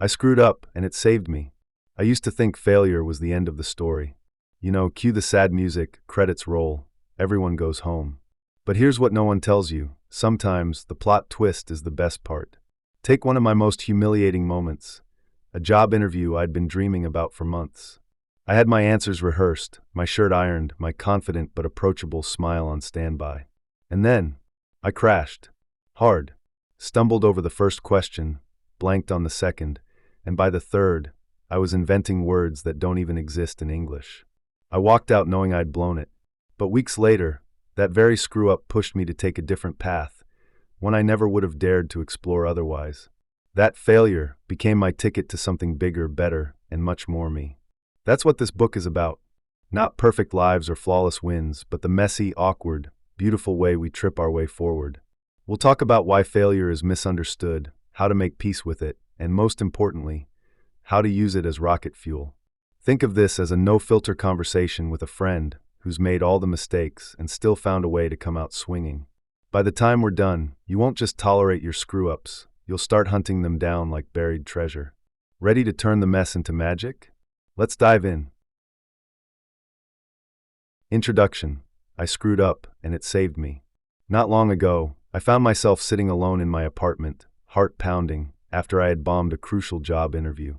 I screwed up, and it saved me. I used to think failure was the end of the story. Cue the sad music, credits roll, everyone goes home. But here's what no one tells you. Sometimes the plot twist is the best part. Take one of my most humiliating moments. A job interview I'd been dreaming about for months. I had my answers rehearsed, my shirt ironed, my confident but approachable smile on standby. And then, I crashed. Hard. Stumbled over the first question, blanked on the second, and by the third, I was inventing words that don't even exist in English. I walked out knowing I'd blown it. But weeks later, that very screw-up pushed me to take a different path, one I never would have dared to explore otherwise. That failure became my ticket to something bigger, better, and much more me. That's what this book is about. Not perfect lives or flawless wins, but the messy, awkward, beautiful way we trip our way forward. We'll talk about why failure is misunderstood, how to make peace with it, and most importantly, how to use it as rocket fuel. Think of this as a no-filter conversation with a friend who's made all the mistakes and still found a way to come out swinging. By the time we're done, you won't just tolerate your screw-ups, you'll start hunting them down like buried treasure. Ready to turn the mess into magic? Let's dive in. Introduction. I screwed up, and it saved me. Not long ago, I found myself sitting alone in my apartment, heart pounding, after I had bombed a crucial job interview.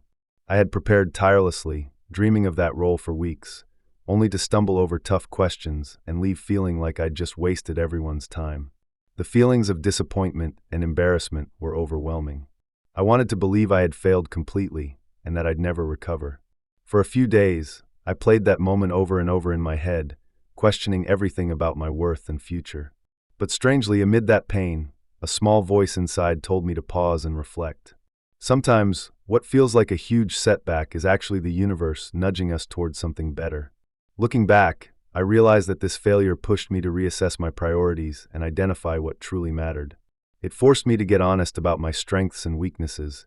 I had prepared tirelessly, dreaming of that role for weeks, only to stumble over tough questions and leave feeling like I'd just wasted everyone's time. The feelings of disappointment and embarrassment were overwhelming. I wanted to believe I had failed completely and that I'd never recover. For a few days, I played that moment over and over in my head, questioning everything about my worth and future. But strangely, amid that pain, a small voice inside told me to pause and reflect. Sometimes, what feels like a huge setback is actually the universe nudging us towards something better. Looking back, I realized that this failure pushed me to reassess my priorities and identify what truly mattered. It forced me to get honest about my strengths and weaknesses,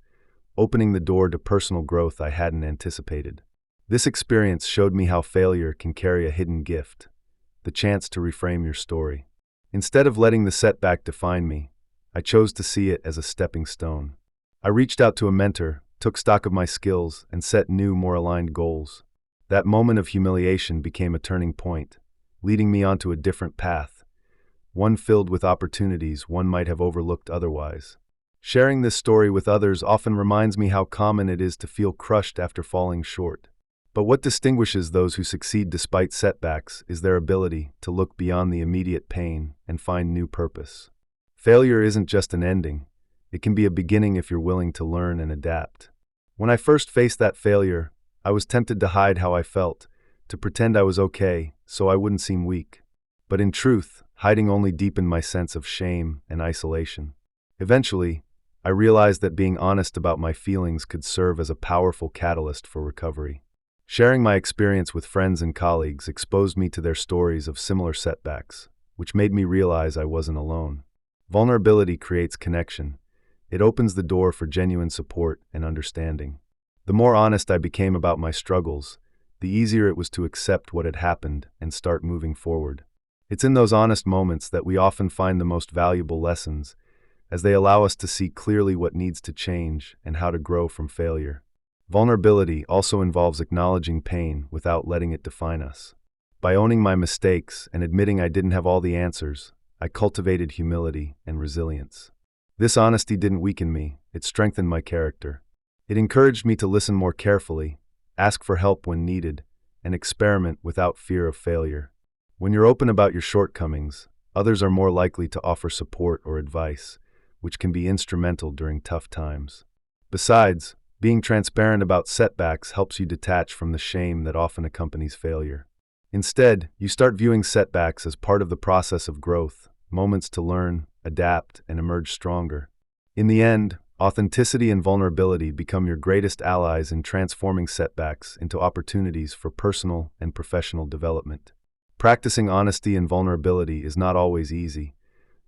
opening the door to personal growth I hadn't anticipated. This experience showed me how failure can carry a hidden gift, the chance to reframe your story. Instead of letting the setback define me, I chose to see it as a stepping stone. I reached out to a mentor, took stock of my skills, and set new, more aligned goals. That moment of humiliation became a turning point, leading me onto a different path, one filled with opportunities one might have overlooked otherwise. Sharing this story with others often reminds me how common it is to feel crushed after falling short. But what distinguishes those who succeed despite setbacks is their ability to look beyond the immediate pain and find new purpose. Failure isn't just an ending. It can be a beginning if you're willing to learn and adapt. When I first faced that failure, I was tempted to hide how I felt, to pretend I was okay so I wouldn't seem weak. But in truth, hiding only deepened my sense of shame and isolation. Eventually, I realized that being honest about my feelings could serve as a powerful catalyst for recovery. Sharing my experience with friends and colleagues exposed me to their stories of similar setbacks, which made me realize I wasn't alone. Vulnerability creates connection. It opens the door for genuine support and understanding. The more honest I became about my struggles, the easier it was to accept what had happened and start moving forward. It's in those honest moments that we often find the most valuable lessons, as they allow us to see clearly what needs to change and how to grow from failure. Vulnerability also involves acknowledging pain without letting it define us. By owning my mistakes and admitting I didn't have all the answers, I cultivated humility and resilience. This honesty didn't weaken me, it strengthened my character. It encouraged me to listen more carefully, ask for help when needed, and experiment without fear of failure. When you're open about your shortcomings, others are more likely to offer support or advice, which can be instrumental during tough times. Besides, being transparent about setbacks helps you detach from the shame that often accompanies failure. Instead, you start viewing setbacks as part of the process of growth, moments to learn, adapt, and emerge stronger. In the end, authenticity and vulnerability become your greatest allies in transforming setbacks into opportunities for personal and professional development. Practicing honesty and vulnerability is not always easy,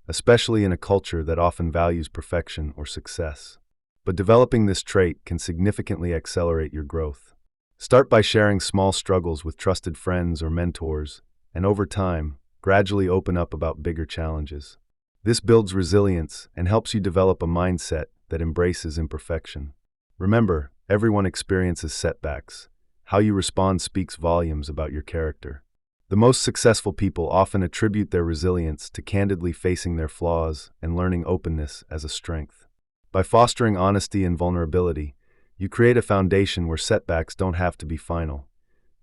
especially in a culture that often values perfection or success. But developing this trait can significantly accelerate your growth. Start by sharing small struggles with trusted friends or mentors, and over time, gradually open up about bigger challenges. This builds resilience and helps you develop a mindset that embraces imperfection. Remember, everyone experiences setbacks. How you respond speaks volumes about your character. The most successful people often attribute their resilience to candidly facing their flaws and learning openness as a strength. By fostering honesty and vulnerability, you create a foundation where setbacks don't have to be final.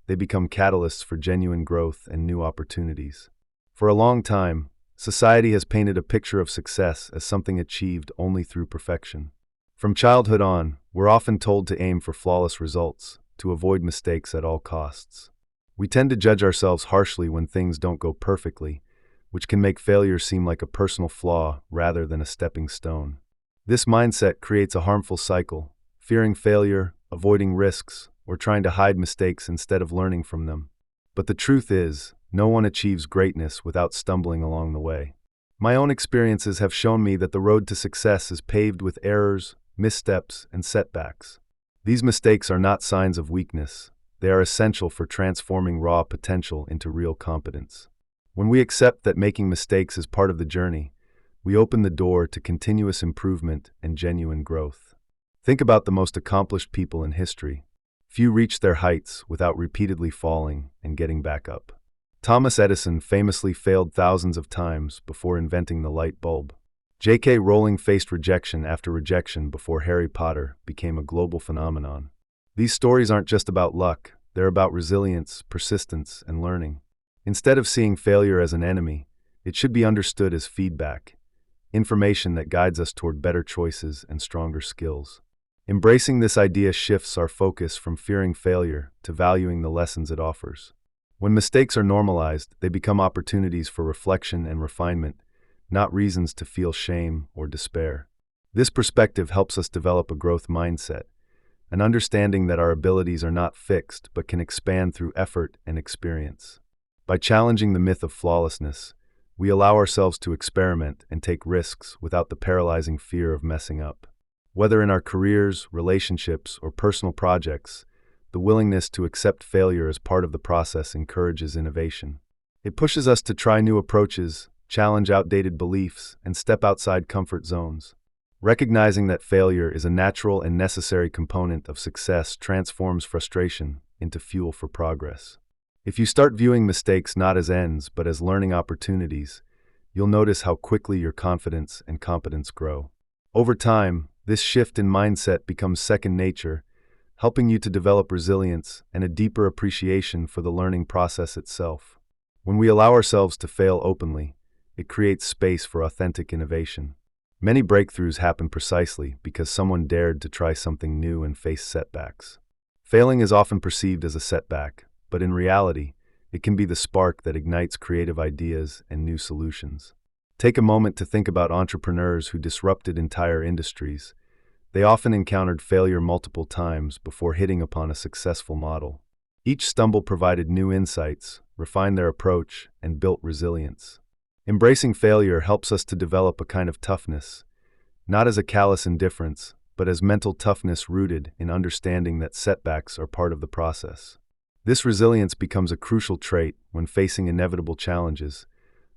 They become catalysts for genuine growth and new opportunities. For a long time, society has painted a picture of success as something achieved only through perfection. From childhood on, we're often told to aim for flawless results, to avoid mistakes at all costs. We tend to judge ourselves harshly when things don't go perfectly, which can make failure seem like a personal flaw rather than a stepping stone. This mindset creates a harmful cycle, fearing failure, avoiding risks, or trying to hide mistakes instead of learning from them. But the truth is, no one achieves greatness without stumbling along the way. My own experiences have shown me that the road to success is paved with errors, missteps, and setbacks. These mistakes are not signs of weakness. They are essential for transforming raw potential into real competence. When we accept that making mistakes is part of the journey, we open the door to continuous improvement and genuine growth. Think about the most accomplished people in history. Few reach their heights without repeatedly falling and getting back up. Thomas Edison famously failed thousands of times before inventing the light bulb. J.K. Rowling faced rejection after rejection before Harry Potter became a global phenomenon. These stories aren't just about luck, they're about resilience, persistence, and learning. Instead of seeing failure as an enemy, it should be understood as feedback, information that guides us toward better choices and stronger skills. Embracing this idea shifts our focus from fearing failure to valuing the lessons it offers. When mistakes are normalized, they become opportunities for reflection and refinement, not reasons to feel shame or despair. This perspective helps us develop a growth mindset, an understanding that our abilities are not fixed but can expand through effort and experience. By challenging the myth of flawlessness, we allow ourselves to experiment and take risks without the paralyzing fear of messing up. Whether in our careers, relationships, or personal projects, the willingness to accept failure as part of the process encourages innovation. It pushes us to try new approaches, challenge outdated beliefs, and step outside comfort zones. Recognizing that failure is a natural and necessary component of success transforms frustration into fuel for progress. If you start viewing mistakes not as ends but as learning opportunities, you'll notice how quickly your confidence and competence grow. Over time, this shift in mindset becomes second nature, helping you to develop resilience and a deeper appreciation for the learning process itself. When we allow ourselves to fail openly, it creates space for authentic innovation. Many breakthroughs happen precisely because someone dared to try something new and face setbacks. Failing is often perceived as a setback, but in reality, it can be the spark that ignites creative ideas and new solutions. Take a moment to think about entrepreneurs who disrupted entire industries. They often encountered failure multiple times before hitting upon a successful model. Each stumble provided new insights, refined their approach, and built resilience. Embracing failure helps us to develop a kind of toughness, not as a callous indifference, but as mental toughness rooted in understanding that setbacks are part of the process. This resilience becomes a crucial trait when facing inevitable challenges,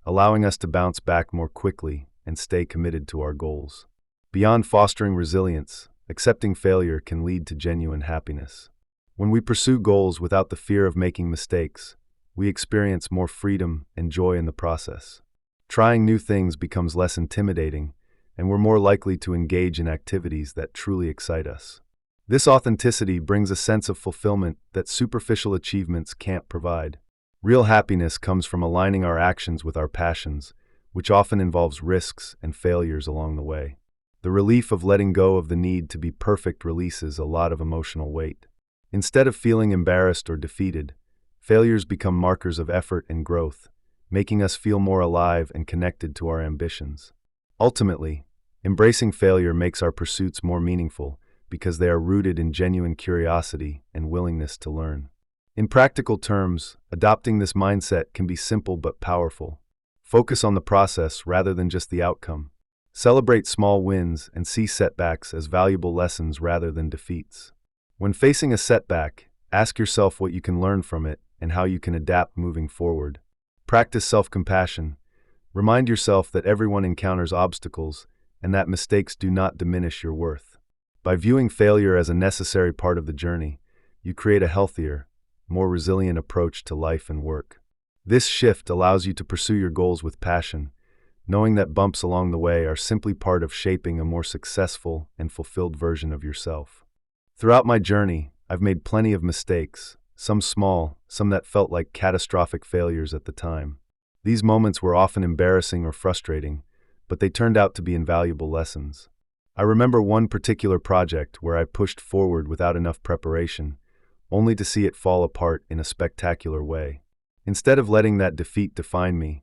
allowing us to bounce back more quickly and stay committed to our goals. Beyond fostering resilience, accepting failure can lead to genuine happiness. When we pursue goals without the fear of making mistakes, we experience more freedom and joy in the process. Trying new things becomes less intimidating, and we're more likely to engage in activities that truly excite us. This authenticity brings a sense of fulfillment that superficial achievements can't provide. Real happiness comes from aligning our actions with our passions, which often involves risks and failures along the way. The relief of letting go of the need to be perfect releases a lot of emotional weight. Instead of feeling embarrassed or defeated, failures become markers of effort and growth, making us feel more alive and connected to our ambitions. Ultimately, embracing failure makes our pursuits more meaningful because they are rooted in genuine curiosity and willingness to learn. In practical terms, adopting this mindset can be simple but powerful. Focus on the process rather than just the outcome. Celebrate small wins and see setbacks as valuable lessons rather than defeats. When facing a setback, ask yourself what you can learn from it and how you can adapt moving forward. Practice self-compassion. Remind yourself that everyone encounters obstacles and that mistakes do not diminish your worth. By viewing failure as a necessary part of the journey, you create a healthier, more resilient approach to life and work. This shift allows you to pursue your goals with passion, knowing that bumps along the way are simply part of shaping a more successful and fulfilled version of yourself. Throughout my journey, I've made plenty of mistakes, some small, some that felt like catastrophic failures at the time. These moments were often embarrassing or frustrating, but they turned out to be invaluable lessons. I remember one particular project where I pushed forward without enough preparation, only to see it fall apart in a spectacular way. Instead of letting that defeat define me,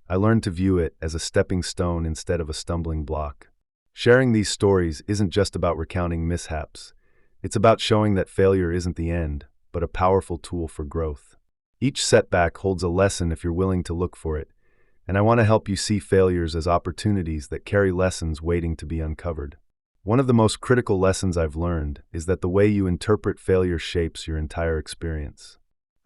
I learned to view it as a stepping stone instead of a stumbling block. Sharing these stories isn't just about recounting mishaps. It's about showing that failure isn't the end, but a powerful tool for growth. Each setback holds a lesson if you're willing to look for it, and I want to help you see failures as opportunities that carry lessons waiting to be uncovered. One of the most critical lessons I've learned is that the way you interpret failure shapes your entire experience.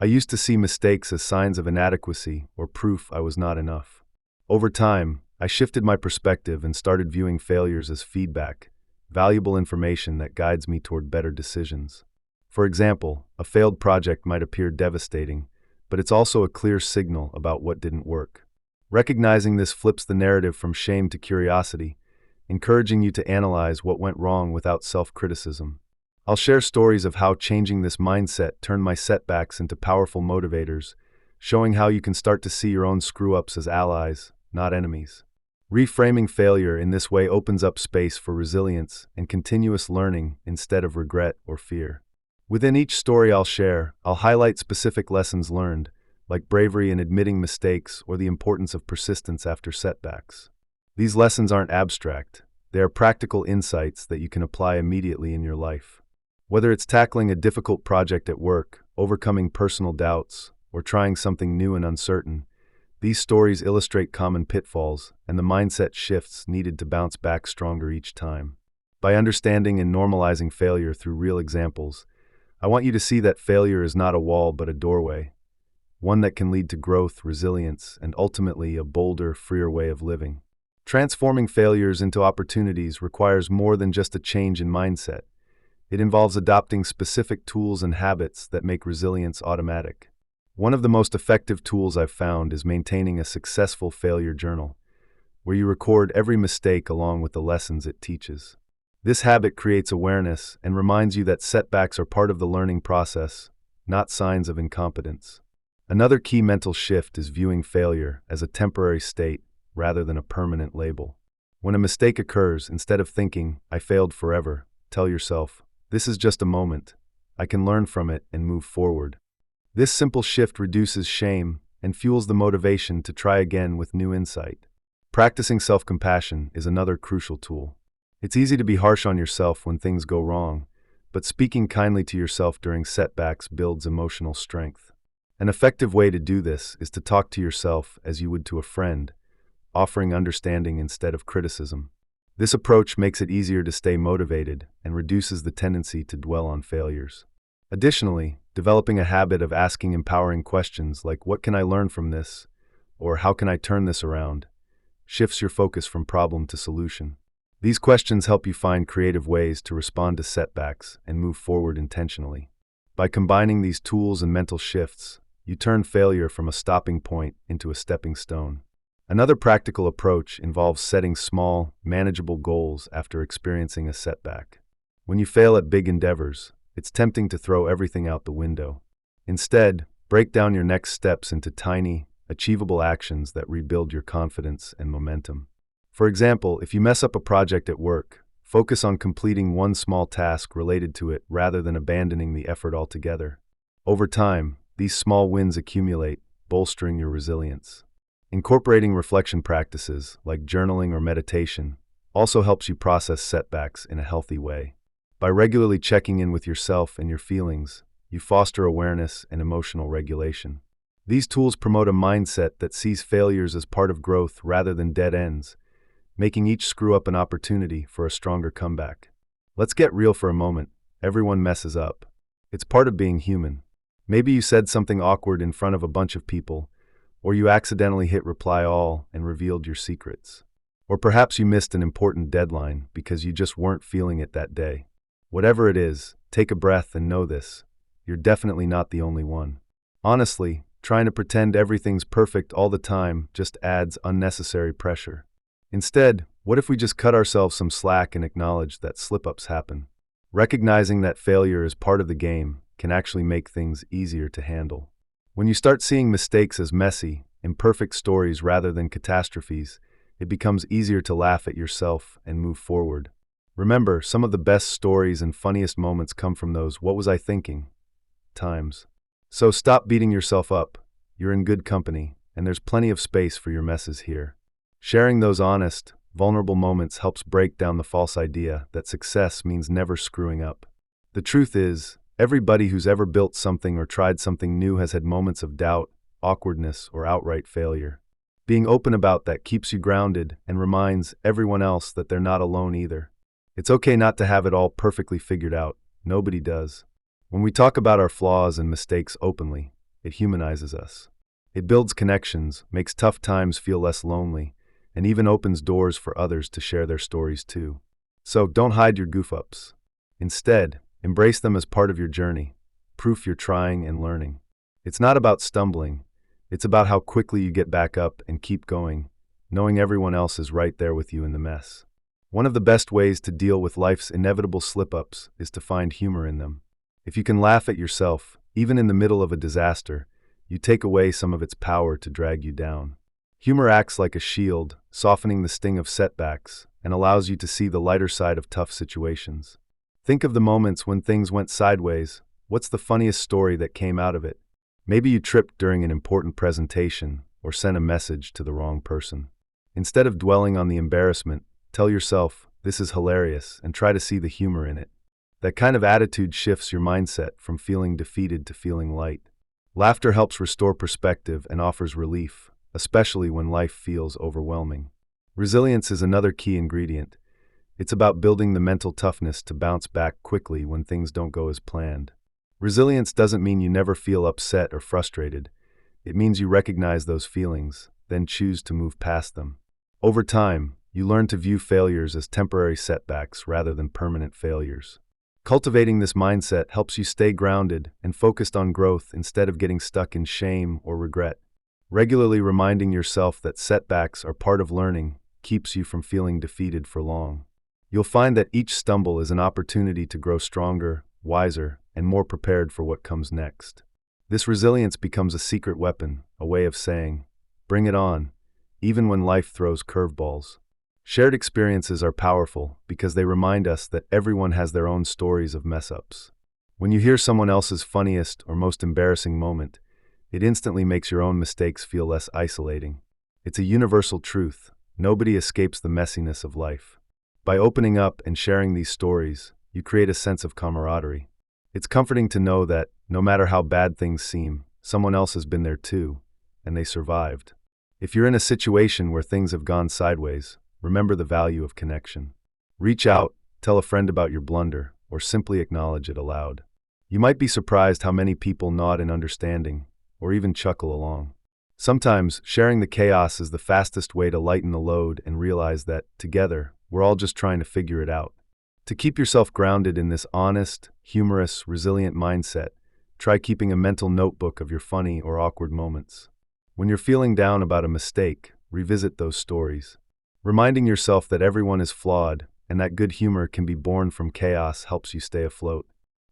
I used to see mistakes as signs of inadequacy or proof I was not enough. Over time, I shifted my perspective and started viewing failures as feedback, valuable information that guides me toward better decisions. For example, a failed project might appear devastating, but it's also a clear signal about what didn't work. Recognizing this flips the narrative from shame to curiosity, encouraging you to analyze what went wrong without self-criticism. I'll share stories of how changing this mindset turned my setbacks into powerful motivators, showing how you can start to see your own screw-ups as allies, not enemies. Reframing failure in this way opens up space for resilience and continuous learning instead of regret or fear. Within each story I'll share, I'll highlight specific lessons learned, like bravery in admitting mistakes or the importance of persistence after setbacks. These lessons aren't abstract. They are practical insights that you can apply immediately in your life. Whether it's tackling a difficult project at work, overcoming personal doubts, or trying something new and uncertain, these stories illustrate common pitfalls and the mindset shifts needed to bounce back stronger each time. By understanding and normalizing failure through real examples, I want you to see that failure is not a wall but a doorway, one that can lead to growth, resilience, and ultimately a bolder, freer way of living. Transforming failures into opportunities requires more than just a change in mindset. It involves adopting specific tools and habits that make resilience automatic. One of the most effective tools I've found is maintaining a successful failure journal, where you record every mistake along with the lessons it teaches. This habit creates awareness and reminds you that setbacks are part of the learning process, not signs of incompetence. Another key mental shift is viewing failure as a temporary state rather than a permanent label. When a mistake occurs, instead of thinking, "I failed forever," tell yourself, "This is just a moment. I can learn from it and move forward." This simple shift reduces shame and fuels the motivation to try again with new insight. Practicing self-compassion is another crucial tool. It's easy to be harsh on yourself when things go wrong, but speaking kindly to yourself during setbacks builds emotional strength. An effective way to do this is to talk to yourself as you would to a friend, offering understanding instead of criticism. This approach makes it easier to stay motivated and reduces the tendency to dwell on failures. Additionally, developing a habit of asking empowering questions like, "What can I learn from this?" or "How can I turn this around?" shifts your focus from problem to solution. These questions help you find creative ways to respond to setbacks and move forward intentionally. By combining these tools and mental shifts, you turn failure from a stopping point into a stepping stone. Another practical approach involves setting small, manageable goals after experiencing a setback. When you fail at big endeavors, it's tempting to throw everything out the window. Instead, break down your next steps into tiny, achievable actions that rebuild your confidence and momentum. For example, if you mess up a project at work, focus on completing one small task related to it rather than abandoning the effort altogether. Over time, these small wins accumulate, bolstering your resilience. Incorporating reflection practices, like journaling or meditation, also helps you process setbacks in a healthy way. By regularly checking in with yourself and your feelings, you foster awareness and emotional regulation. These tools promote a mindset that sees failures as part of growth rather than dead ends, making each screw-up an opportunity for a stronger comeback. Let's get real for a moment. Everyone messes up. It's part of being human. Maybe you said something awkward in front of a bunch of people, or you accidentally hit reply all and revealed your secrets. Or perhaps you missed an important deadline because you just weren't feeling it that day. Whatever it is, take a breath and know this. You're definitely not the only one. Honestly, trying to pretend everything's perfect all the time just adds unnecessary pressure. Instead, what if we just cut ourselves some slack and acknowledge that slip-ups happen? Recognizing that failure is part of the game can actually make things easier to handle. When you start seeing mistakes as messy, imperfect stories rather than catastrophes, it becomes easier to laugh at yourself and move forward. Remember, some of the best stories and funniest moments come from those "what was I thinking" times. So stop beating yourself up. You're in good company, and there's plenty of space for your messes here. Sharing those honest, vulnerable moments helps break down the false idea that success means never screwing up. The truth is, everybody who's ever built something or tried something new has had moments of doubt, awkwardness, or outright failure. Being open about that keeps you grounded and reminds everyone else that they're not alone either. It's okay not to have it all perfectly figured out. Nobody does. When we talk about our flaws and mistakes openly, it humanizes us. It builds connections, makes tough times feel less lonely, and even opens doors for others to share their stories too. So don't hide your goof-ups. Instead, embrace them as part of your journey, proof you're trying and learning. It's not about stumbling, it's about how quickly you get back up and keep going, knowing everyone else is right there with you in the mess. One of the best ways to deal with life's inevitable slip-ups is to find humor in them. If you can laugh at yourself, even in the middle of a disaster, you take away some of its power to drag you down. Humor acts like a shield, softening the sting of setbacks, and allows you to see the lighter side of tough situations. Think of the moments when things went sideways. What's the funniest story that came out of it? Maybe you tripped during an important presentation or sent a message to the wrong person. Instead of dwelling on the embarrassment, tell yourself, "This is hilarious," and try to see the humor in it. That kind of attitude shifts your mindset from feeling defeated to feeling light. Laughter helps restore perspective and offers relief, especially when life feels overwhelming. Resilience is another key ingredient. It's about building the mental toughness to bounce back quickly when things don't go as planned. Resilience doesn't mean you never feel upset or frustrated. It means you recognize those feelings, then choose to move past them. Over time, you learn to view failures as temporary setbacks rather than permanent failures. Cultivating this mindset helps you stay grounded and focused on growth instead of getting stuck in shame or regret. Regularly reminding yourself that setbacks are part of learning keeps you from feeling defeated for long. You'll find that each stumble is an opportunity to grow stronger, wiser, and more prepared for what comes next. This resilience becomes a secret weapon, a way of saying, "Bring it on," even when life throws curveballs. Shared experiences are powerful because they remind us that everyone has their own stories of mess-ups. When you hear someone else's funniest or most embarrassing moment, it instantly makes your own mistakes feel less isolating. It's a universal truth. Nobody escapes the messiness of life. By opening up and sharing these stories, you create a sense of camaraderie. It's comforting to know that, no matter how bad things seem, someone else has been there too, and they survived. If you're in a situation where things have gone sideways, remember the value of connection. Reach out, tell a friend about your blunder, or simply acknowledge it aloud. You might be surprised how many people nod in understanding, or even chuckle along. Sometimes, sharing the chaos is the fastest way to lighten the load and realize that, together, we're all just trying to figure it out. To keep yourself grounded in this honest, humorous, resilient mindset, try keeping a mental notebook of your funny or awkward moments. When you're feeling down about a mistake, revisit those stories. Reminding yourself that everyone is flawed and that good humor can be born from chaos helps you stay afloat.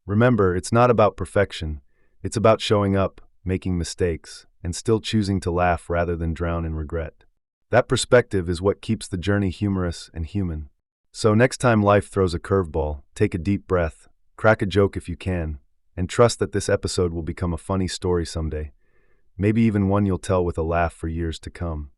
Remember, it's not about perfection. It's about showing up, making mistakes, and still choosing to laugh rather than drown in regret. That perspective is what keeps the journey humorous and human. So next time life throws a curveball, take a deep breath, crack a joke if you can, and trust that this episode will become a funny story someday. Maybe even one you'll tell with a laugh for years to come.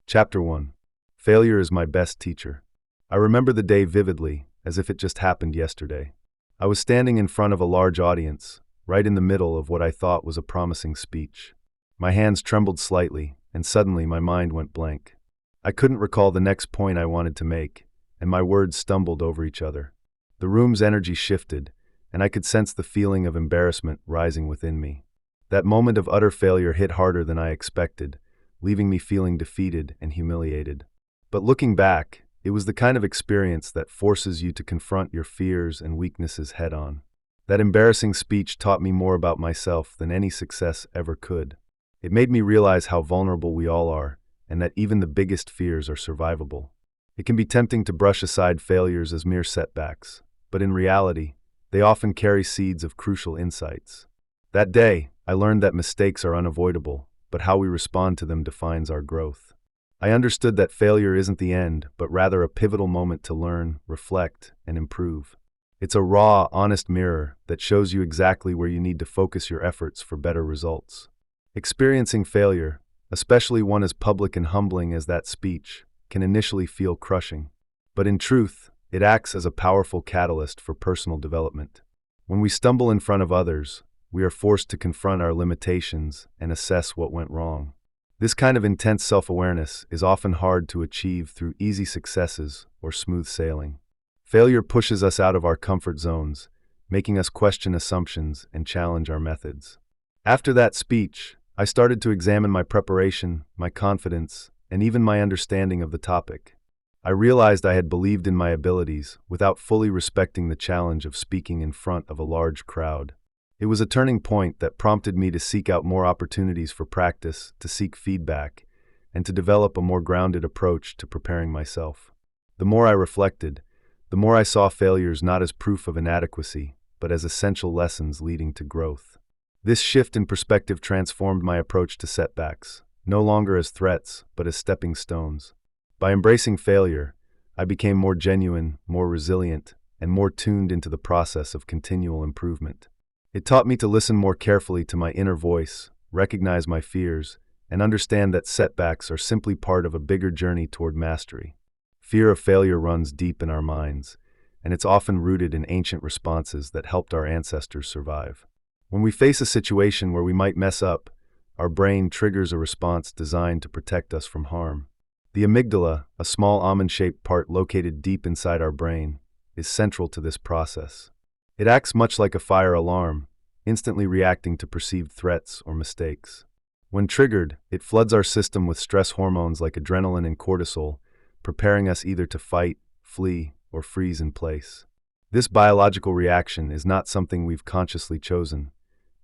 Chapter 1. Failure is my best teacher. I remember the day vividly, as if it just happened yesterday. I was standing in front of a large audience, right in the middle of what I thought was a promising speech. My hands trembled slightly, and suddenly my mind went blank. I couldn't recall the next point I wanted to make, and my words stumbled over each other. The room's energy shifted, and I could sense the feeling of embarrassment rising within me. That moment of utter failure hit harder than I expected, leaving me feeling defeated and humiliated. But looking back, It was the kind of experience that forces you to confront your fears and weaknesses head-on. That embarrassing speech taught me more about myself than any success ever could. It made me realize how vulnerable we all are, and that even the biggest fears are survivable. It can be tempting to brush aside failures as mere setbacks, but in reality, they often carry seeds of crucial insights. That day, I learned that mistakes are unavoidable, but how we respond to them defines our growth. I understood that failure isn't the end, but rather a pivotal moment to learn, reflect, and improve. It's a raw, honest mirror that shows you exactly where you need to focus your efforts for better results. Experiencing failure, especially one as public and humbling as that speech, can initially feel crushing. But in truth, it acts as a powerful catalyst for personal development. When we stumble in front of others, we are forced to confront our limitations and assess what went wrong. This kind of intense self-awareness is often hard to achieve through easy successes or smooth sailing. Failure pushes us out of our comfort zones, making us question assumptions and challenge our methods. After that speech, I started to examine my preparation, my confidence, and even my understanding of the topic. I realized I had believed in my abilities without fully respecting the challenge of speaking in front of a large crowd. It was a turning point that prompted me to seek out more opportunities for practice, to seek feedback, and to develop a more grounded approach to preparing myself. The more I reflected, the more I saw failures not as proof of inadequacy, but as essential lessons leading to growth. This shift in perspective transformed my approach to setbacks, no longer as threats, but as stepping stones. By embracing failure, I became more genuine, more resilient, and more tuned into the process of continual improvement. It taught me to listen more carefully to my inner voice, recognize my fears, and understand that setbacks are simply part of a bigger journey toward mastery. Fear of failure runs deep in our minds, and it's often rooted in ancient responses that helped our ancestors survive. When we face a situation where we might mess up, our brain triggers a response designed to protect us from harm. The amygdala, a small almond-shaped part located deep inside our brain, is central to this process. It acts much like a fire alarm, instantly reacting to perceived threats or mistakes. When triggered, it floods our system with stress hormones like adrenaline and cortisol, preparing us either to fight, flee, or freeze in place. This biological reaction is not something we've consciously chosen.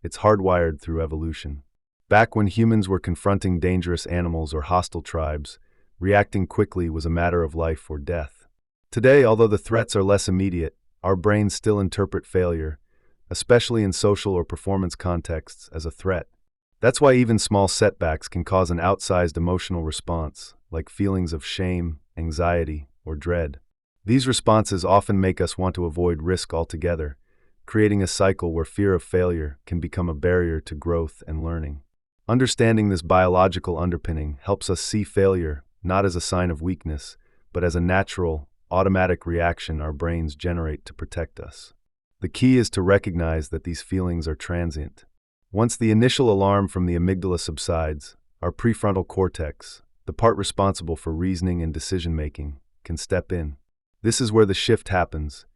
It's hardwired through evolution. Back when humans were confronting dangerous animals or hostile tribes, reacting quickly was a matter of life or death. Today, although the threats are less immediate, our brains still interpret failure, especially in social or performance contexts, as a threat. That's why even small setbacks can cause an outsized emotional response, like feelings of shame, anxiety, or dread. These responses often make us want to avoid risk altogether, creating a cycle where fear of failure can become a barrier to growth and learning. Understanding this biological underpinning helps us see failure not as a sign of weakness, but as a natural, automatic reaction our brains generate to protect us. The key is to recognize that these feelings are transient. Once the initial alarm from the amygdala subsides, our prefrontal cortex, the part responsible for reasoning and decision-making, can step in. This is where the shift happens.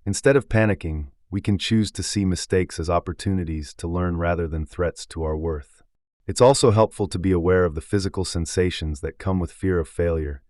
Instead of panicking, we can choose to see mistakes as opportunities to learn rather than threats to our worth. It's also helpful to be aware of the physical sensations that come with fear of failure: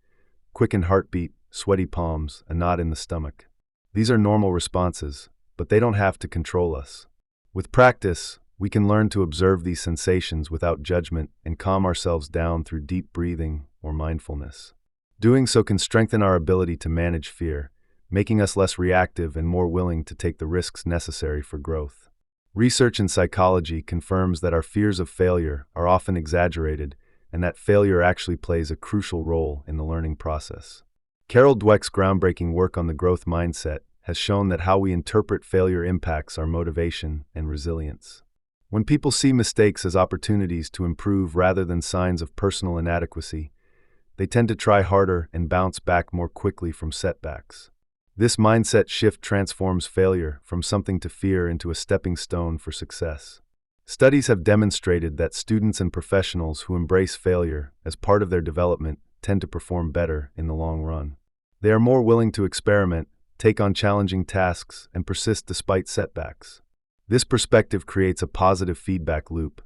quickened heartbeat, sweaty palms, a knot in the stomach. These are normal responses, but they don't have to control us. With practice, we can learn to observe these sensations without judgment and calm ourselves down through deep breathing or mindfulness. Doing so can strengthen our ability to manage fear, making us less reactive and more willing to take the risks necessary for growth. Research in psychology confirms that our fears of failure are often exaggerated and that failure actually plays a crucial role in the learning process. Carol Dweck's groundbreaking work on the growth mindset has shown that how we interpret failure impacts our motivation and resilience. When people see mistakes as opportunities to improve rather than signs of personal inadequacy, they tend to try harder and bounce back more quickly from setbacks. This mindset shift transforms failure from something to fear into a stepping stone for success. Studies have demonstrated that students and professionals who embrace failure as part of their development tend to perform better in the long run. They are more willing to experiment, take on challenging tasks, and persist despite setbacks. This perspective creates a positive feedback loop.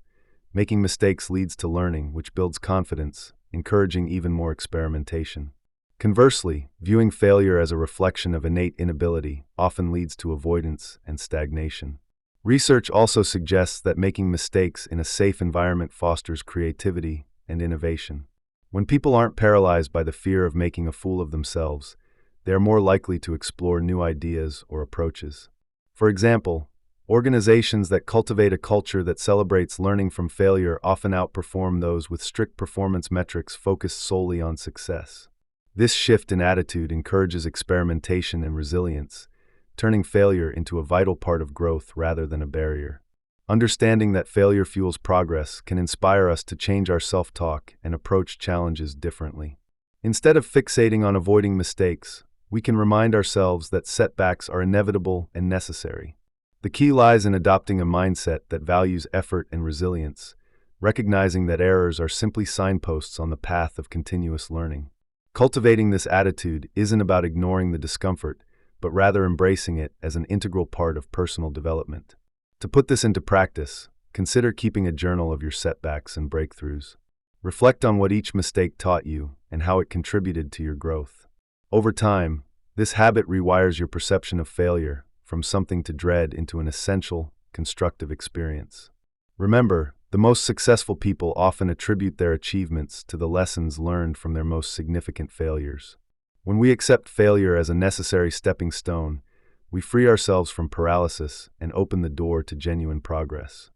Making mistakes leads to learning, which builds confidence, encouraging even more experimentation. Conversely, viewing failure as a reflection of innate inability often leads to avoidance and stagnation. Research also suggests that making mistakes in a safe environment fosters creativity and innovation. When people aren't paralyzed by the fear of making a fool of themselves, they are more likely to explore new ideas or approaches. For example, organizations that cultivate a culture that celebrates learning from failure often outperform those with strict performance metrics focused solely on success. This shift in attitude encourages experimentation and resilience, turning failure into a vital part of growth rather than a barrier. Understanding that failure fuels progress can inspire us to change our self-talk and approach challenges differently. Instead of fixating on avoiding mistakes, we can remind ourselves that setbacks are inevitable and necessary. The key lies in adopting a mindset that values effort and resilience, recognizing that errors are simply signposts on the path of continuous learning. Cultivating this attitude isn't about ignoring the discomfort, but rather embracing it as an integral part of personal development. To put this into practice, consider keeping a journal of your setbacks and breakthroughs. Reflect on what each mistake taught you and how it contributed to your growth. Over time, this habit rewires your perception of failure from something to dread into an essential, constructive experience. Remember, the most successful people often attribute their achievements to the lessons learned from their most significant failures. When we accept failure as a necessary stepping stone, we free ourselves from paralysis and open the door to genuine progress.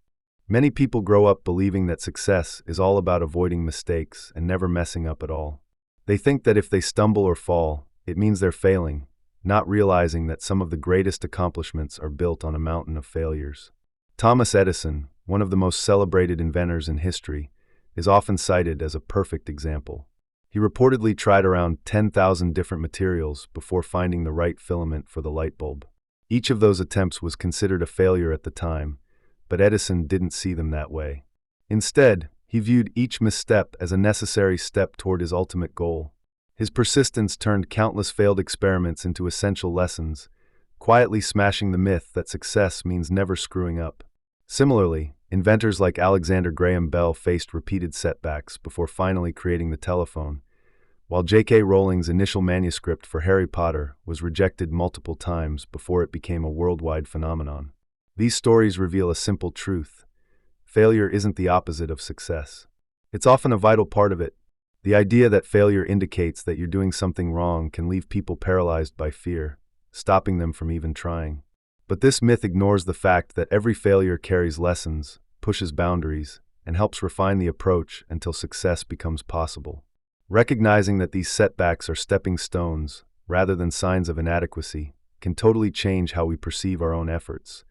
Many people grow up believing that success is all about avoiding mistakes and never messing up at all. They think that if they stumble or fall, it means they're failing, not realizing that some of the greatest accomplishments are built on a mountain of failures. Thomas Edison, one of the most celebrated inventors in history, is often cited as a perfect example. He reportedly tried around 10,000 different materials before finding the right filament for the light bulb. Each of those attempts was considered a failure at the time, but Edison didn't see them that way. Instead, he viewed each misstep as a necessary step toward his ultimate goal. His persistence turned countless failed experiments into essential lessons, quietly smashing the myth that success means never screwing up. Similarly, inventors like Alexander Graham Bell faced repeated setbacks before finally creating the telephone, while J.K. Rowling's initial manuscript for Harry Potter was rejected multiple times before it became a worldwide phenomenon. These stories reveal a simple truth: failure isn't the opposite of success. It's often a vital part of it. The idea that failure indicates that you're doing something wrong can leave people paralyzed by fear, stopping them from even trying. But this myth ignores the fact that every failure carries lessons, pushes boundaries, and helps refine the approach until success becomes possible. Recognizing that these setbacks are stepping stones, rather than signs of inadequacy, can totally change how we perceive our own efforts,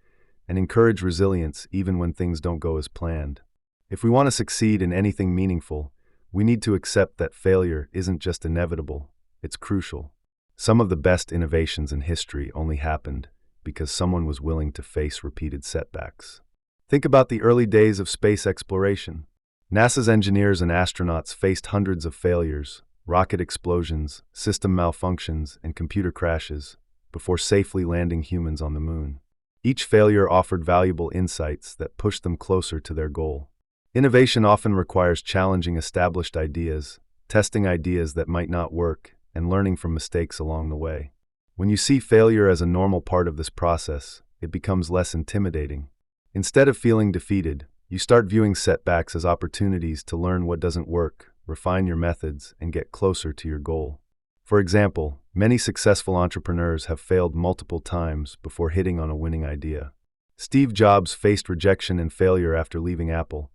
and encourage resilience even when things don't go as planned. If we want to succeed in anything meaningful, we need to accept that failure isn't just inevitable, it's crucial. Some of the best innovations in history only happened because someone was willing to face repeated setbacks. Think about the early days of space exploration. NASA's engineers and astronauts faced hundreds of failures, rocket explosions, system malfunctions, and computer crashes before safely landing humans on the moon. Each failure offered valuable insights that pushed them closer to their goal. Innovation often requires challenging established ideas, testing ideas that might not work, and learning from mistakes along the way. When you see failure as a normal part of this process, it becomes less intimidating. Instead of feeling defeated, you start viewing setbacks as opportunities to learn what doesn't work, refine your methods, and get closer to your goal. For example, many successful entrepreneurs have failed multiple times before hitting on a winning idea. Steve Jobs faced rejection and failure after leaving Apple,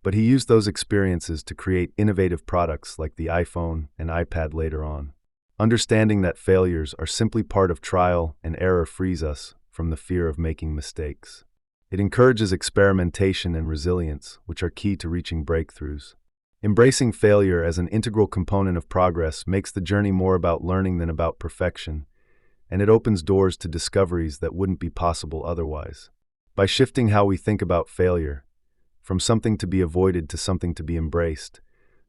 but he used those experiences to create innovative products like the iPhone and iPad later on. Understanding that failures are simply part of trial and error frees us from the fear of making mistakes. It encourages experimentation and resilience, which are key to reaching breakthroughs. Embracing failure as an integral component of progress makes the journey more about learning than about perfection, and it opens doors to discoveries that wouldn't be possible otherwise. By shifting how we think about failure, from something to be avoided to something to be embraced,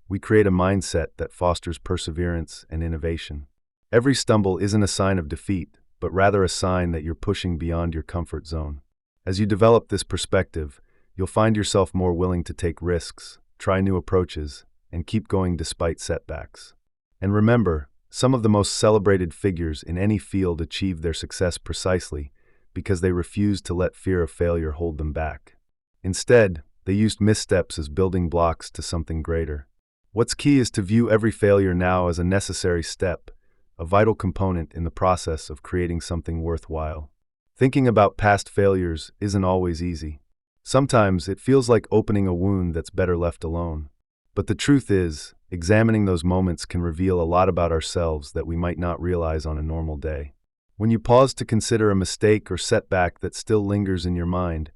we create a mindset that fosters perseverance and innovation. Every stumble isn't a sign of defeat, but rather a sign that you're pushing beyond your comfort zone. As you develop this perspective, you'll find yourself more willing to take risks, try new approaches, and keep going despite setbacks. And remember, Some of the most celebrated figures in any field achieved their success precisely because they refused to let fear of failure hold them back. Instead, they used missteps as building blocks to something greater. What's key is to view every failure now as a necessary step, a vital component in the process of creating something worthwhile. Thinking about past failures isn't always easy. Sometimes it feels like opening a wound that's better left alone. But the truth is, examining those moments can reveal a lot about ourselves that we might not realize on a normal day. When you pause to consider a mistake or setback that still lingers in your mind,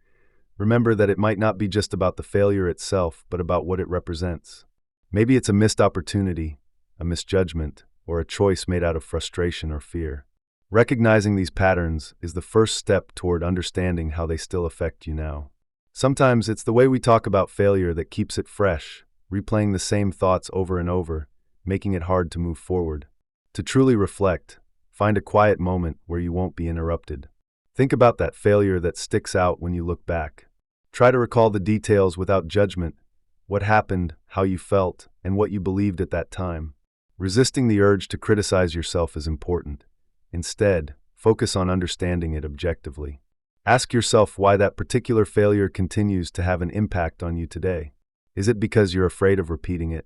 remember that it might not be just about the failure itself, but about what it represents. Maybe it's a missed opportunity, a misjudgment, or a choice made out of frustration or fear. Recognizing these patterns is the first step toward understanding how they still affect you now. Sometimes it's the way we talk about failure that keeps it fresh, replaying the same thoughts over and over, making it hard to move forward. To truly reflect, find a quiet moment where you won't be interrupted. Think about that failure that sticks out when you look back. Try to recall the details without judgment, what happened, how you felt, and what you believed at that time. Resisting the urge to criticize yourself is important. Instead, focus on understanding it objectively. Ask yourself why that particular failure continues to have an impact on you today. Is it because you're afraid of repeating it?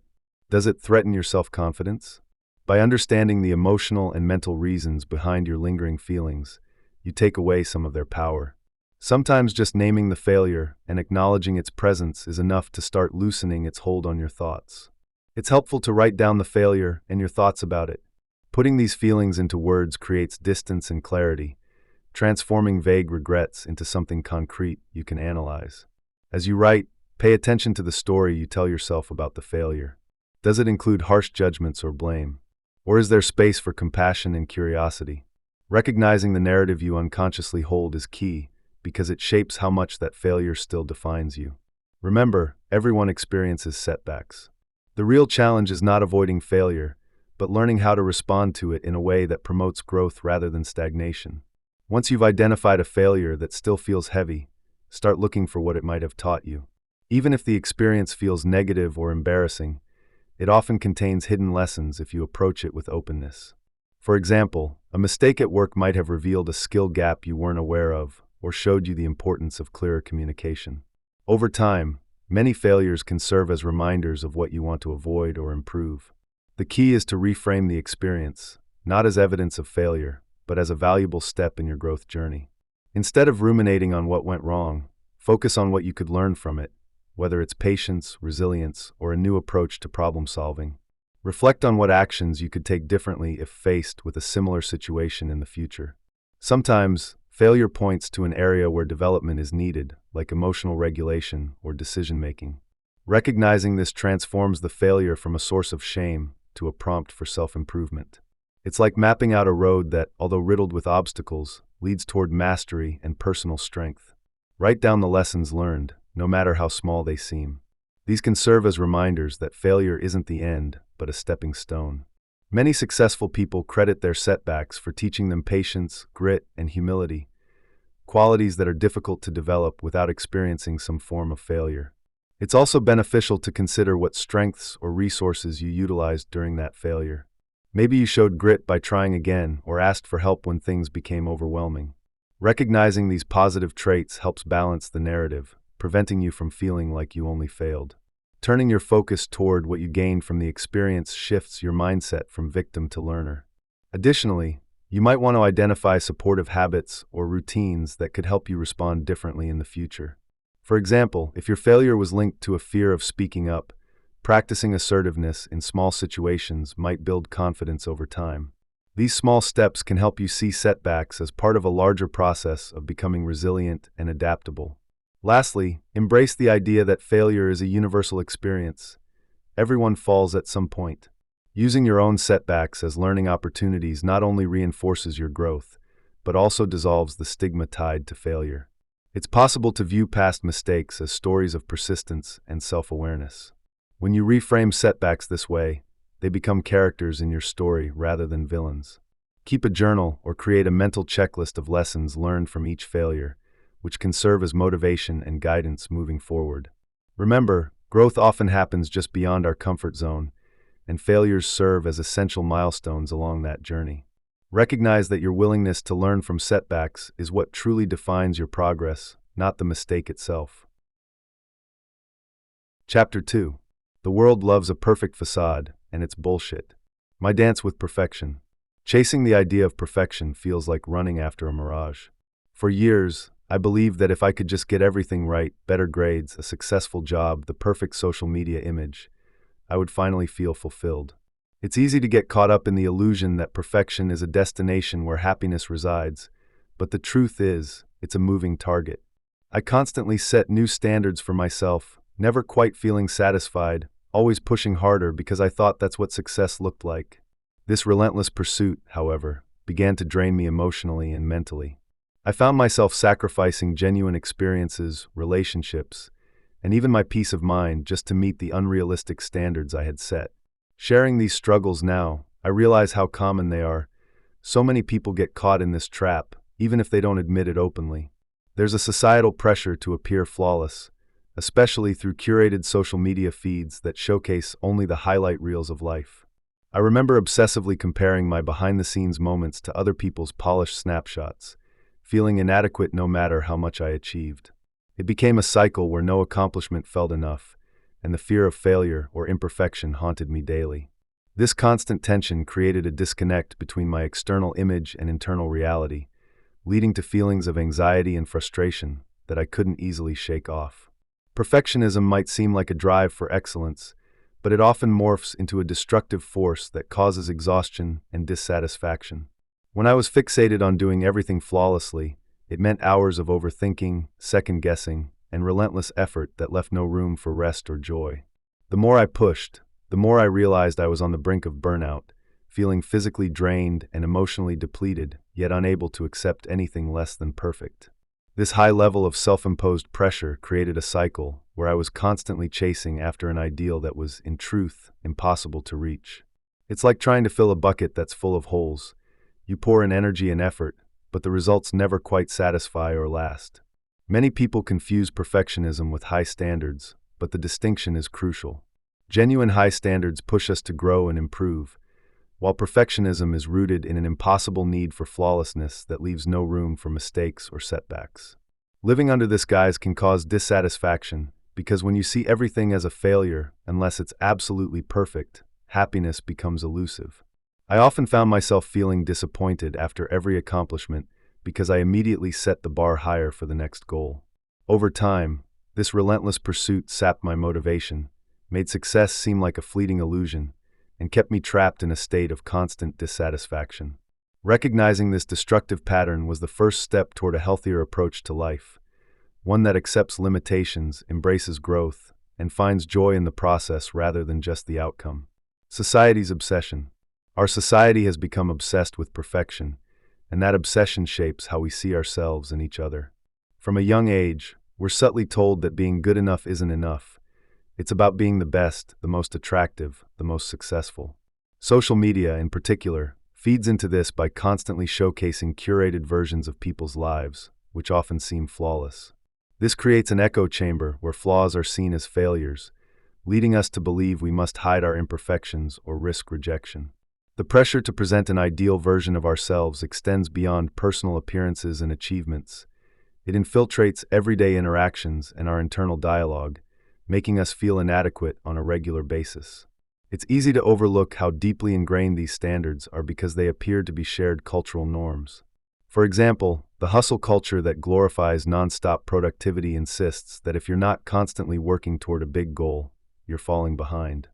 Does it threaten your self-confidence? By understanding the emotional and mental reasons behind your lingering feelings, you take away some of their power. Sometimes just naming the failure and acknowledging its presence is enough to start loosening its hold on your thoughts. It's helpful to write down the failure and your thoughts about it. Putting these feelings into words creates distance and clarity, transforming vague regrets into something concrete you can analyze. As you write, pay attention to the story you tell yourself about the failure. Does it include harsh judgments or blame? Or is there space for compassion and curiosity? Recognizing the narrative you unconsciously hold is key because it shapes how much that failure still defines you. Remember, everyone experiences setbacks. The real challenge is not avoiding failure, but learning how to respond to it in a way that promotes growth rather than stagnation. Once you've identified a failure that still feels heavy, start looking for what it might have taught you. Even if the experience feels negative or embarrassing, it often contains hidden lessons if you approach it with openness. For example, a mistake at work might have revealed a skill gap you weren't aware of, or showed you the importance of clearer communication. Over time, many failures can serve as reminders of what you want to avoid or improve. The key is to reframe the experience, not as evidence of failure, but as a valuable step in your growth journey. Instead of ruminating on what went wrong, focus on what you could learn from it, whether it's patience, resilience, or a new approach to problem solving. Reflect on what actions you could take differently if faced with a similar situation in the future. Sometimes, failure points to an area where development is needed, like emotional regulation or decision-making. Recognizing this transforms the failure from a source of shame to a prompt for self-improvement. It's like mapping out a road that, although riddled with obstacles, leads toward mastery and personal strength. Write down the lessons learned, no matter how small they seem. These can serve as reminders that failure isn't the end, but a stepping stone. Many successful people credit their setbacks for teaching them patience, grit, and humility, qualities that are difficult to develop without experiencing some form of failure. It's also beneficial to consider what strengths or resources you utilized during that failure. Maybe you showed grit by trying again or asked for help when things became overwhelming. Recognizing these positive traits helps balance the narrative, preventing you from feeling like you only failed. Turning your focus toward what you gained from the experience shifts your mindset from victim to learner. Additionally, you might want to identify supportive habits or routines that could help you respond differently in the future. For example, if your failure was linked to a fear of speaking up, practicing assertiveness in small situations might build confidence over time. These small steps can help you see setbacks as part of a larger process of becoming resilient and adaptable. Lastly, embrace the idea that failure is a universal experience. Everyone falls at some point. Using your own setbacks as learning opportunities not only reinforces your growth, but also dissolves the stigma tied to failure. It's possible to view past mistakes as stories of persistence and self-awareness. When you reframe setbacks this way, they become characters in your story rather than villains. Keep a journal or create a mental checklist of lessons learned from each failure, which can serve as motivation and guidance moving forward. Remember, growth often happens just beyond our comfort zone, and failures serve as essential milestones along that journey. Recognize that your willingness to learn from setbacks is what truly defines your progress, not the mistake itself. Chapter 2. The world loves a perfect facade, and it's bullshit. My dance with perfection. Chasing the idea of perfection feels like running after a mirage. For years, I believed that if I could just get everything right, better grades, a successful job, the perfect social media image, I would finally feel fulfilled. It's easy to get caught up in the illusion that perfection is a destination where happiness resides, but the truth is, it's a moving target. I constantly set new standards for myself, never quite feeling satisfied, always pushing harder because I thought that's what success looked like. This relentless pursuit, however, began to drain me emotionally and mentally. I found myself sacrificing genuine experiences, relationships, and even my peace of mind just to meet the unrealistic standards I had set. Sharing these struggles now, I realize how common they are. So many people get caught in this trap, even if they don't admit it openly. There's a societal pressure to appear flawless, especially through curated social media feeds that showcase only the highlight reels of life. I remember obsessively comparing my behind-the-scenes moments to other people's polished snapshots, feeling inadequate no matter how much I achieved. It became a cycle where no accomplishment felt enough, and the fear of failure or imperfection haunted me daily. This constant tension created a disconnect between my external image and internal reality, leading to feelings of anxiety and frustration that I couldn't easily shake off. Perfectionism might seem like a drive for excellence, but it often morphs into a destructive force that causes exhaustion and dissatisfaction. When I was fixated on doing everything flawlessly, it meant hours of overthinking, second-guessing, and relentless effort that left no room for rest or joy. The more I pushed, the more I realized I was on the brink of burnout, feeling physically drained and emotionally depleted, yet unable to accept anything less than perfect. This high level of self-imposed pressure created a cycle where I was constantly chasing after an ideal that was, in truth, impossible to reach. It's like trying to fill a bucket that's full of holes. You pour in energy and effort, but the results never quite satisfy or last. Many people confuse perfectionism with high standards, but the distinction is crucial. Genuine high standards push us to grow and improve, while perfectionism is rooted in an impossible need for flawlessness that leaves no room for mistakes or setbacks. Living under this guise can cause dissatisfaction, because when you see everything as a failure, unless it's absolutely perfect, happiness becomes elusive. I often found myself feeling disappointed after every accomplishment because I immediately set the bar higher for the next goal. Over time, this relentless pursuit sapped my motivation, made success seem like a fleeting illusion, and kept me trapped in a state of constant dissatisfaction. Recognizing this destructive pattern was the first step toward a healthier approach to life, one that accepts limitations, embraces growth, and finds joy in the process rather than just the outcome. Society's obsession. Our society has become obsessed with perfection, and that obsession shapes how we see ourselves and each other. From a young age, we're subtly told that being good enough isn't enough. It's about being the best, the most attractive, the most successful. Social media, in particular, feeds into this by constantly showcasing curated versions of people's lives, which often seem flawless. This creates an echo chamber where flaws are seen as failures, leading us to believe we must hide our imperfections or risk rejection. The pressure to present an ideal version of ourselves extends beyond personal appearances and achievements. It infiltrates everyday interactions and our internal dialogue, making us feel inadequate on a regular basis. It's easy to overlook how deeply ingrained these standards are because they appear to be shared cultural norms. For example, the hustle culture that glorifies nonstop productivity insists that if you're not constantly working toward a big goal, you're falling behind.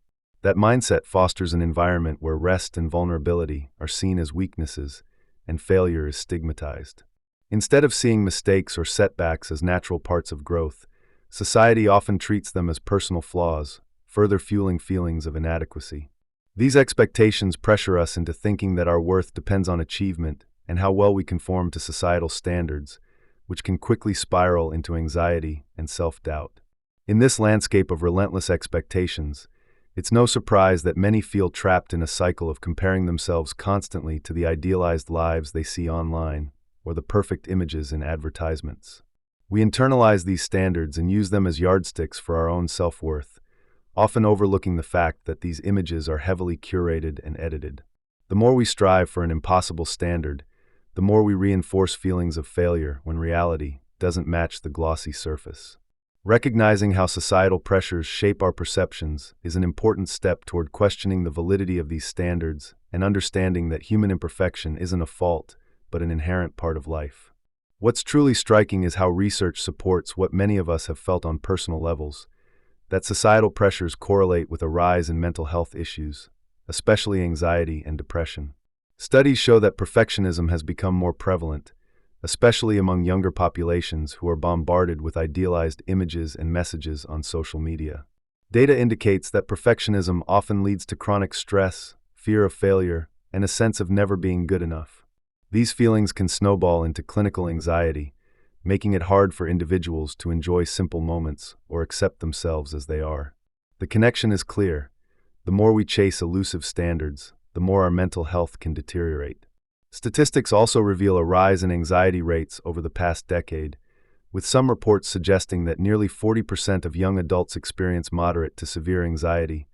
That mindset fosters an environment where rest and vulnerability are seen as weaknesses, and failure is stigmatized. Instead of seeing mistakes or setbacks as natural parts of growth, society often treats them as personal flaws, further fueling feelings of inadequacy. These expectations pressure us into thinking that our worth depends on achievement and how well we conform to societal standards, which can quickly spiral into anxiety and self-doubt. In this landscape of relentless expectations, it's no surprise that many feel trapped in a cycle of comparing themselves constantly to the idealized lives they see online or the perfect images in advertisements. We internalize these standards and use them as yardsticks for our own self-worth, often overlooking the fact that these images are heavily curated and edited. The more we strive for an impossible standard, the more we reinforce feelings of failure when reality doesn't match the glossy surface. Recognizing how societal pressures shape our perceptions is an important step toward questioning the validity of these standards and understanding that human imperfection isn't a fault, but an inherent part of life. What's truly striking is how research supports what many of us have felt on personal levels, that societal pressures correlate with a rise in mental health issues, especially anxiety and depression. Studies show that perfectionism has become more prevalent, especially among younger populations who are bombarded with idealized images and messages on social media. Data indicates that perfectionism often leads to chronic stress, fear of failure, and a sense of never being good enough. These feelings can snowball into clinical anxiety, making it hard for individuals to enjoy simple moments or accept themselves as they are. The connection is clear. The more we chase elusive standards, the more our mental health can deteriorate. Statistics also reveal a rise in anxiety rates over the past decade, with some reports suggesting that nearly 40% of young adults experience moderate to severe anxiety,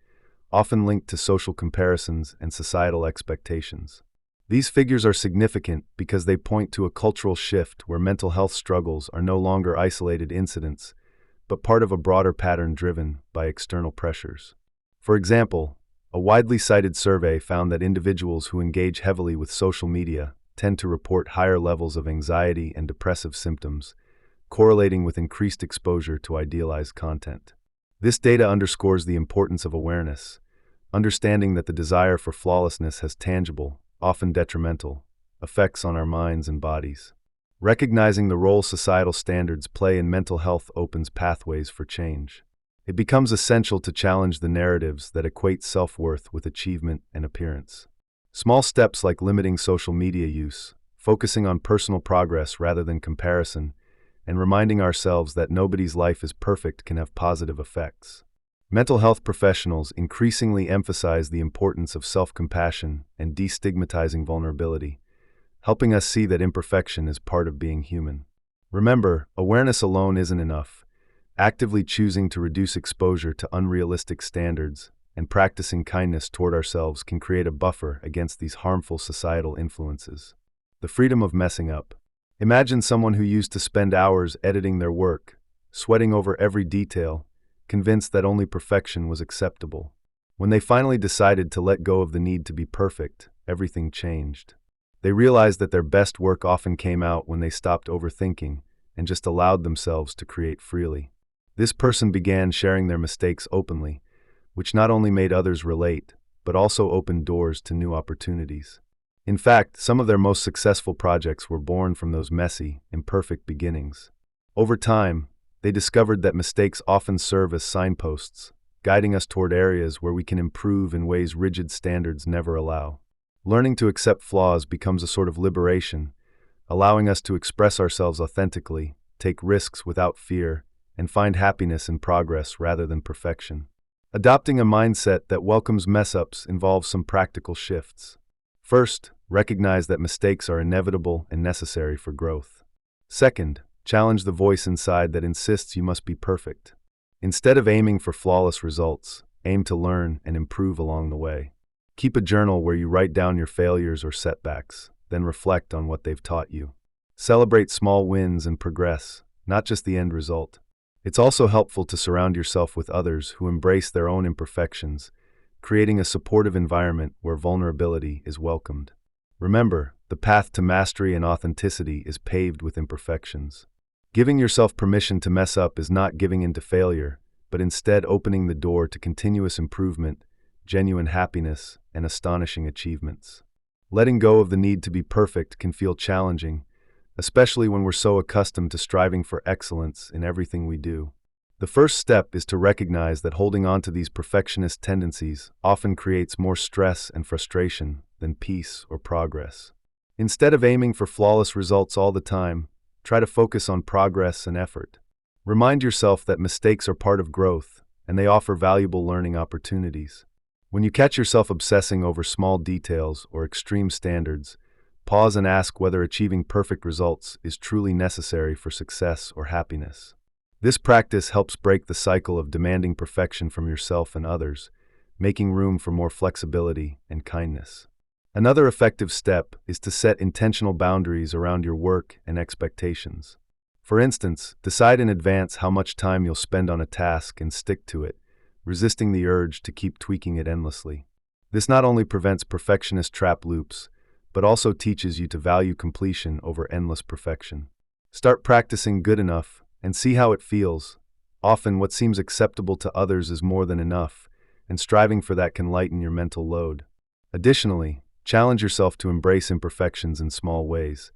often linked to social comparisons and societal expectations. These figures are significant because they point to a cultural shift where mental health struggles are no longer isolated incidents, but part of a broader pattern driven by external pressures. For example, a widely cited survey found that individuals who engage heavily with social media tend to report higher levels of anxiety and depressive symptoms, correlating with increased exposure to idealized content. This data underscores the importance of awareness, understanding that the desire for flawlessness has tangible, often detrimental, effects on our minds and bodies. Recognizing the role societal standards play in mental health opens pathways for change. It becomes essential to challenge the narratives that equate self-worth with achievement and appearance. Small steps like limiting social media use, focusing on personal progress rather than comparison, and reminding ourselves that nobody's life is perfect can have positive effects. Mental health professionals increasingly emphasize the importance of self-compassion and destigmatizing vulnerability, helping us see that imperfection is part of being human. Remember, awareness alone isn't enough. Actively choosing to reduce exposure to unrealistic standards and practicing kindness toward ourselves can create a buffer against these harmful societal influences. The freedom of messing up. Imagine someone who used to spend hours editing their work, sweating over every detail, convinced that only perfection was acceptable. When they finally decided to let go of the need to be perfect, everything changed. They realized that their best work often came out when they stopped overthinking and just allowed themselves to create freely. This person began sharing their mistakes openly, which not only made others relate, but also opened doors to new opportunities. In fact, some of their most successful projects were born from those messy, imperfect beginnings. Over time, they discovered that mistakes often serve as signposts, guiding us toward areas where we can improve in ways rigid standards never allow. Learning to accept flaws becomes a sort of liberation, allowing us to express ourselves authentically, take risks without fear, and find happiness in progress rather than perfection. Adopting a mindset that welcomes mess-ups involves some practical shifts. First, recognize that mistakes are inevitable and necessary for growth. Second, challenge the voice inside that insists you must be perfect. Instead of aiming for flawless results, aim to learn and improve along the way. Keep a journal where you write down your failures or setbacks, then reflect on what they've taught you. Celebrate small wins and progress, not just the end result. It's also helpful to surround yourself with others who embrace their own imperfections, creating a supportive environment where vulnerability is welcomed. Remember, the path to mastery and authenticity is paved with imperfections. Giving yourself permission to mess up is not giving in to failure, but instead opening the door to continuous improvement, genuine happiness, and astonishing achievements. Letting go of the need to be perfect can feel challenging, especially when we're so accustomed to striving for excellence in everything we do. The first step is to recognize that holding on to these perfectionist tendencies often creates more stress and frustration than peace or progress. Instead of aiming for flawless results all the time, try to focus on progress and effort. Remind yourself that mistakes are part of growth, and they offer valuable learning opportunities. When you catch yourself obsessing over small details or extreme standards, pause and ask whether achieving perfect results is truly necessary for success or happiness. This practice helps break the cycle of demanding perfection from yourself and others, making room for more flexibility and kindness. Another effective step is to set intentional boundaries around your work and expectations. For instance, decide in advance how much time you'll spend on a task and stick to it, resisting the urge to keep tweaking it endlessly. This not only prevents perfectionist trap loops, but also teaches you to value completion over endless perfection. Start practicing good enough and see how it feels. Often what seems acceptable to others is more than enough, and striving for that can lighten your mental load. Additionally, challenge yourself to embrace imperfections in small ways.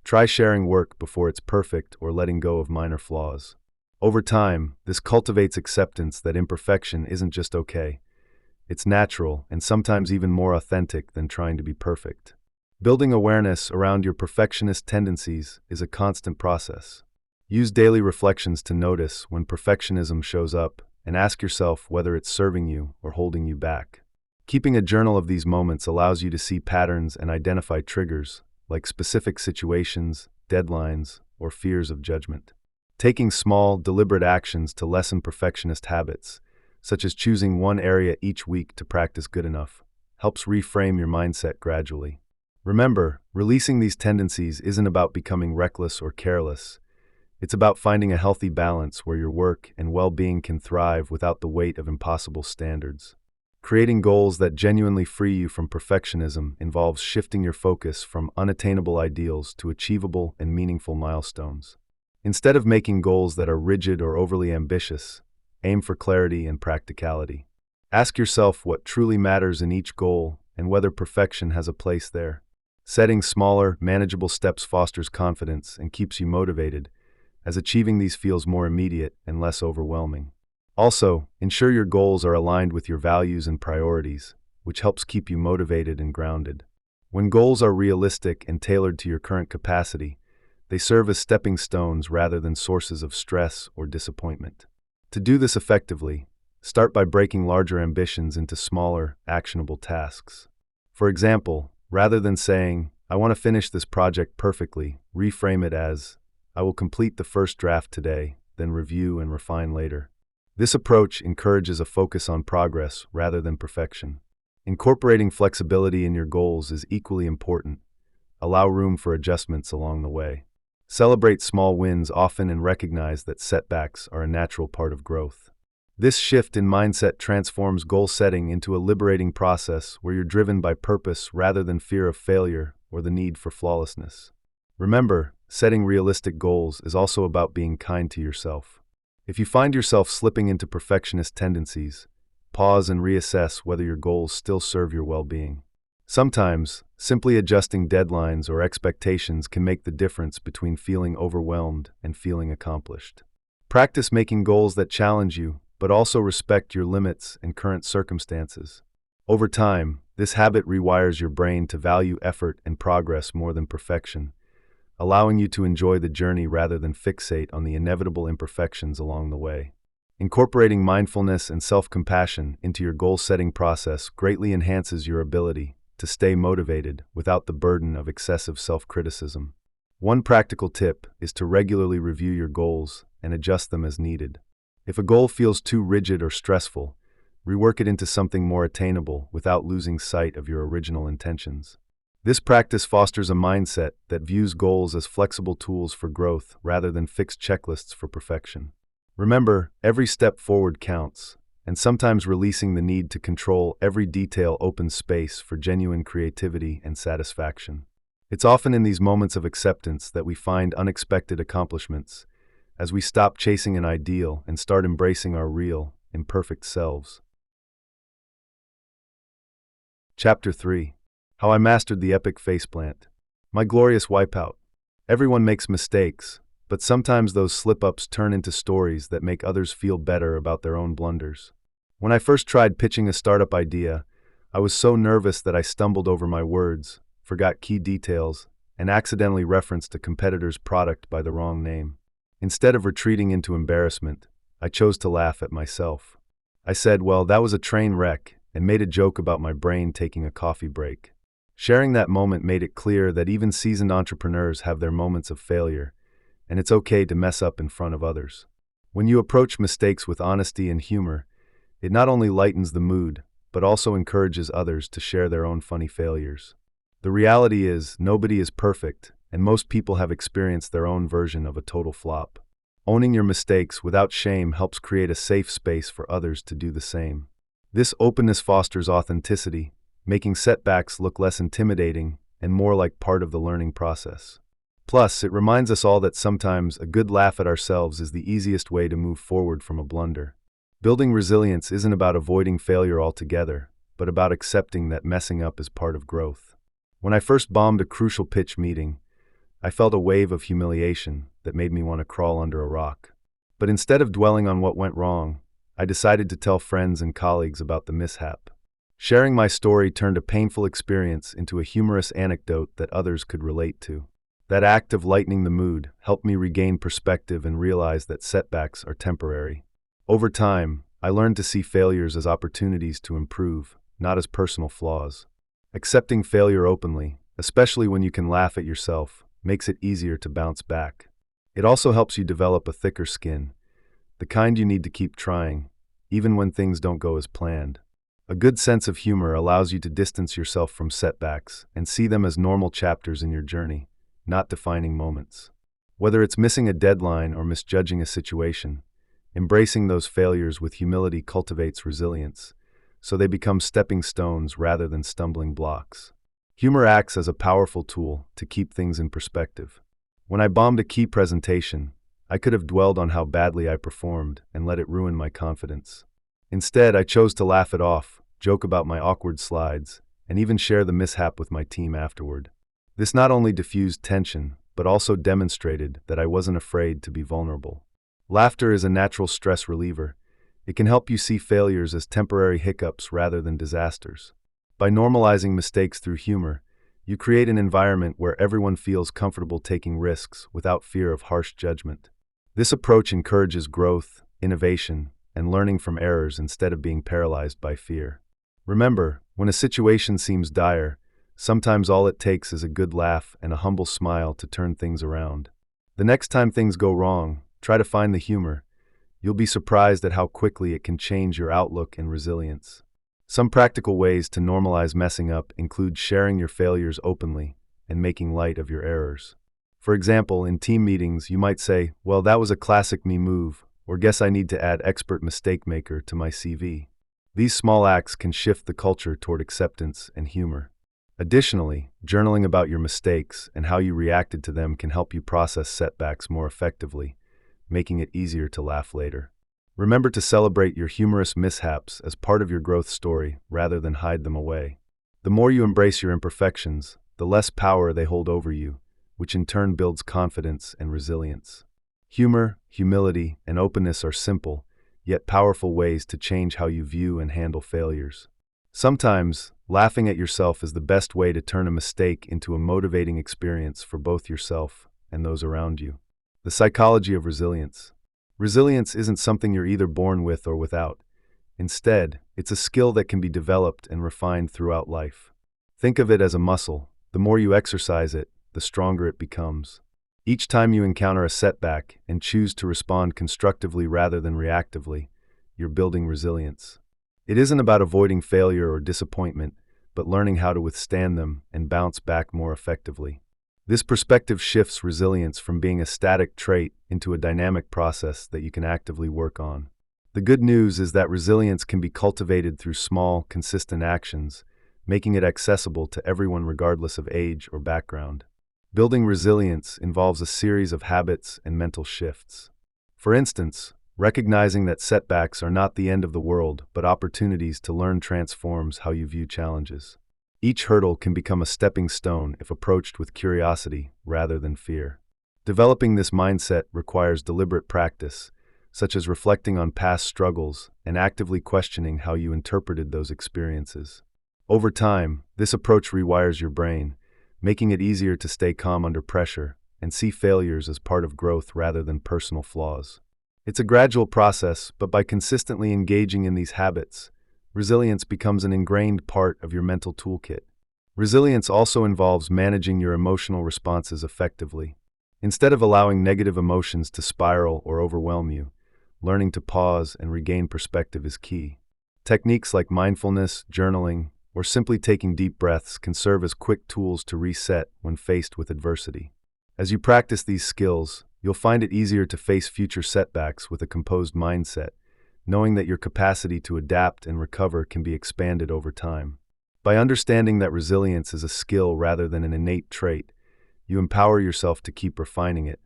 Try sharing work before it's perfect or letting go of minor flaws. Over time, this cultivates acceptance that imperfection isn't just okay. It's natural and sometimes even more authentic than trying to be perfect. Building awareness around your perfectionist tendencies is a constant process. Use daily reflections to notice when perfectionism shows up and ask yourself whether it's serving you or holding you back. Keeping a journal of these moments allows you to see patterns and identify triggers, like specific situations, deadlines, or fears of judgment. Taking small, deliberate actions to lessen perfectionist habits, such as choosing one area each week to practice good enough, helps reframe your mindset gradually. Remember, releasing these tendencies isn't about becoming reckless or careless. It's about finding a healthy balance where your work and well-being can thrive without the weight of impossible standards. Creating goals that genuinely free you from perfectionism involves shifting your focus from unattainable ideals to achievable and meaningful milestones. Instead of making goals that are rigid or overly ambitious, aim for clarity and practicality. Ask yourself what truly matters in each goal and whether perfection has a place there. Setting smaller, manageable steps fosters confidence and keeps you motivated, as achieving these feels more immediate and less overwhelming. Also, ensure your goals are aligned with your values and priorities, which helps keep you motivated and grounded. When goals are realistic and tailored to your current capacity, they serve as stepping stones rather than sources of stress or disappointment. To do this effectively, start by breaking larger ambitions into smaller, actionable tasks. For example, rather than saying, "I want to finish this project perfectly," reframe it as, "I will complete the first draft today, then review and refine later." This approach encourages a focus on progress rather than perfection. Incorporating flexibility in your goals is equally important. Allow room for adjustments along the way. Celebrate small wins often and recognize that setbacks are a natural part of growth. This shift in mindset transforms goal setting into a liberating process where you're driven by purpose rather than fear of failure or the need for flawlessness. Remember, setting realistic goals is also about being kind to yourself. If you find yourself slipping into perfectionist tendencies, pause and reassess whether your goals still serve your well-being. Sometimes, simply adjusting deadlines or expectations can make the difference between feeling overwhelmed and feeling accomplished. Practice making goals that challenge you, but also respect your limits and current circumstances. Over time, this habit rewires your brain to value effort and progress more than perfection, allowing you to enjoy the journey rather than fixate on the inevitable imperfections along the way. Incorporating mindfulness and self-compassion into your goal-setting process greatly enhances your ability to stay motivated without the burden of excessive self-criticism. One practical tip is to regularly review your goals and adjust them as needed. If a goal feels too rigid or stressful, rework it into something more attainable without losing sight of your original intentions. This practice fosters a mindset that views goals as flexible tools for growth rather than fixed checklists for perfection. Remember, every step forward counts, and sometimes releasing the need to control every detail opens space for genuine creativity and satisfaction. It's often in these moments of acceptance that we find unexpected accomplishments, as we stop chasing an ideal and start embracing our real, imperfect selves. Chapter 3. How I Mastered the Epic Faceplant. My glorious wipeout. Everyone makes mistakes, but sometimes those slip-ups turn into stories that make others feel better about their own blunders. When I first tried pitching a startup idea, I was so nervous that I stumbled over my words, forgot key details, and accidentally referenced a competitor's product by the wrong name. Instead of retreating into embarrassment, I chose to laugh at myself. I said, "Well, that was a train wreck," and made a joke about my brain taking a coffee break. Sharing that moment made it clear that even seasoned entrepreneurs have their moments of failure, and it's okay to mess up in front of others. When you approach mistakes with honesty and humor, it not only lightens the mood, but also encourages others to share their own funny failures. The reality is, nobody is perfect, and most people have experienced their own version of a total flop. Owning your mistakes without shame helps create a safe space for others to do the same. This openness fosters authenticity, making setbacks look less intimidating and more like part of the learning process. Plus, it reminds us all that sometimes a good laugh at ourselves is the easiest way to move forward from a blunder. Building resilience isn't about avoiding failure altogether, but about accepting that messing up is part of growth. When I first bombed a crucial pitch meeting, I felt a wave of humiliation that made me want to crawl under a rock. But instead of dwelling on what went wrong, I decided to tell friends and colleagues about the mishap. Sharing my story turned a painful experience into a humorous anecdote that others could relate to. That act of lightening the mood helped me regain perspective and realize that setbacks are temporary. Over time, I learned to see failures as opportunities to improve, not as personal flaws. Accepting failure openly, especially when you can laugh at yourself, makes it easier to bounce back. It also helps you develop a thicker skin, the kind you need to keep trying, even when things don't go as planned. A good sense of humor allows you to distance yourself from setbacks and see them as normal chapters in your journey, not defining moments. Whether it's missing a deadline or misjudging a situation, embracing those failures with humility cultivates resilience, so they become stepping stones rather than stumbling blocks. Humor acts as a powerful tool to keep things in perspective. When I bombed a key presentation, I could have dwelled on how badly I performed and let it ruin my confidence. Instead, I chose to laugh it off, joke about my awkward slides, and even share the mishap with my team afterward. This not only diffused tension, but also demonstrated that I wasn't afraid to be vulnerable. Laughter is a natural stress reliever. It can help you see failures as temporary hiccups rather than disasters. By normalizing mistakes through humor, you create an environment where everyone feels comfortable taking risks without fear of harsh judgment. This approach encourages growth, innovation, and learning from errors instead of being paralyzed by fear. Remember, when a situation seems dire, sometimes all it takes is a good laugh and a humble smile to turn things around. The next time things go wrong, try to find the humor. You'll be surprised at how quickly it can change your outlook and resilience. Some practical ways to normalize messing up include sharing your failures openly and making light of your errors. For example, in team meetings, you might say, "Well, that was a classic me move," or "Guess I need to add expert mistake maker to my CV." These small acts can shift the culture toward acceptance and humor. Additionally, journaling about your mistakes and how you reacted to them can help you process setbacks more effectively, making it easier to laugh later. Remember to celebrate your humorous mishaps as part of your growth story rather than hide them away. The more you embrace your imperfections, the less power they hold over you, which in turn builds confidence and resilience. Humor, humility, and openness are simple, yet powerful ways to change how you view and handle failures. Sometimes, laughing at yourself is the best way to turn a mistake into a motivating experience for both yourself and those around you. The psychology of resilience. Resilience isn't something you're either born with or without. Instead, it's a skill that can be developed and refined throughout life. Think of it as a muscle. The more you exercise it, the stronger it becomes. Each time you encounter a setback and choose to respond constructively rather than reactively, you're building resilience. It isn't about avoiding failure or disappointment, but learning how to withstand them and bounce back more effectively. This perspective shifts resilience from being a static trait into a dynamic process that you can actively work on. The good news is that resilience can be cultivated through small, consistent actions, making it accessible to everyone regardless of age or background. Building resilience involves a series of habits and mental shifts. For instance, recognizing that setbacks are not the end of the world, but opportunities to learn transforms how you view challenges. Each hurdle can become a stepping stone if approached with curiosity rather than fear. Developing this mindset requires deliberate practice, such as reflecting on past struggles and actively questioning how you interpreted those experiences. Over time, this approach rewires your brain, making it easier to stay calm under pressure and see failures as part of growth rather than personal flaws. It's a gradual process, but by consistently engaging in these habits, resilience becomes an ingrained part of your mental toolkit. Resilience also involves managing your emotional responses effectively. Instead of allowing negative emotions to spiral or overwhelm you, learning to pause and regain perspective is key. Techniques like mindfulness, journaling, or simply taking deep breaths can serve as quick tools to reset when faced with adversity. As you practice these skills, you'll find it easier to face future setbacks with a composed mindset, knowing that your capacity to adapt and recover can be expanded over time. By understanding that resilience is a skill rather than an innate trait, you empower yourself to keep refining it,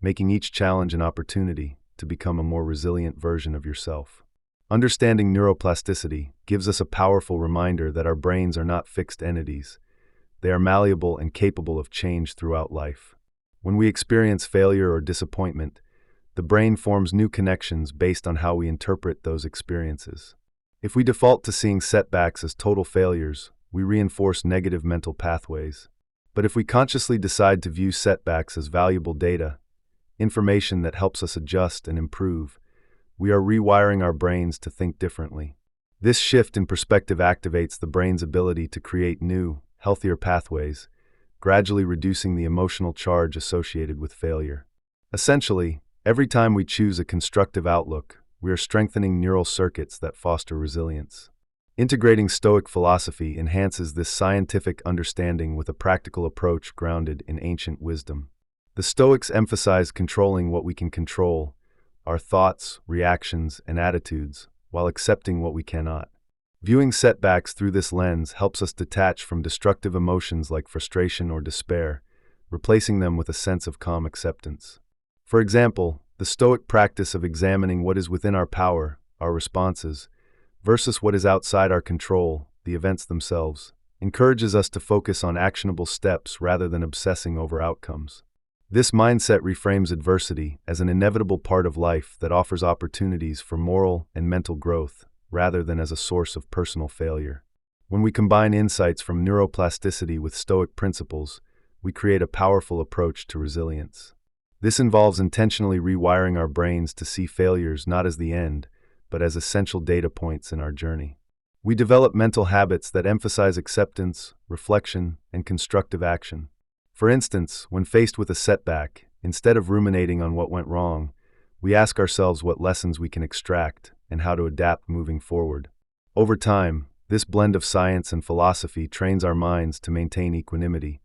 making each challenge an opportunity to become a more resilient version of yourself. Understanding neuroplasticity gives us a powerful reminder that our brains are not fixed entities. They are malleable and capable of change throughout life. When we experience failure or disappointment, the brain forms new connections based on how we interpret those experiences. If we default to seeing setbacks as total failures, we reinforce negative mental pathways. But if we consciously decide to view setbacks as valuable data, information that helps us adjust and improve, we are rewiring our brains to think differently. This shift in perspective activates the brain's ability to create new, healthier pathways, gradually reducing the emotional charge associated with failure. Essentially, every time we choose a constructive outlook, we are strengthening neural circuits that foster resilience. Integrating Stoic philosophy enhances this scientific understanding with a practical approach grounded in ancient wisdom. The Stoics emphasize controlling what we can control, our thoughts, reactions, and attitudes, while accepting what we cannot. Viewing setbacks through this lens helps us detach from destructive emotions like frustration or despair, replacing them with a sense of calm acceptance. For example, the Stoic practice of examining what is within our power, our responses, versus what is outside our control, the events themselves, encourages us to focus on actionable steps rather than obsessing over outcomes. This mindset reframes adversity as an inevitable part of life that offers opportunities for moral and mental growth, rather than as a source of personal failure. When we combine insights from neuroplasticity with Stoic principles, we create a powerful approach to resilience. This involves intentionally rewiring our brains to see failures not as the end, but as essential data points in our journey. We develop mental habits that emphasize acceptance, reflection, and constructive action. For instance, when faced with a setback, instead of ruminating on what went wrong, we ask ourselves what lessons we can extract and how to adapt moving forward. Over time, this blend of science and philosophy trains our minds to maintain equanimity,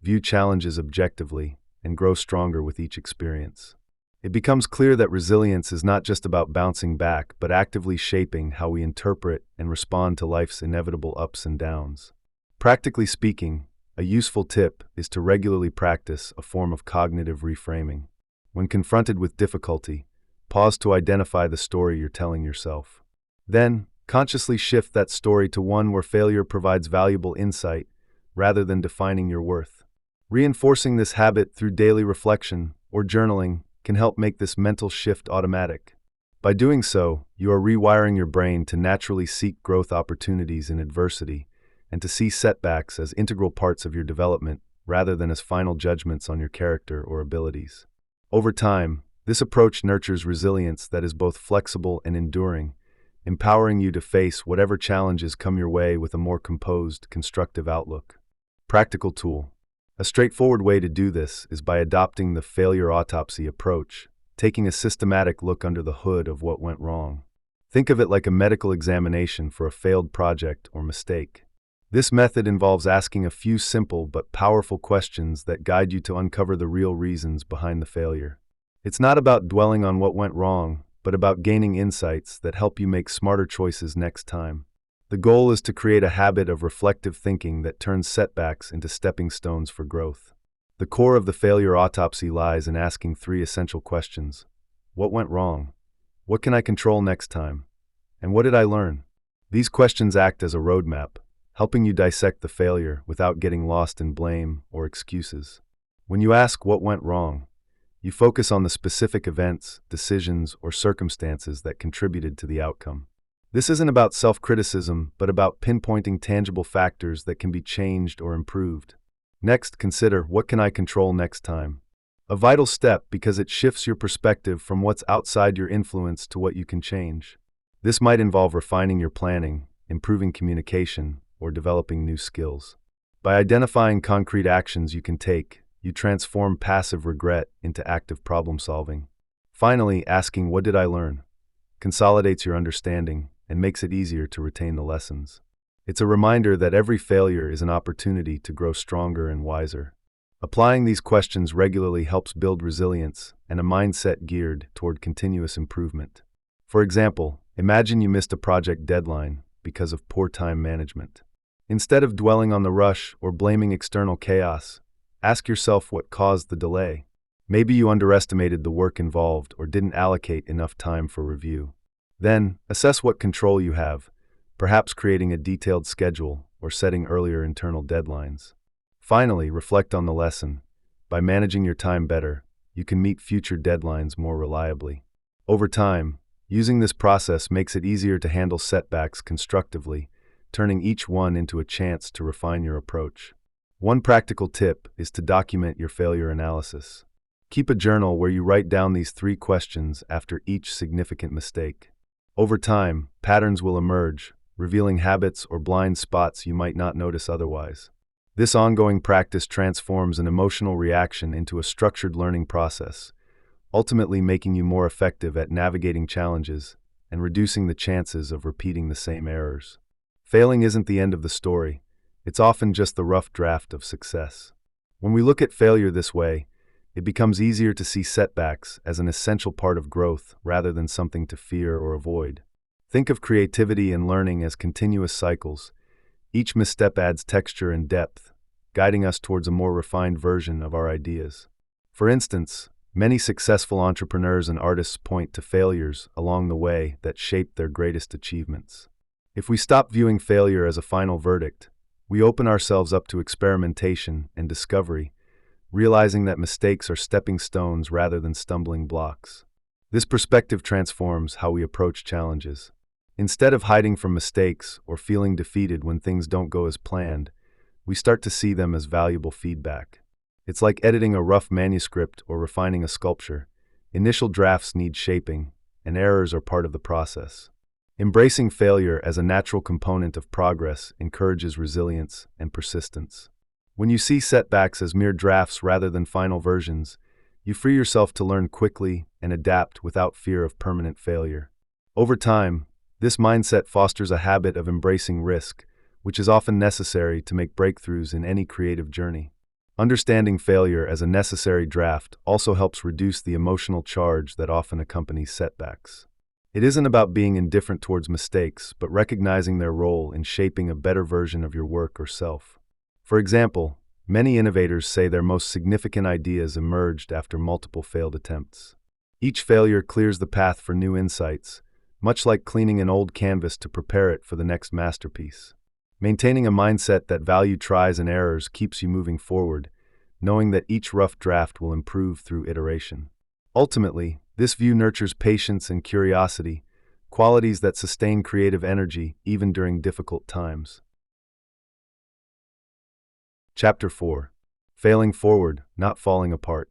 view challenges objectively, and grow stronger with each experience. It becomes clear that resilience is not just about bouncing back, but actively shaping how we interpret and respond to life's inevitable ups and downs. Practically speaking, a useful tip is to regularly practice a form of cognitive reframing. When confronted with difficulty, pause to identify the story you're telling yourself. Then, consciously shift that story to one where failure provides valuable insight rather than defining your worth. Reinforcing this habit through daily reflection or journaling can help make this mental shift automatic. By doing so, you are rewiring your brain to naturally seek growth opportunities in adversity and to see setbacks as integral parts of your development rather than as final judgments on your character or abilities. Over time, this approach nurtures resilience that is both flexible and enduring, empowering you to face whatever challenges come your way with a more composed, constructive outlook. Practical tool. A straightforward way to do this is by adopting the failure autopsy approach, taking a systematic look under the hood of what went wrong. Think of it like a medical examination for a failed project or mistake. This method involves asking a few simple but powerful questions that guide you to uncover the real reasons behind the failure. It's not about dwelling on what went wrong, but about gaining insights that help you make smarter choices next time. The goal is to create a habit of reflective thinking that turns setbacks into stepping stones for growth. The core of the failure autopsy lies in asking three essential questions. What went wrong? What can I control next time? And what did I learn? These questions act as a roadmap, helping you dissect the failure without getting lost in blame or excuses. When you ask what went wrong, you focus on the specific events, decisions, or circumstances that contributed to the outcome. This isn't about self-criticism, but about pinpointing tangible factors that can be changed or improved. Next, consider what can I control next time? A vital step because it shifts your perspective from what's outside your influence to what you can change. This might involve refining your planning, improving communication, or developing new skills. By identifying concrete actions you can take, you transform passive regret into active problem solving. Finally, asking what did I learn? consolidates your understanding, and makes it easier to retain the lessons. It's a reminder that every failure is an opportunity to grow stronger and wiser. Applying these questions regularly helps build resilience and a mindset geared toward continuous improvement. For example, imagine you missed a project deadline because of poor time management. Instead of dwelling on the rush or blaming external chaos, ask yourself what caused the delay. Maybe you underestimated the work involved or didn't allocate enough time for review. Then, assess what control you have, perhaps creating a detailed schedule or setting earlier internal deadlines. Finally, reflect on the lesson. By managing your time better, you can meet future deadlines more reliably. Over time, using this process makes it easier to handle setbacks constructively, turning each one into a chance to refine your approach. One practical tip is to document your failure analysis. Keep a journal where you write down these 3 questions after each significant mistake. Over time, patterns will emerge, revealing habits or blind spots you might not notice otherwise. This ongoing practice transforms an emotional reaction into a structured learning process, ultimately making you more effective at navigating challenges and reducing the chances of repeating the same errors. Failing isn't the end of the story. It's often just the rough draft of success. When we look at failure this way, it becomes easier to see setbacks as an essential part of growth rather than something to fear or avoid. Think of creativity and learning as continuous cycles. Each misstep adds texture and depth, guiding us towards a more refined version of our ideas. For instance, many successful entrepreneurs and artists point to failures along the way that shaped their greatest achievements. If we stop viewing failure as a final verdict, we open ourselves up to experimentation and discovery, realizing that mistakes are stepping stones rather than stumbling blocks. This perspective transforms how we approach challenges. Instead of hiding from mistakes or feeling defeated when things don't go as planned, we start to see them as valuable feedback. It's like editing a rough manuscript or refining a sculpture. Initial drafts need shaping, and errors are part of the process. Embracing failure as a natural component of progress encourages resilience and persistence. When you see setbacks as mere drafts rather than final versions, you free yourself to learn quickly and adapt without fear of permanent failure. Over time, this mindset fosters a habit of embracing risk, which is often necessary to make breakthroughs in any creative journey. Understanding failure as a necessary draft also helps reduce the emotional charge that often accompanies setbacks. It isn't about being indifferent towards mistakes, but recognizing their role in shaping a better version of your work or self. For example, many innovators say their most significant ideas emerged after multiple failed attempts. Each failure clears the path for new insights, much like cleaning an old canvas to prepare it for the next masterpiece. Maintaining a mindset that values tries and errors keeps you moving forward, knowing that each rough draft will improve through iteration. Ultimately, this view nurtures patience and curiosity, qualities that sustain creative energy even during difficult times. Chapter 4. Failing Forward, Not Falling Apart.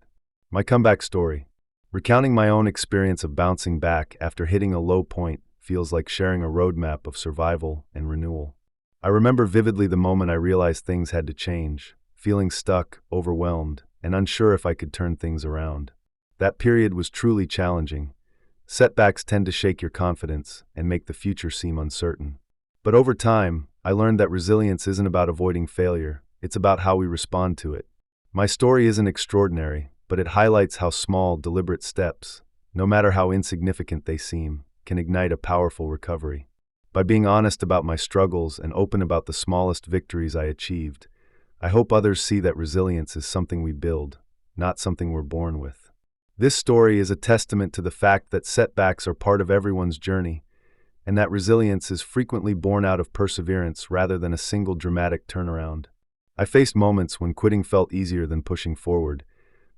My comeback story. Recounting my own experience of bouncing back after hitting a low point feels like sharing a roadmap of survival and renewal. I remember vividly the moment I realized things had to change, feeling stuck, overwhelmed, and unsure if I could turn things around. That period was truly challenging. Setbacks tend to shake your confidence and make the future seem uncertain. But over time, I learned that resilience isn't about avoiding failure. It's about how we respond to it. My story isn't extraordinary, but it highlights how small, deliberate steps, no matter how insignificant they seem, can ignite a powerful recovery. By being honest about my struggles and open about the smallest victories I achieved, I hope others see that resilience is something we build, not something we're born with. This story is a testament to the fact that setbacks are part of everyone's journey, and that resilience is frequently born out of perseverance rather than a single dramatic turnaround. I faced moments when quitting felt easier than pushing forward,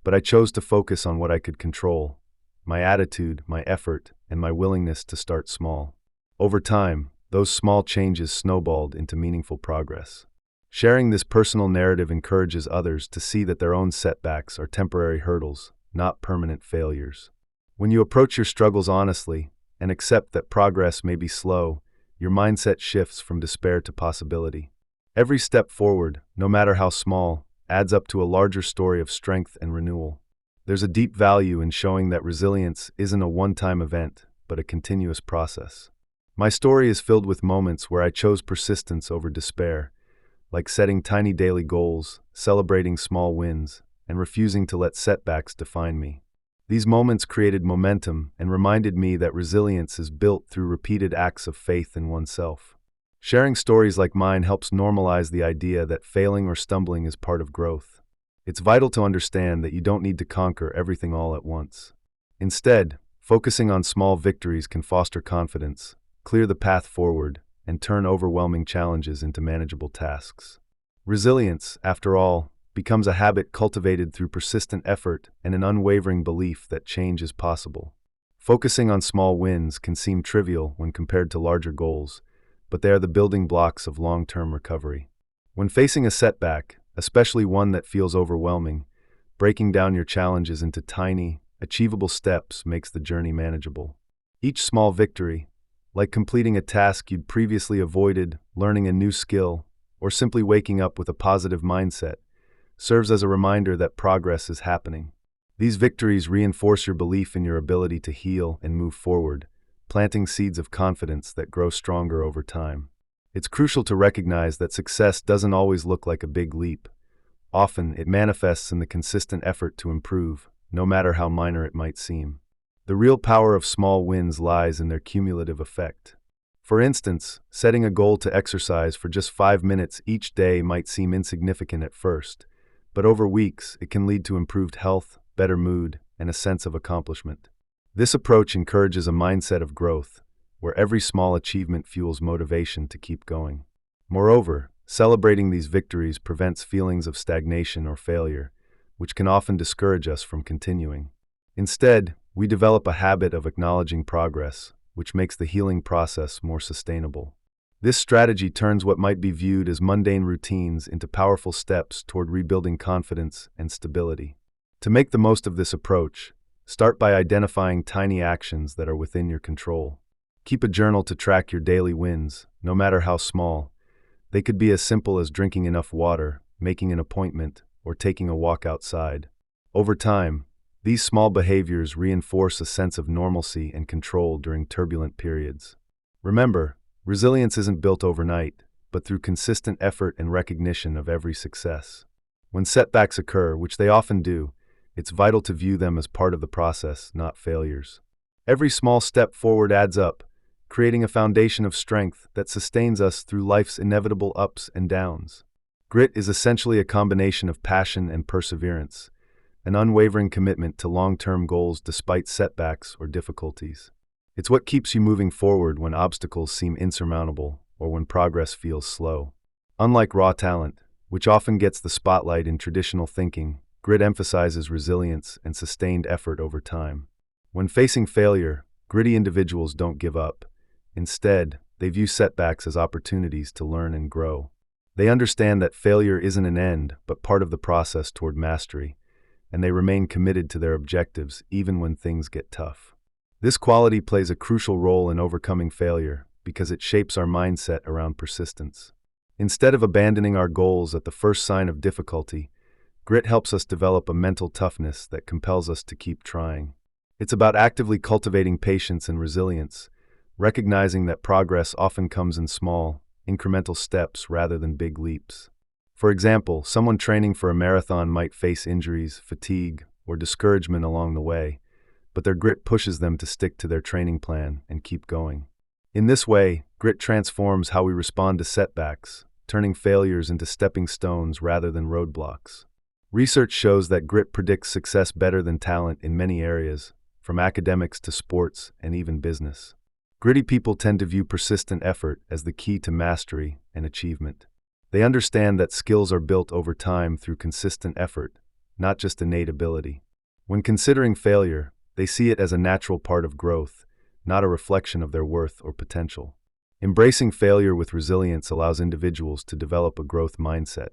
but I chose to focus on what I could control: my attitude, my effort, and my willingness to start small. Over time, those small changes snowballed into meaningful progress. Sharing this personal narrative encourages others to see that their own setbacks are temporary hurdles, not permanent failures. When you approach your struggles honestly and accept that progress may be slow, your mindset shifts from despair to possibility. Every step forward, no matter how small, adds up to a larger story of strength and renewal. There's a deep value in showing that resilience isn't a one-time event, but a continuous process. My story is filled with moments where I chose persistence over despair, like setting tiny daily goals, celebrating small wins, and refusing to let setbacks define me. These moments created momentum and reminded me that resilience is built through repeated acts of faith in oneself. Sharing stories like mine helps normalize the idea that failing or stumbling is part of growth. It's vital to understand that you don't need to conquer everything all at once. Instead, focusing on small victories can foster confidence, clear the path forward, and turn overwhelming challenges into manageable tasks. Resilience, after all, becomes a habit cultivated through persistent effort and an unwavering belief that change is possible. Focusing on small wins can seem trivial when compared to larger goals, but they are the building blocks of long-term recovery. When facing a setback, especially one that feels overwhelming, breaking down your challenges into tiny, achievable steps makes the journey manageable. Each small victory, like completing a task you'd previously avoided, learning a new skill, or simply waking up with a positive mindset, serves as a reminder that progress is happening. These victories reinforce your belief in your ability to heal and move forward, planting seeds of confidence that grow stronger over time. It's crucial to recognize that success doesn't always look like a big leap. Often, it manifests in the consistent effort to improve, no matter how minor it might seem. The real power of small wins lies in their cumulative effect. For instance, setting a goal to exercise for just 5 minutes each day might seem insignificant at first, but over weeks it can lead to improved health, better mood, and a sense of accomplishment. This approach encourages a mindset of growth, where every small achievement fuels motivation to keep going. Moreover, celebrating these victories prevents feelings of stagnation or failure, which can often discourage us from continuing. Instead, we develop a habit of acknowledging progress, which makes the healing process more sustainable. This strategy turns what might be viewed as mundane routines into powerful steps toward rebuilding confidence and stability. To make the most of this approach, start by identifying tiny actions that are within your control. Keep a journal to track your daily wins, no matter how small. They could be as simple as drinking enough water, making an appointment, or taking a walk outside. Over time, these small behaviors reinforce a sense of normalcy and control during turbulent periods. Remember, resilience isn't built overnight, but through consistent effort and recognition of every success. When setbacks occur, which they often do, it's vital to view them as part of the process, not failures. Every small step forward adds up, creating a foundation of strength that sustains us through life's inevitable ups and downs. Grit is essentially a combination of passion and perseverance, an unwavering commitment to long-term goals despite setbacks or difficulties. It's what keeps you moving forward when obstacles seem insurmountable or when progress feels slow. Unlike raw talent, which often gets the spotlight in traditional thinking, grit emphasizes resilience and sustained effort over time. When facing failure, gritty individuals don't give up. Instead, they view setbacks as opportunities to learn and grow. They understand that failure isn't an end, but part of the process toward mastery, and they remain committed to their objectives even when things get tough. This quality plays a crucial role in overcoming failure because it shapes our mindset around persistence. Instead of abandoning our goals at the first sign of difficulty, grit helps us develop a mental toughness that compels us to keep trying. It's about actively cultivating patience and resilience, recognizing that progress often comes in small, incremental steps rather than big leaps. For example, someone training for a marathon might face injuries, fatigue, or discouragement along the way, but their grit pushes them to stick to their training plan and keep going. In this way, grit transforms how we respond to setbacks, turning failures into stepping stones rather than roadblocks. Research shows that grit predicts success better than talent in many areas, from academics to sports and even business. Gritty people tend to view persistent effort as the key to mastery and achievement. They understand that skills are built over time through consistent effort, not just innate ability. When considering failure, they see it as a natural part of growth, not a reflection of their worth or potential. Embracing failure with resilience allows individuals to develop a growth mindset,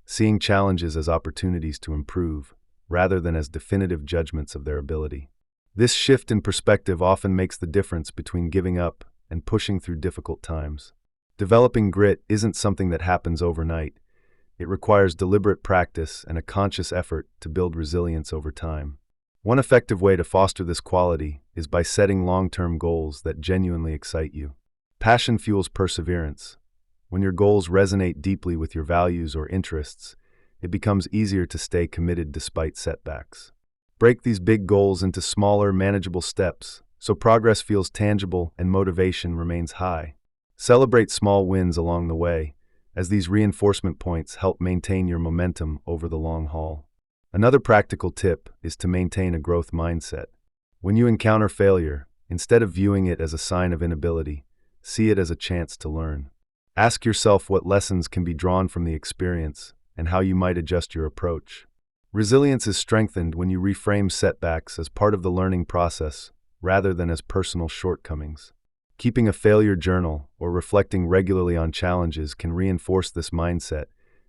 seeing challenges as opportunities to improve, rather than as definitive judgments of their ability. This shift in perspective often makes the difference between giving up and pushing through difficult times. Developing grit isn't something that happens overnight. It requires deliberate practice and a conscious effort to build resilience over time. One effective way to foster this quality is by setting long-term goals that genuinely excite you. Passion fuels perseverance. When your goals resonate deeply with your values or interests, it becomes easier to stay committed despite setbacks. Break these big goals into smaller, manageable steps so progress feels tangible and motivation remains high. Celebrate small wins along the way, as these reinforcement points help maintain your momentum over the long haul. Another practical tip is to maintain a growth mindset. When you encounter failure, instead of viewing it as a sign of inability, see it as a chance to learn. Ask yourself what lessons can be drawn from the experience and how you might adjust your approach. Resilience is strengthened when you reframe setbacks as part of the learning process rather than as personal shortcomings. Keeping a failure journal or reflecting regularly on challenges can reinforce this mindset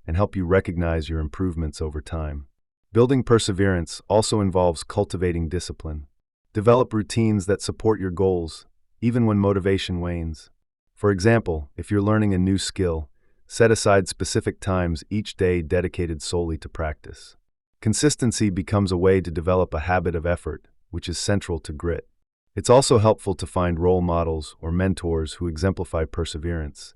and help you recognize your improvements over time. Building perseverance also involves cultivating discipline. Develop routines that support your goals, even when motivation wanes. For example, if you're learning a new skill, set aside specific times each day dedicated solely to practice. Consistency becomes a way to develop a habit of effort, which is central to grit. It's also helpful to find role models or mentors who exemplify perseverance.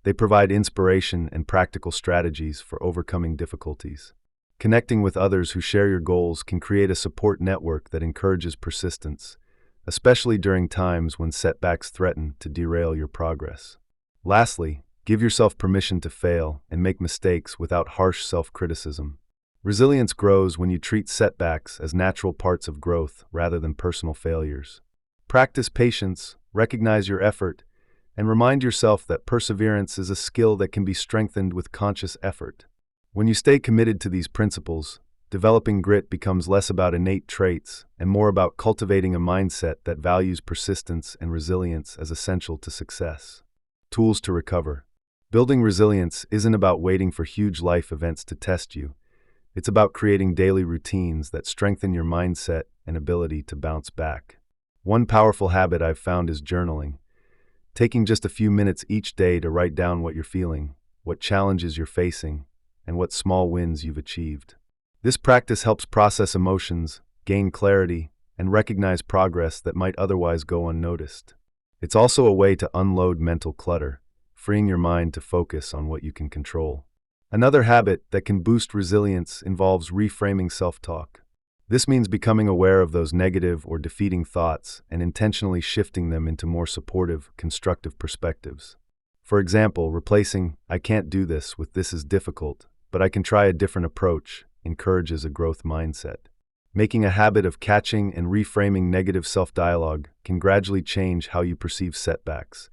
They provide inspiration and practical strategies for overcoming difficulties. Connecting with others who share your goals can create a support network that encourages persistence, especially during times when setbacks threaten to derail your progress. Lastly, give yourself permission to fail and make mistakes without harsh self-criticism. Resilience grows when you treat setbacks as natural parts of growth rather than personal failures. Practice patience, recognize your effort, and remind yourself that perseverance is a skill that can be strengthened with conscious effort. When you stay committed to these principles, developing grit becomes less about innate traits and more about cultivating a mindset that values persistence and resilience as essential to success. Tools to recover. Building resilience isn't about waiting for huge life events to test you. It's about creating daily routines that strengthen your mindset and ability to bounce back. One powerful habit I've found is journaling. Taking just a few minutes each day to write down what you're feeling, what challenges you're facing, and what small wins you've achieved. This practice helps process emotions, gain clarity, and recognize progress that might otherwise go unnoticed. It's also a way to unload mental clutter, freeing your mind to focus on what you can control. Another habit that can boost resilience involves reframing self-talk. This means becoming aware of those negative or defeating thoughts and intentionally shifting them into more supportive, constructive perspectives. For example, replacing "I can't do this" with "this is difficult, but I can try a different approach" encourages a growth mindset. Making a habit of catching and reframing negative self-dialogue can gradually change how you perceive setbacks,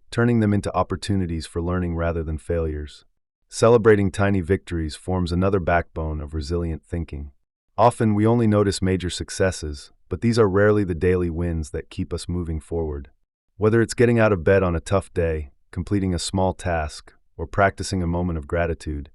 turning them into opportunities for learning rather than failures. Celebrating tiny victories forms another backbone of resilient thinking. Often we only notice major successes, but these are rarely the daily wins that keep us moving forward. Whether it's getting out of bed on a tough day, completing a small task, or practicing a moment of gratitude,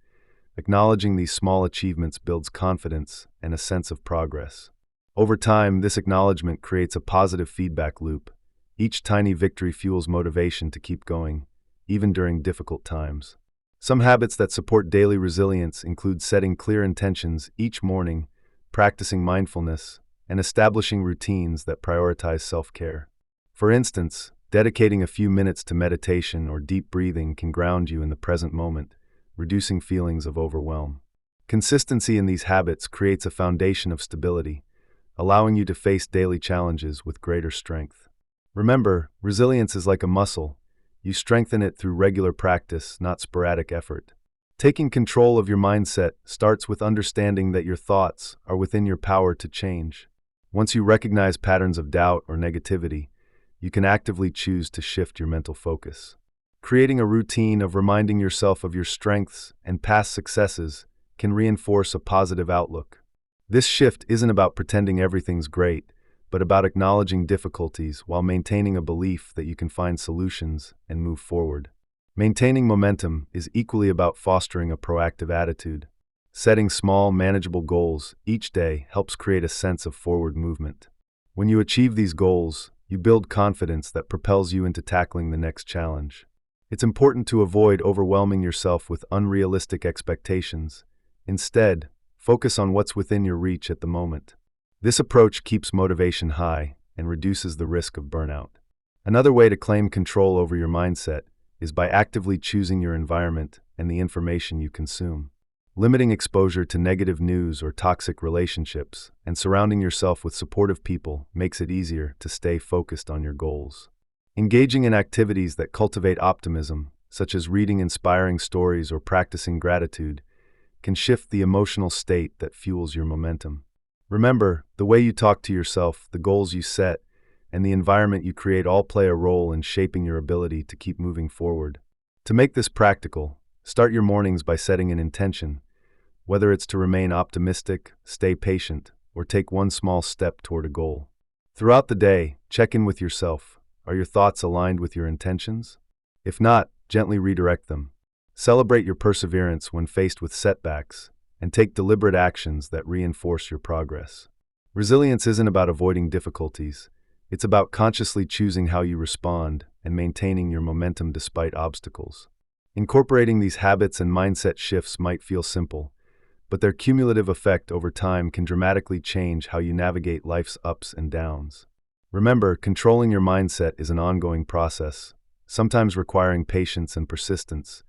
acknowledging these small achievements builds confidence and a sense of progress. Over time, this acknowledgement creates a positive feedback loop. Each tiny victory fuels motivation to keep going, even during difficult times. Some habits that support daily resilience include setting clear intentions each morning, practicing mindfulness, and establishing routines that prioritize self-care. For instance, dedicating a few minutes to meditation or deep breathing can ground you in the present moment, reducing feelings of overwhelm. Consistency in these habits creates a foundation of stability, allowing you to face daily challenges with greater strength. Remember, resilience is like a muscle. You strengthen it through regular practice, not sporadic effort. Taking control of your mindset starts with understanding that your thoughts are within your power to change. Once you recognize patterns of doubt or negativity, you can actively choose to shift your mental focus. Creating a routine of reminding yourself of your strengths and past successes can reinforce a positive outlook. This shift isn't about pretending everything's great, but about acknowledging difficulties while maintaining a belief that you can find solutions and move forward. Maintaining momentum is equally about fostering a proactive attitude. Setting small, manageable goals each day helps create a sense of forward movement. When you achieve these goals, you build confidence that propels you into tackling the next challenge. It's important to avoid overwhelming yourself with unrealistic expectations. Instead, focus on what's within your reach at the moment. This approach keeps motivation high and reduces the risk of burnout. Another way to claim control over your mindset is by actively choosing your environment and the information you consume. Limiting exposure to negative news or toxic relationships and surrounding yourself with supportive people makes it easier to stay focused on your goals. Engaging in activities that cultivate optimism, such as reading inspiring stories or practicing gratitude, can shift the emotional state that fuels your momentum. Remember, the way you talk to yourself, the goals you set, and the environment you create all play a role in shaping your ability to keep moving forward. To make this practical, start your mornings by setting an intention, whether it's to remain optimistic, stay patient, or take one small step toward a goal. Throughout the day, check in with yourself. Are your thoughts aligned with your intentions? If not, gently redirect them. Celebrate your perseverance when faced with setbacks, and take deliberate actions that reinforce your progress. Resilience isn't about avoiding difficulties. It's about consciously choosing how you respond and maintaining your momentum despite obstacles. Incorporating these habits and mindset shifts might feel simple, but their cumulative effect over time can dramatically change how you navigate life's ups and downs. Remember, controlling your mindset is an ongoing process, sometimes requiring patience and persistence,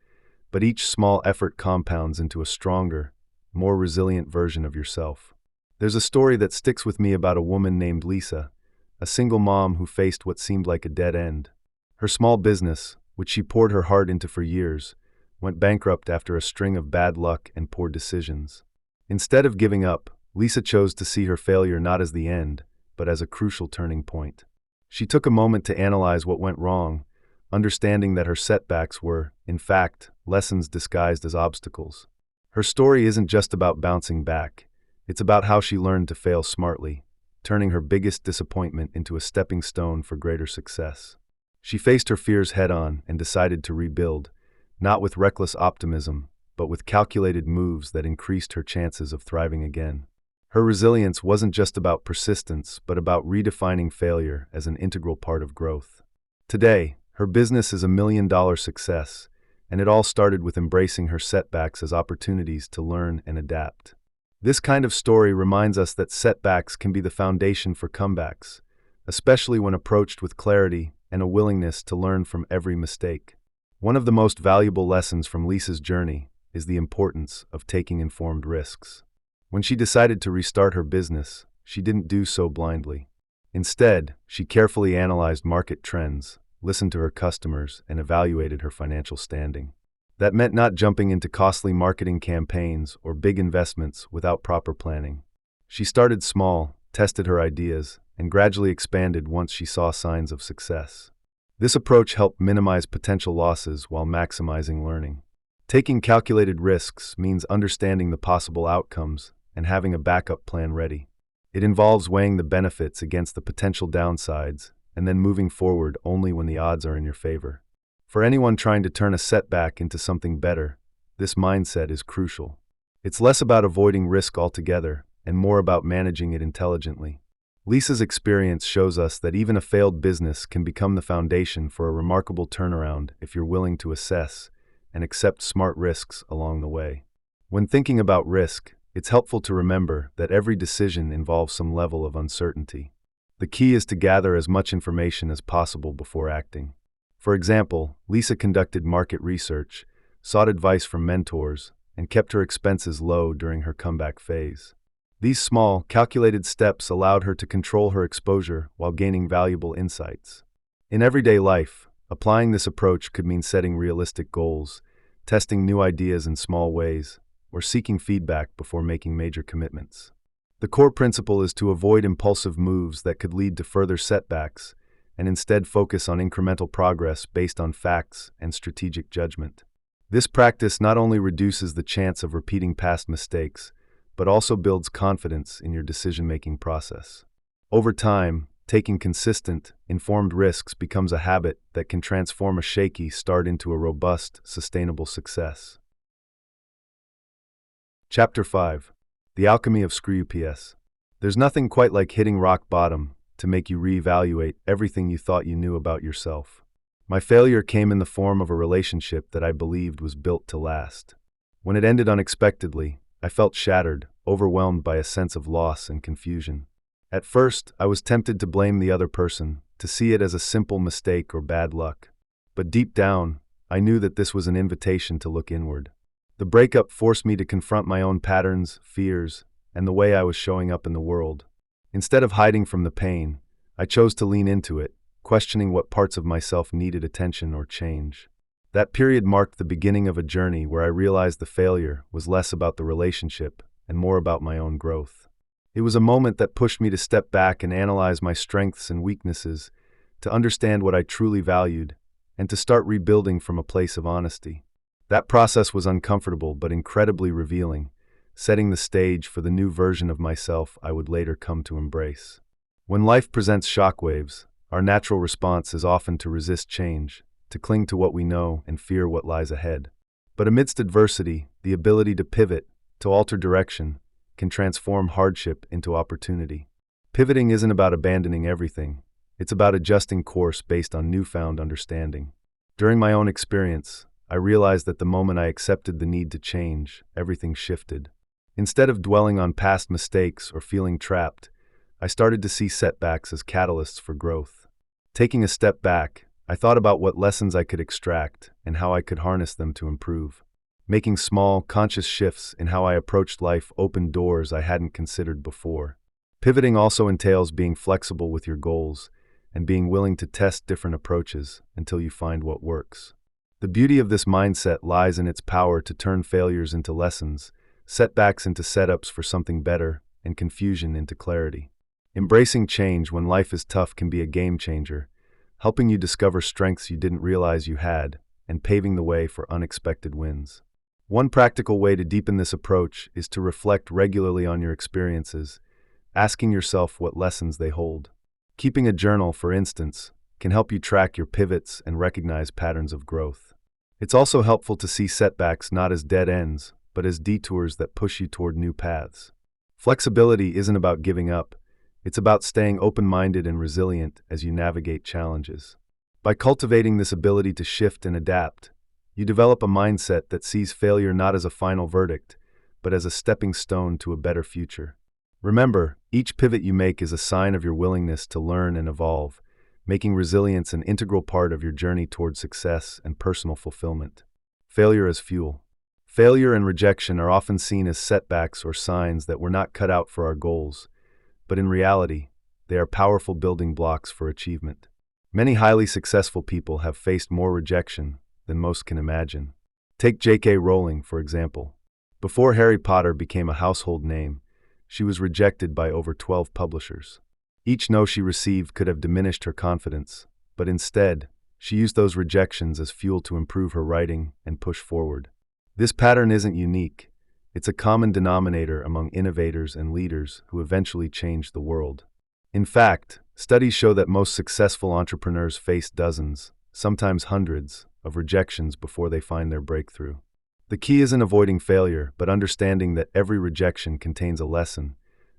but each small effort compounds into a stronger, more resilient version of yourself. There's a story that sticks with me about a woman named Lisa, a single mom who faced what seemed like a dead end. Her small business, which she poured her heart into for years, went bankrupt after a string of bad luck and poor decisions. Instead of giving up, Lisa chose to see her failure not as the end, but as a crucial turning point. She took a moment to analyze what went wrong, understanding that her setbacks were, in fact, lessons disguised as obstacles. Her story isn't just about bouncing back, it's about how she learned to fail smartly, turning her biggest disappointment into a stepping stone for greater success. She faced her fears head-on and decided to rebuild, not with reckless optimism, but with calculated moves that increased her chances of thriving again. Her resilience wasn't just about persistence, but about redefining failure as an integral part of growth. Today, her business is a $1 million success, and it all started with embracing her setbacks as opportunities to learn and adapt. This kind of story reminds us that setbacks can be the foundation for comebacks, especially when approached with clarity and a willingness to learn from every mistake. One of the most valuable lessons from Lisa's journey is the importance of taking informed risks. When she decided to restart her business, she didn't do so blindly. Instead, she carefully analyzed market trends, listened to her customers, and evaluated her financial standing. That meant not jumping into costly marketing campaigns or big investments without proper planning. She started small, tested her ideas, and gradually expanded once she saw signs of success. This approach helped minimize potential losses while maximizing learning. Taking calculated risks means understanding the possible outcomes and having a backup plan ready. It involves weighing the benefits against the potential downsides and then moving forward only when the odds are in your favor. For anyone trying to turn a setback into something better, this mindset is crucial. It's less about avoiding risk altogether and more about managing it intelligently. Lisa's experience shows us that even a failed business can become the foundation for a remarkable turnaround if you're willing to assess and accept smart risks along the way. When thinking about risk, it's helpful to remember that every decision involves some level of uncertainty. The key is to gather as much information as possible before acting. For example, Lisa conducted market research, sought advice from mentors, and kept her expenses low during her comeback phase. These small, calculated steps allowed her to control her exposure while gaining valuable insights. In everyday life, applying this approach could mean setting realistic goals, testing new ideas in small ways, or seeking feedback before making major commitments. The core principle is to avoid impulsive moves that could lead to further setbacks, and instead focus on incremental progress based on facts and strategic judgment. This practice not only reduces the chance of repeating past mistakes, but also builds confidence in your decision-making process. Over time, taking consistent, informed risks becomes a habit that can transform a shaky start into a robust, sustainable success. Chapter 5. The Alchemy of Screw-Ups. There's nothing quite like hitting rock bottom to make you reevaluate everything you thought you knew about yourself. My failure came in the form of a relationship that I believed was built to last. When it ended unexpectedly, I felt shattered, overwhelmed by a sense of loss and confusion. At first, I was tempted to blame the other person, to see it as a simple mistake or bad luck. But deep down, I knew that this was an invitation to look inward. The breakup forced me to confront my own patterns, fears, and the way I was showing up in the world. Instead of hiding from the pain, I chose to lean into it, questioning what parts of myself needed attention or change. That period marked the beginning of a journey where I realized the failure was less about the relationship and more about my own growth. It was a moment that pushed me to step back and analyze my strengths and weaknesses, to understand what I truly valued, and to start rebuilding from a place of honesty. That process was uncomfortable but incredibly revealing, setting the stage for the new version of myself I would later come to embrace. When life presents shockwaves, our natural response is often to resist change, to cling to what we know and fear what lies ahead. But amidst adversity, the ability to pivot, to alter direction, can transform hardship into opportunity. Pivoting isn't about abandoning everything. It's about adjusting course based on newfound understanding. During my own experience, I realized that the moment I accepted the need to change, everything shifted. Instead of dwelling on past mistakes or feeling trapped, I started to see setbacks as catalysts for growth. Taking a step back, I thought about what lessons I could extract and how I could harness them to improve. Making small, conscious shifts in how I approached life opened doors I hadn't considered before. Pivoting also entails being flexible with your goals and being willing to test different approaches until you find what works. The beauty of this mindset lies in its power to turn failures into lessons, setbacks into setups for something better, and confusion into clarity. Embracing change when life is tough can be a game changer, helping you discover strengths you didn't realize you had, and paving the way for unexpected wins. One practical way to deepen this approach is to reflect regularly on your experiences, asking yourself what lessons they hold. Keeping a journal, for instance, can help you track your pivots and recognize patterns of growth. It's also helpful to see setbacks not as dead ends, but as detours that push you toward new paths. Flexibility isn't about giving up. It's about staying open-minded and resilient as you navigate challenges. By cultivating this ability to shift and adapt, you develop a mindset that sees failure not as a final verdict, but as a stepping stone to a better future. Remember, each pivot you make is a sign of your willingness to learn and evolve, making resilience an integral part of your journey toward success and personal fulfillment. Failure as fuel. Failure and rejection are often seen as setbacks or signs that we're not cut out for our goals, but in reality, they are powerful building blocks for achievement. Many highly successful people have faced more rejection than most can imagine. Take J.K. Rowling, for example. Before Harry Potter became a household name, she was rejected by over 12 publishers. Each no she received could have diminished her confidence, but instead, she used those rejections as fuel to improve her writing and push forward. This pattern isn't unique. It's a common denominator among innovators and leaders who eventually changed the world. In fact, studies show that most successful entrepreneurs face dozens, sometimes hundreds, of rejections before they find their breakthrough. The key isn't avoiding failure, but understanding that every rejection contains a lesson,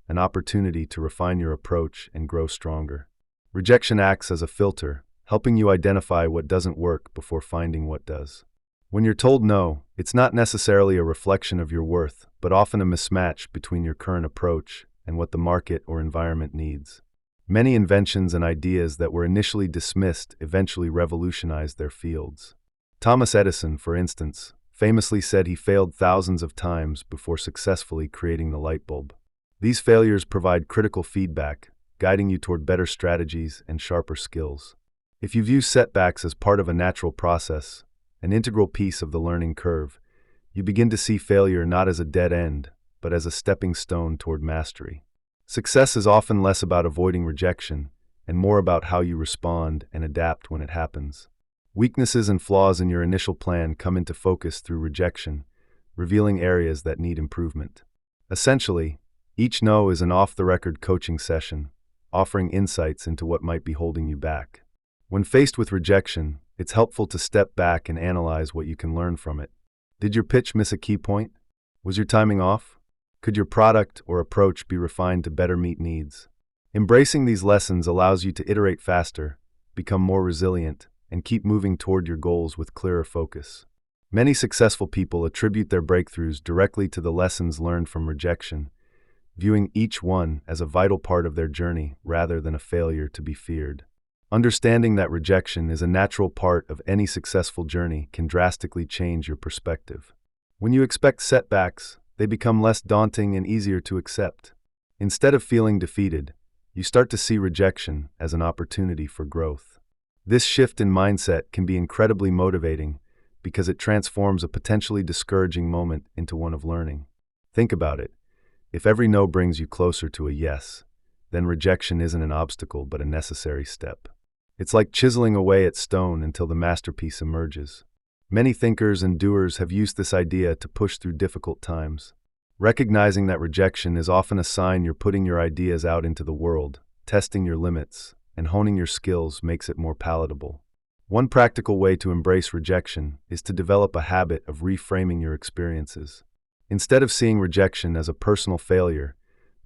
an opportunity to refine your approach and grow stronger. Rejection acts as a filter, helping you identify what doesn't work before finding what does. When you're told no, it's not necessarily a reflection of your worth, but often a mismatch between your current approach and what the market or environment needs. Many inventions and ideas that were initially dismissed eventually revolutionized their fields. Thomas Edison, for instance, famously said he failed thousands of times before successfully creating the light bulb. These failures provide critical feedback, guiding you toward better strategies and sharper skills. If you view setbacks as part of a natural process, an integral piece of the learning curve, you begin to see failure not as a dead end, but as a stepping stone toward mastery. Success is often less about avoiding rejection and more about how you respond and adapt when it happens. Weaknesses and flaws in your initial plan come into focus through rejection, revealing areas that need improvement. Essentially, each no is an off-the-record coaching session, offering insights into what might be holding you back. When faced with rejection, it's helpful to step back and analyze what you can learn from it. Did your pitch miss a key point? Was your timing off? Could your product or approach be refined to better meet needs? Embracing these lessons allows you to iterate faster, become more resilient, and keep moving toward your goals with clearer focus. Many successful people attribute their breakthroughs directly to the lessons learned from rejection, viewing each one as a vital part of their journey rather than a failure to be feared. Understanding that rejection is a natural part of any successful journey can drastically change your perspective. When you expect setbacks, they become less daunting and easier to accept. Instead of feeling defeated, you start to see rejection as an opportunity for growth. This shift in mindset can be incredibly motivating because it transforms a potentially discouraging moment into one of learning. Think about it. If every no brings you closer to a yes, then rejection isn't an obstacle but a necessary step. It's like chiseling away at stone until the masterpiece emerges. Many thinkers and doers have used this idea to push through difficult times. Recognizing that rejection is often a sign you're putting your ideas out into the world, testing your limits, and honing your skills makes it more palatable. One practical way to embrace rejection is to develop a habit of reframing your experiences. Instead of seeing rejection as a personal failure,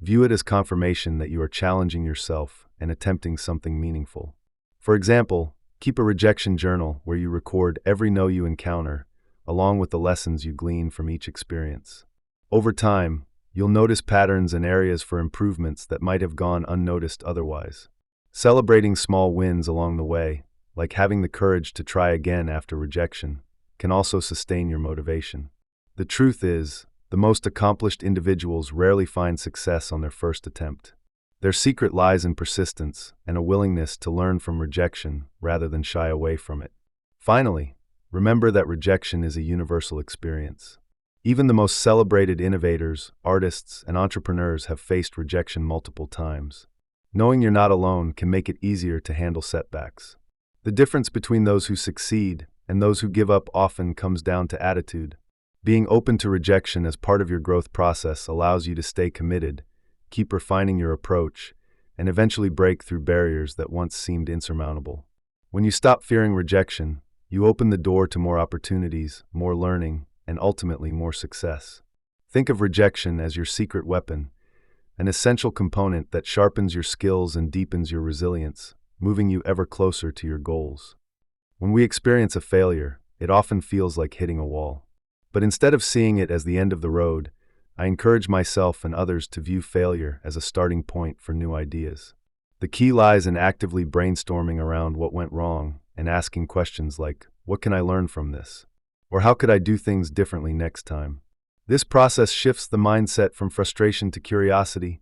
view it as confirmation that you are challenging yourself and attempting something meaningful. For example, keep a rejection journal where you record every no you encounter, along with the lessons you glean from each experience. Over time, you'll notice patterns and areas for improvements that might have gone unnoticed otherwise. Celebrating small wins along the way, like having the courage to try again after rejection, can also sustain your motivation. The truth is, the most accomplished individuals rarely find success on their first attempt. Their secret lies in persistence and a willingness to learn from rejection rather than shy away from it. Finally, remember that rejection is a universal experience. Even the most celebrated innovators, artists, and entrepreneurs have faced rejection multiple times. Knowing you're not alone can make it easier to handle setbacks. The difference between those who succeed and those who give up often comes down to attitude. Being open to rejection as part of your growth process allows you to stay committed, keep refining your approach, and eventually break through barriers that once seemed insurmountable. When you stop fearing rejection, you open the door to more opportunities, more learning, and ultimately more success. Think of rejection as your secret weapon, an essential component that sharpens your skills and deepens your resilience, moving you ever closer to your goals. When we experience a failure, it often feels like hitting a wall. But instead of seeing it as the end of the road, I encourage myself and others to view failure as a starting point for new ideas. The key lies in actively brainstorming around what went wrong and asking questions like, what can I learn from this? Or how could I do things differently next time? This process shifts the mindset from frustration to curiosity,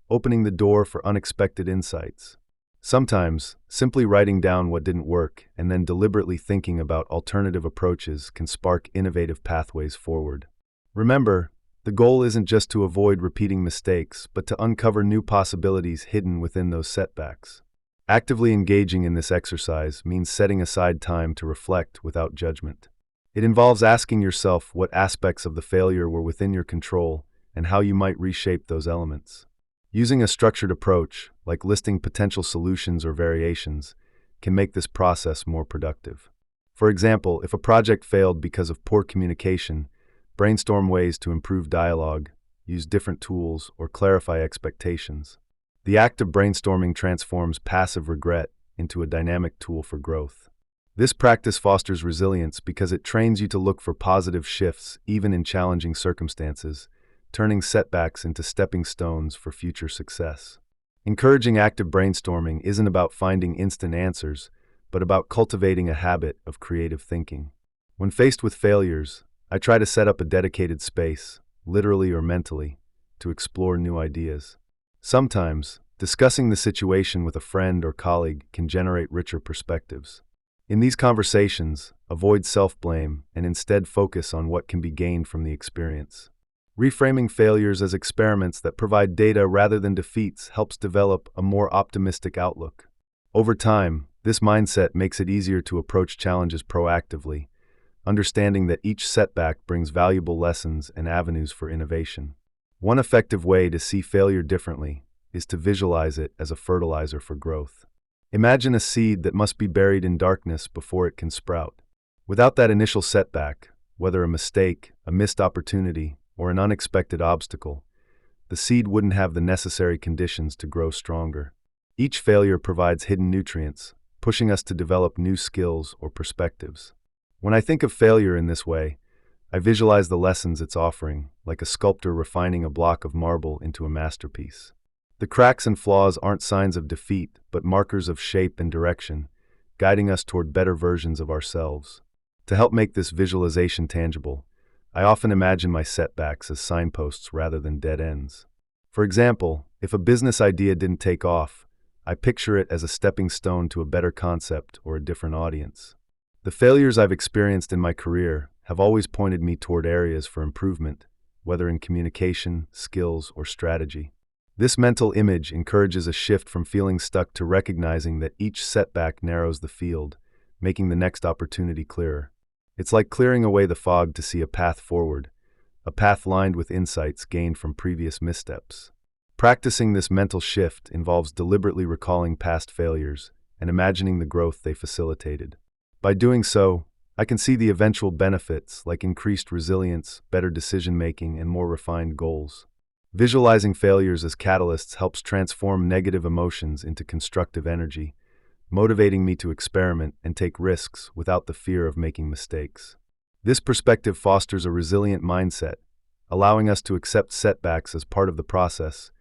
opening the door for unexpected insights. Sometimes, simply writing down what didn't work and then deliberately thinking about alternative approaches can spark innovative pathways forward. Remember, the goal isn't just to avoid repeating mistakes, but to uncover new possibilities hidden within those setbacks. Actively engaging in this exercise means setting aside time to reflect without judgment. It involves asking yourself what aspects of the failure were within your control and how you might reshape those elements. Using a structured approach, like listing potential solutions or variations, can make this process more productive. For example, if a project failed because of poor communication, brainstorm ways to improve dialogue, use different tools, or clarify expectations. The act of brainstorming transforms passive regret into a dynamic tool for growth. This practice fosters resilience because it trains you to look for positive shifts even in challenging circumstances, turning setbacks into stepping stones for future success. Encouraging active brainstorming isn't about finding instant answers, but about cultivating a habit of creative thinking. When faced with failures, I try to set up a dedicated space, literally or mentally, to explore new ideas. Sometimes, discussing the situation with a friend or colleague can generate richer perspectives. In these conversations, avoid self-blame and instead focus on what can be gained from the experience. Reframing failures as experiments that provide data rather than defeats helps develop a more optimistic outlook. Over time, this mindset makes it easier to approach challenges proactively, understanding that each setback brings valuable lessons and avenues for innovation. One effective way to see failure differently is to visualize it as a fertilizer for growth. Imagine a seed that must be buried in darkness before it can sprout. Without that initial setback, whether a mistake, a missed opportunity, or an unexpected obstacle, the seed wouldn't have the necessary conditions to grow stronger. Each failure provides hidden nutrients, pushing us to develop new skills or perspectives. When I think of failure in this way, I visualize the lessons it's offering, like a sculptor refining a block of marble into a masterpiece. The cracks and flaws aren't signs of defeat, but markers of shape and direction, guiding us toward better versions of ourselves. To help make this visualization tangible, I often imagine my setbacks as signposts rather than dead ends. For example, if a business idea didn't take off, I picture it as a stepping stone to a better concept or a different audience. The failures I've experienced in my career have always pointed me toward areas for improvement, whether in communication, skills, or strategy. This mental image encourages a shift from feeling stuck to recognizing that each setback narrows the field, making the next opportunity clearer. It's like clearing away the fog to see a path forward, a path lined with insights gained from previous missteps. Practicing this mental shift involves deliberately recalling past failures and imagining the growth they facilitated. By doing so, I can see the eventual benefits like increased resilience, better decision-making, and more refined goals. Visualizing failures as catalysts helps transform negative emotions into constructive energy, motivating me to experiment and take risks without the fear of making mistakes. This perspective fosters a resilient mindset, allowing us to accept setbacks as part of the process,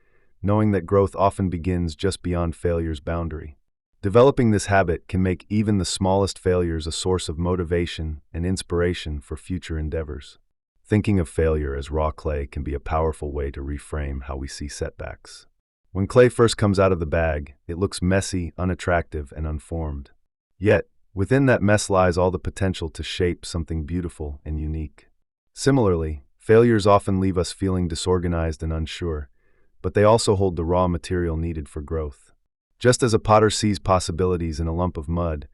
knowing that growth often begins just beyond failure's boundary. Developing this habit can make even the smallest failures a source of motivation and inspiration for future endeavors. Thinking of failure as raw clay can be a powerful way to reframe how we see setbacks. When clay first comes out of the bag, it looks messy, unattractive, and unformed. Yet, within that mess lies all the potential to shape something beautiful and unique. Similarly, failures often leave us feeling disorganized and unsure, but they also hold the raw material needed for growth. Just as a potter sees possibilities in a lump of mud,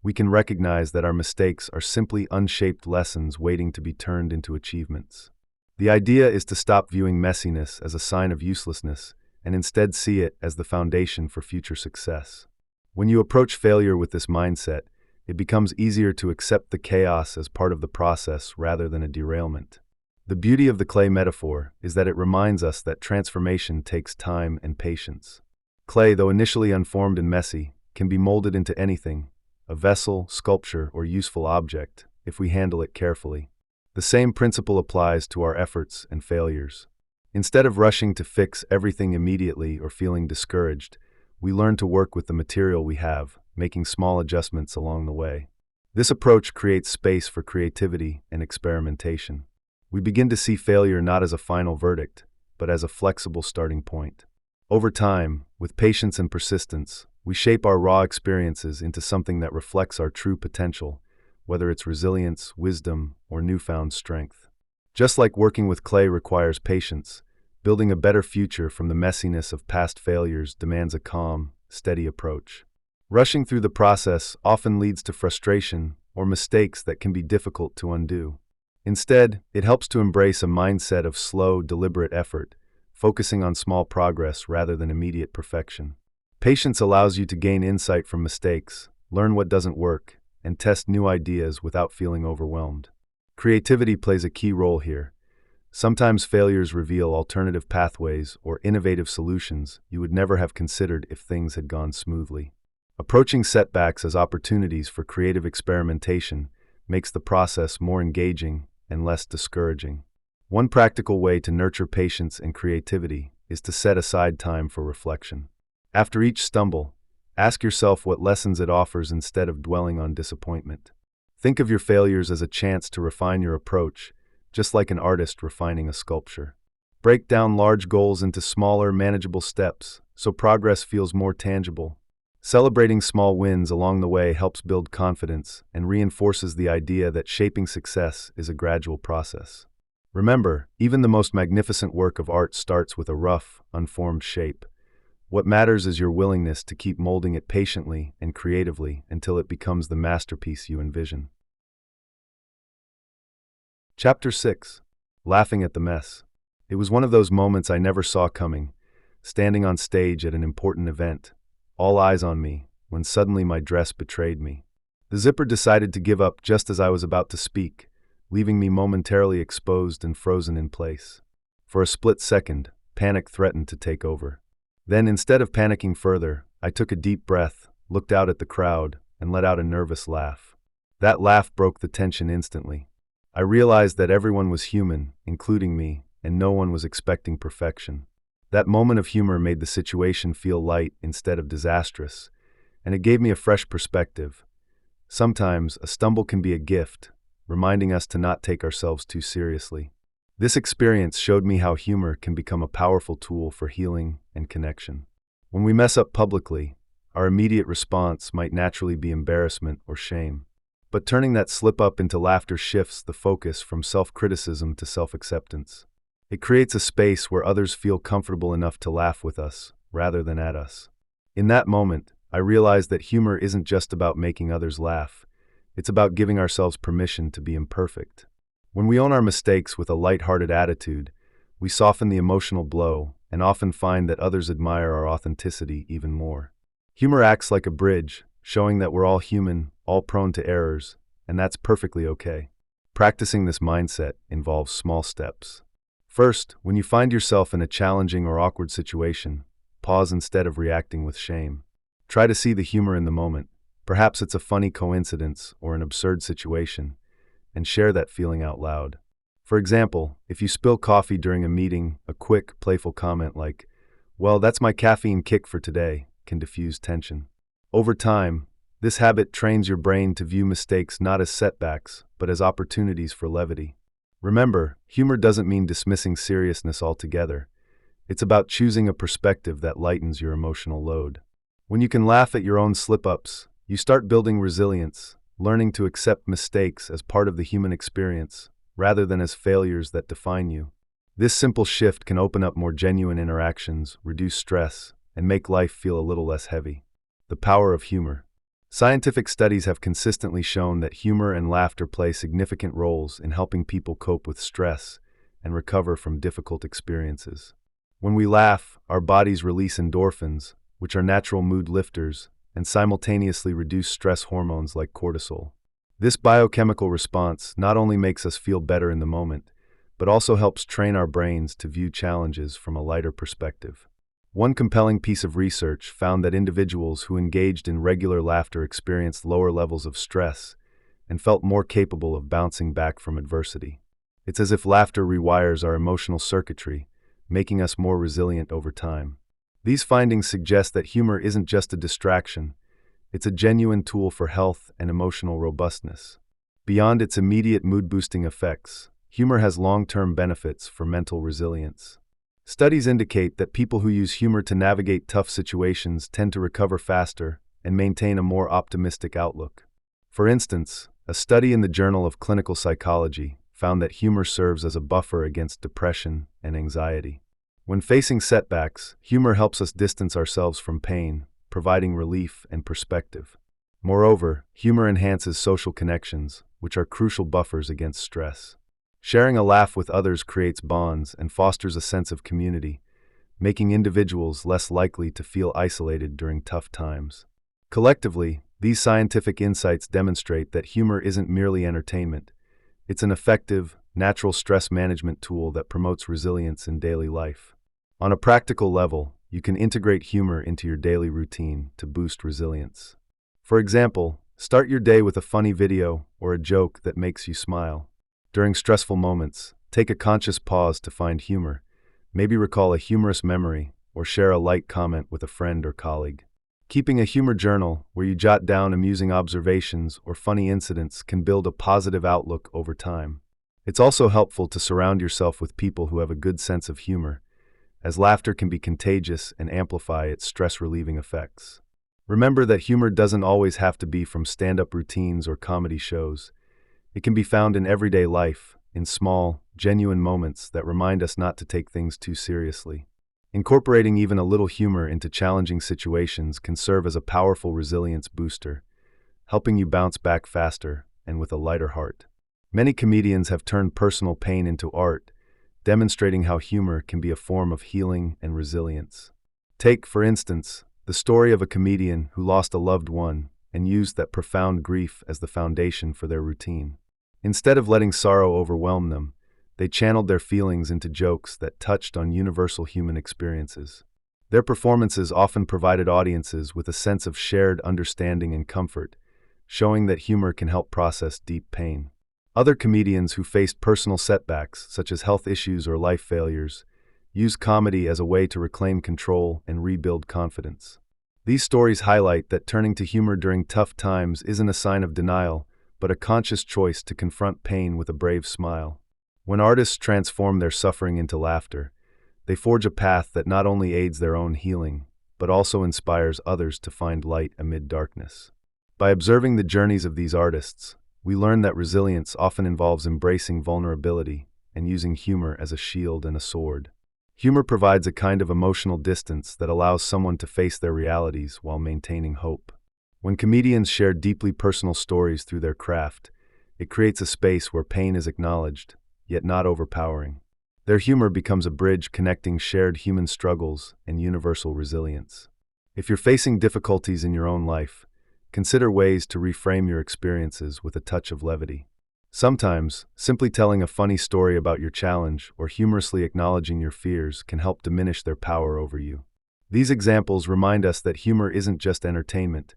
we can recognize that our mistakes are simply unshaped lessons waiting to be turned into achievements. The idea is to stop viewing messiness as a sign of uselessness and instead see it as the foundation for future success. When you approach failure with this mindset, it becomes easier to accept the chaos as part of the process rather than a derailment. The beauty of the clay metaphor is that it reminds us that transformation takes time and patience. Clay, though initially unformed and messy, can be molded into anything, a vessel, sculpture, or useful object, if we handle it carefully. The same principle applies to our efforts and failures. Instead of rushing to fix everything immediately or feeling discouraged, we learn to work with the material we have, making small adjustments along the way. This approach creates space for creativity and experimentation. We begin to see failure not as a final verdict, but as a flexible starting point. Over time, with patience and persistence, we shape our raw experiences into something that reflects our true potential, whether it's resilience, wisdom, or newfound strength. Just like working with clay requires patience, building a better future from the messiness of past failures demands a calm, steady approach. Rushing through the process often leads to frustration or mistakes that can be difficult to undo. Instead, it helps to embrace a mindset of slow, deliberate effort, focusing on small progress rather than immediate perfection. Patience allows you to gain insight from mistakes, learn what doesn't work, and test new ideas without feeling overwhelmed. Creativity plays a key role here. Sometimes failures reveal alternative pathways or innovative solutions you would never have considered if things had gone smoothly. Approaching setbacks as opportunities for creative experimentation makes the process more engaging and less discouraging. One practical way to nurture patience and creativity is to set aside time for reflection. After each stumble, ask yourself what lessons it offers instead of dwelling on disappointment. Think of your failures as a chance to refine your approach, just like an artist refining a sculpture. Break down large goals into smaller, manageable steps so progress feels more tangible. Celebrating small wins along the way helps build confidence and reinforces the idea that shaping success is a gradual process. Remember, even the most magnificent work of art starts with a rough, unformed shape. What matters is your willingness to keep molding it patiently and creatively until it becomes the masterpiece you envision. Chapter 6. Laughing at the Mess. It was one of those moments I never saw coming, standing on stage at an important event, all eyes on me, when suddenly my dress betrayed me. The zipper decided to give up just as I was about to speak, leaving me momentarily exposed and frozen in place. For a split second, panic threatened to take over. Then, instead of panicking further, I took a deep breath, looked out at the crowd, and let out a nervous laugh. That laugh broke the tension instantly. I realized that everyone was human, including me, and no one was expecting perfection. That moment of humor made the situation feel light instead of disastrous, and it gave me a fresh perspective. Sometimes, a stumble can be a gift, reminding us to not take ourselves too seriously. This experience showed me how humor can become a powerful tool for healing and connection. When we mess up publicly, our immediate response might naturally be embarrassment or shame. But turning that slip-up into laughter shifts the focus from self-criticism to self-acceptance. It creates a space where others feel comfortable enough to laugh with us, rather than at us. In that moment, I realized that humor isn't just about making others laugh. It's about giving ourselves permission to be imperfect. When we own our mistakes with a light-hearted attitude, we soften the emotional blow and often find that others admire our authenticity even more. Humor acts like a bridge, showing that we're all human, all prone to errors, and that's perfectly okay. Practicing this mindset involves small steps. First, when you find yourself in a challenging or awkward situation, pause instead of reacting with shame. Try to see the humor in the moment. Perhaps it's a funny coincidence or an absurd situation, and share that feeling out loud. For example, if you spill coffee during a meeting, a quick, playful comment like, "Well, that's my caffeine kick for today," can diffuse tension. Over time, this habit trains your brain to view mistakes not as setbacks, but as opportunities for levity. Remember, humor doesn't mean dismissing seriousness altogether. It's about choosing a perspective that lightens your emotional load. When you can laugh at your own slip-ups, you start building resilience, learning to accept mistakes as part of the human experience, rather than as failures that define you. This simple shift can open up more genuine interactions, reduce stress, and make life feel a little less heavy. The power of humor. Scientific studies have consistently shown that humor and laughter play significant roles in helping people cope with stress and recover from difficult experiences. When we laugh, our bodies release endorphins, which are natural mood lifters, and simultaneously reduce stress hormones like cortisol. This biochemical response not only makes us feel better in the moment, but also helps train our brains to view challenges from a lighter perspective. One compelling piece of research found that individuals who engaged in regular laughter experienced lower levels of stress and felt more capable of bouncing back from adversity. It's as if laughter rewires our emotional circuitry, making us more resilient over time. These findings suggest that humor isn't just a distraction, it's a genuine tool for health and emotional robustness. Beyond its immediate mood-boosting effects, humor has long-term benefits for mental resilience. Studies indicate that people who use humor to navigate tough situations tend to recover faster and maintain a more optimistic outlook. For instance, a study in the Journal of Clinical Psychology found that humor serves as a buffer against depression and anxiety. When facing setbacks, humor helps us distance ourselves from pain, providing relief and perspective. Moreover, humor enhances social connections, which are crucial buffers against stress. Sharing a laugh with others creates bonds and fosters a sense of community, making individuals less likely to feel isolated during tough times. Collectively, these scientific insights demonstrate that humor isn't merely entertainment. It's an effective, natural stress management tool that promotes resilience in daily life. On a practical level, you can integrate humor into your daily routine to boost resilience. For example, start your day with a funny video or a joke that makes you smile. During stressful moments, take a conscious pause to find humor. Maybe recall a humorous memory or share a light comment with a friend or colleague. Keeping a humor journal where you jot down amusing observations or funny incidents can build a positive outlook over time. It's also helpful to surround yourself with people who have a good sense of humor, as laughter can be contagious and amplify its stress-relieving effects. Remember that humor doesn't always have to be from stand-up routines or comedy shows. It can be found in everyday life, in small, genuine moments that remind us not to take things too seriously. Incorporating even a little humor into challenging situations can serve as a powerful resilience booster, helping you bounce back faster and with a lighter heart. Many comedians have turned personal pain into art, demonstrating how humor can be a form of healing and resilience. Take, for instance, the story of a comedian who lost a loved one and used that profound grief as the foundation for their routine. Instead of letting sorrow overwhelm them, they channeled their feelings into jokes that touched on universal human experiences. Their performances often provided audiences with a sense of shared understanding and comfort, showing that humor can help process deep pain. Other comedians who faced personal setbacks, such as health issues or life failures, used comedy as a way to reclaim control and rebuild confidence. These stories highlight that turning to humor during tough times isn't a sign of denial, but a conscious choice to confront pain with a brave smile. When artists transform their suffering into laughter, they forge a path that not only aids their own healing, but also inspires others to find light amid darkness. By observing the journeys of these artists, we learn that resilience often involves embracing vulnerability and using humor as a shield and a sword. Humor provides a kind of emotional distance that allows someone to face their realities while maintaining hope. When comedians share deeply personal stories through their craft, it creates a space where pain is acknowledged, yet not overpowering. Their humor becomes a bridge connecting shared human struggles and universal resilience. If you're facing difficulties in your own life, consider ways to reframe your experiences with a touch of levity. Sometimes, simply telling a funny story about your challenge or humorously acknowledging your fears can help diminish their power over you. These examples remind us that humor isn't just entertainment.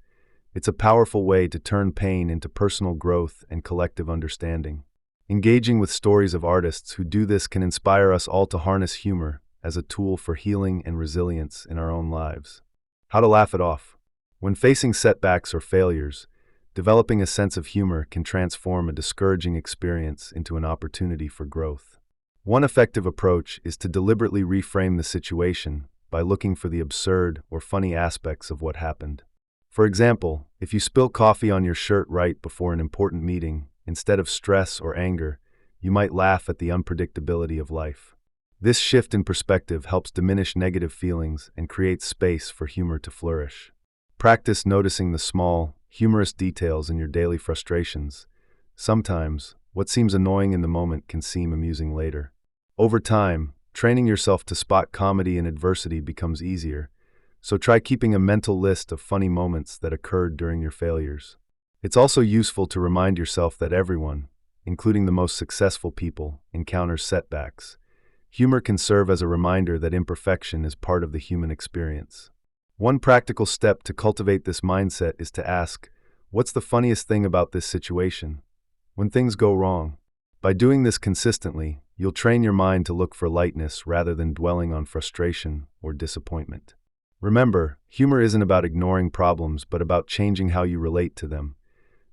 It's a powerful way to turn pain into personal growth and collective understanding. Engaging with stories of artists who do this can inspire us all to harness humor as a tool for healing and resilience in our own lives. How to laugh it off. When facing setbacks or failures, developing a sense of humor can transform a discouraging experience into an opportunity for growth. One effective approach is to deliberately reframe the situation by looking for the absurd or funny aspects of what happened. For example, if you spill coffee on your shirt right before an important meeting, instead of stress or anger, you might laugh at the unpredictability of life. This shift in perspective helps diminish negative feelings and creates space for humor to flourish. Practice noticing the small, humorous details in your daily frustrations. Sometimes, what seems annoying in the moment can seem amusing later. Over time, training yourself to spot comedy in adversity becomes easier, so try keeping a mental list of funny moments that occurred during your failures. It's also useful to remind yourself that everyone, including the most successful people, encounters setbacks. Humor can serve as a reminder that imperfection is part of the human experience. One practical step to cultivate this mindset is to ask, what's the funniest thing about this situation? When things go wrong. By doing this consistently, you'll train your mind to look for lightness rather than dwelling on frustration or disappointment. Remember, humor isn't about ignoring problems but about changing how you relate to them.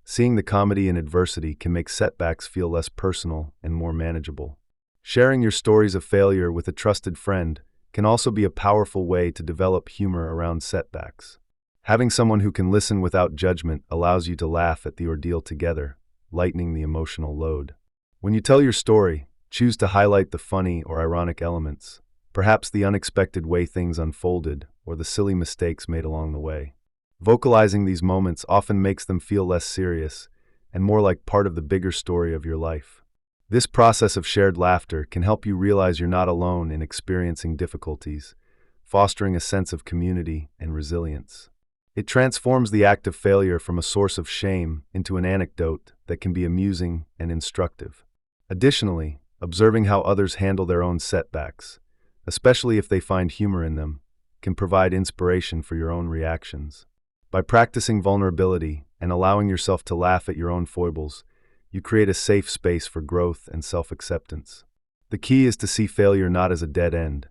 Seeing the comedy in adversity can make setbacks feel less personal and more manageable. Sharing your stories of failure with a trusted friend can also be a powerful way to develop humor around setbacks. Having someone who can listen without judgment allows you to laugh at the ordeal together, lightening the emotional load. When you tell your story, choose to highlight the funny or ironic elements, perhaps the unexpected way things unfolded or the silly mistakes made along the way. Vocalizing these moments often makes them feel less serious and more like part of the bigger story of your life. This process of shared laughter can help you realize you're not alone in experiencing difficulties, fostering a sense of community and resilience. It transforms the act of failure from a source of shame into an anecdote that can be amusing and instructive. Additionally, observing how others handle their own setbacks, especially if they find humor in them, can provide inspiration for your own reactions. By practicing vulnerability and allowing yourself to laugh at your own foibles, you create a safe space for growth and self-acceptance. The key is to see failure not as a dead end,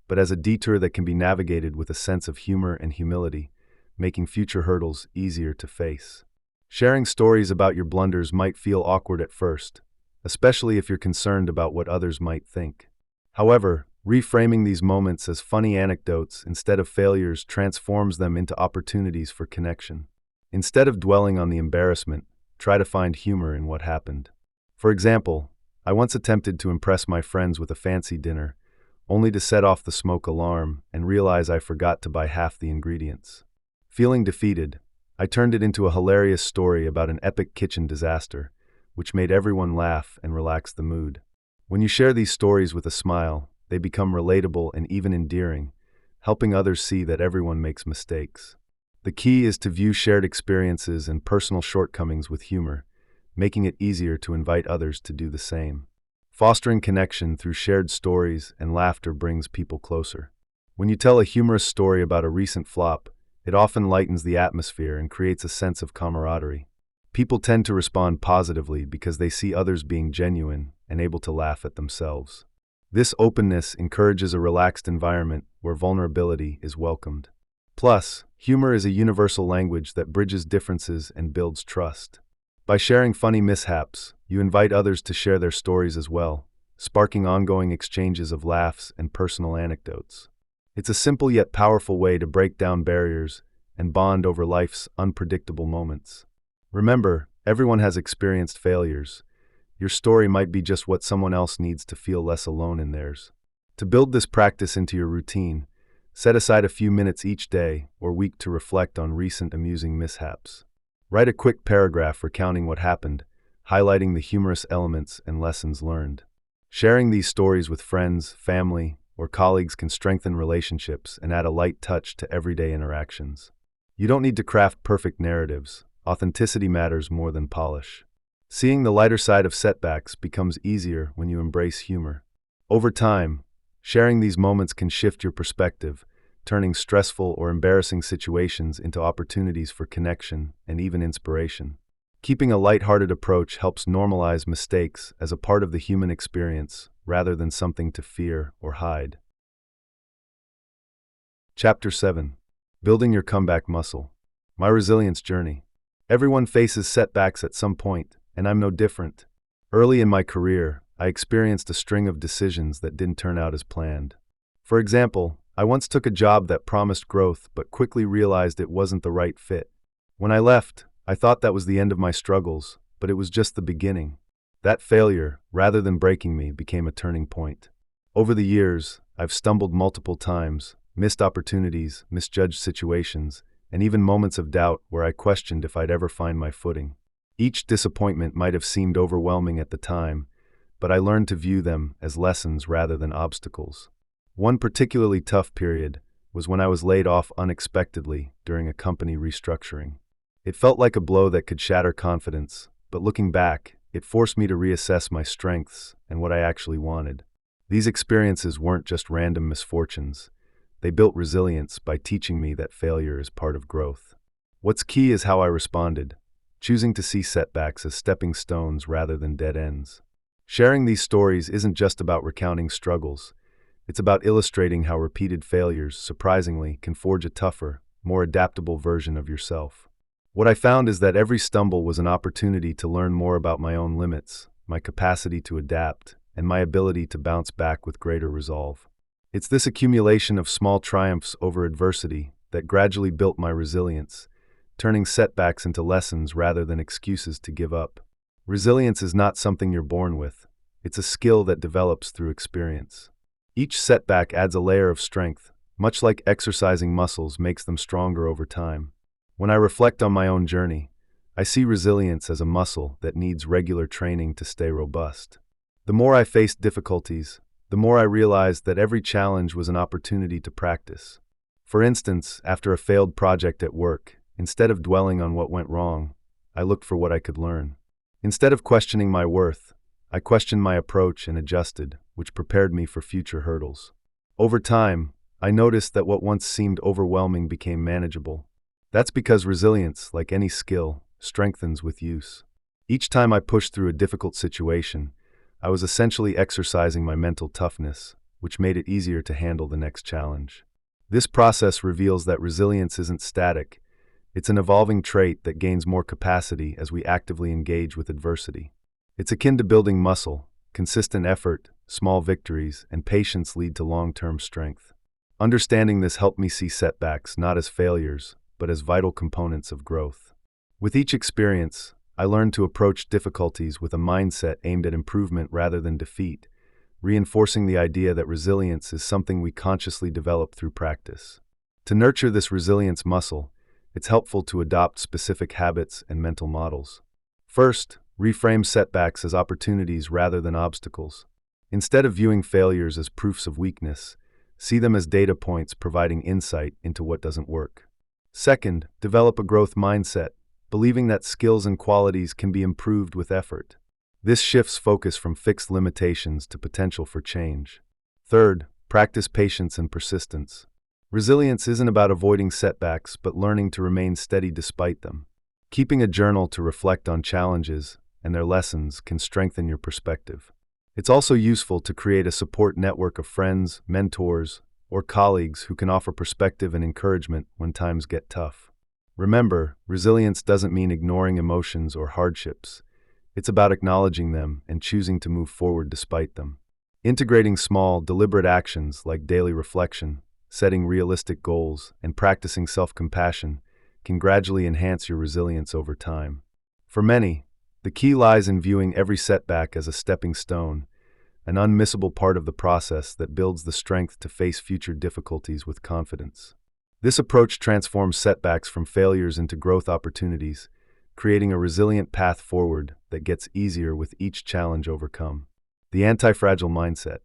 but as a detour that can be navigated with a sense of humor and humility, making future hurdles easier to face. Sharing stories about your blunders might feel awkward at first, especially if you're concerned about what others might think. However, reframing these moments as funny anecdotes instead of failures transforms them into opportunities for connection. Instead of dwelling on the embarrassment, try to find humor in what happened. For example, I once attempted to impress my friends with a fancy dinner, only to set off the smoke alarm and realize I forgot to buy half the ingredients. Feeling defeated, I turned it into a hilarious story about an epic kitchen disaster, which made everyone laugh and relax the mood. When you share these stories with a smile, they become relatable and even endearing, helping others see that everyone makes mistakes. The key is to view shared experiences and personal shortcomings with humor, making it easier to invite others to do the same. Fostering connection through shared stories and laughter brings people closer. When you tell a humorous story about a recent flop, it often lightens the atmosphere and creates a sense of camaraderie. People tend to respond positively because they see others being genuine and able to laugh at themselves. This openness encourages a relaxed environment where vulnerability is welcomed. Plus, humor is a universal language that bridges differences and builds trust. By sharing funny mishaps, you invite others to share their stories as well, sparking ongoing exchanges of laughs and personal anecdotes. It's a simple yet powerful way to break down barriers and bond over life's unpredictable moments. Remember, everyone has experienced failures. Your story might be just what someone else needs to feel less alone in theirs. To build this practice into your routine, set aside a few minutes each day or week to reflect on recent amusing mishaps. Write a quick paragraph recounting what happened, highlighting the humorous elements and lessons learned. Sharing these stories with friends, family, or colleagues can strengthen relationships and add a light touch to everyday interactions. You don't need to craft perfect narratives. Authenticity matters more than polish. Seeing the lighter side of setbacks becomes easier when you embrace humor. Over time, sharing these moments can shift your perspective, turning stressful or embarrassing situations into opportunities for connection and even inspiration. Keeping a lighthearted approach helps normalize mistakes as a part of the human experience rather than something to fear or hide. Chapter 7. Building Your Comeback Muscle. My Resilience Journey. Everyone faces setbacks at some point, and I'm no different. Early in my career, I experienced a string of decisions that didn't turn out as planned. For example, I once took a job that promised growth but quickly realized it wasn't the right fit. When I left, I thought that was the end of my struggles, but it was just the beginning. That failure, rather than breaking me, became a turning point. Over the years, I've stumbled multiple times, missed opportunities, misjudged situations, and even moments of doubt where I questioned if I'd ever find my footing. Each disappointment might have seemed overwhelming at the time, but I learned to view them as lessons rather than obstacles. One particularly tough period was when I was laid off unexpectedly during a company restructuring. It felt like a blow that could shatter confidence, but looking back, it forced me to reassess my strengths and what I actually wanted. These experiences weren't just random misfortunes. They built resilience by teaching me that failure is part of growth. What's key is how I responded, choosing to see setbacks as stepping stones rather than dead ends. Sharing these stories isn't just about recounting struggles. It's about illustrating how repeated failures, surprisingly, can forge a tougher, more adaptable version of yourself. What I found is that every stumble was an opportunity to learn more about my own limits, my capacity to adapt, and my ability to bounce back with greater resolve. It's this accumulation of small triumphs over adversity that gradually built my resilience, turning setbacks into lessons rather than excuses to give up. Resilience is not something you're born with. It's a skill that develops through experience. Each setback adds a layer of strength, much like exercising muscles makes them stronger over time. When I reflect on my own journey, I see resilience as a muscle that needs regular training to stay robust. The more I faced difficulties, the more I realized that every challenge was an opportunity to practice. For instance, after a failed project at work, instead of dwelling on what went wrong, I looked for what I could learn. Instead of questioning my worth, I questioned my approach and adjusted, which prepared me for future hurdles. Over time, I noticed that what once seemed overwhelming became manageable. That's because resilience, like any skill, strengthens with use. Each time I pushed through a difficult situation, I was essentially exercising my mental toughness, which made it easier to handle the next challenge. This process reveals that resilience isn't static. It's an evolving trait that gains more capacity as we actively engage with adversity. It's akin to building muscle. Consistent effort, small victories, and patience lead to long-term strength. Understanding this helped me see setbacks not as failures, but as vital components of growth. With each experience, I learned to approach difficulties with a mindset aimed at improvement rather than defeat, reinforcing the idea that resilience is something we consciously develop through practice. To nurture this resilience muscle, it's helpful to adopt specific habits and mental models. First, reframe setbacks as opportunities rather than obstacles. Instead of viewing failures as proofs of weakness, see them as data points providing insight into what doesn't work. Second, develop a growth mindset, believing that skills and qualities can be improved with effort. This shifts focus from fixed limitations to potential for change. Third, practice patience and persistence. Resilience isn't about avoiding setbacks, but learning to remain steady despite them. Keeping a journal to reflect on challenges and their lessons can strengthen your perspective. It's also useful to create a support network of friends, mentors, or colleagues who can offer perspective and encouragement when times get tough. Remember, resilience doesn't mean ignoring emotions or hardships. It's about acknowledging them and choosing to move forward despite them. Integrating small, deliberate actions like daily reflection, setting realistic goals, and practicing self-compassion can gradually enhance your resilience over time. For many, the key lies in viewing every setback as a stepping stone, an unmissable part of the process that builds the strength to face future difficulties with confidence. This approach transforms setbacks from failures into growth opportunities, creating a resilient path forward that gets easier with each challenge overcome. The anti-fragile mindset.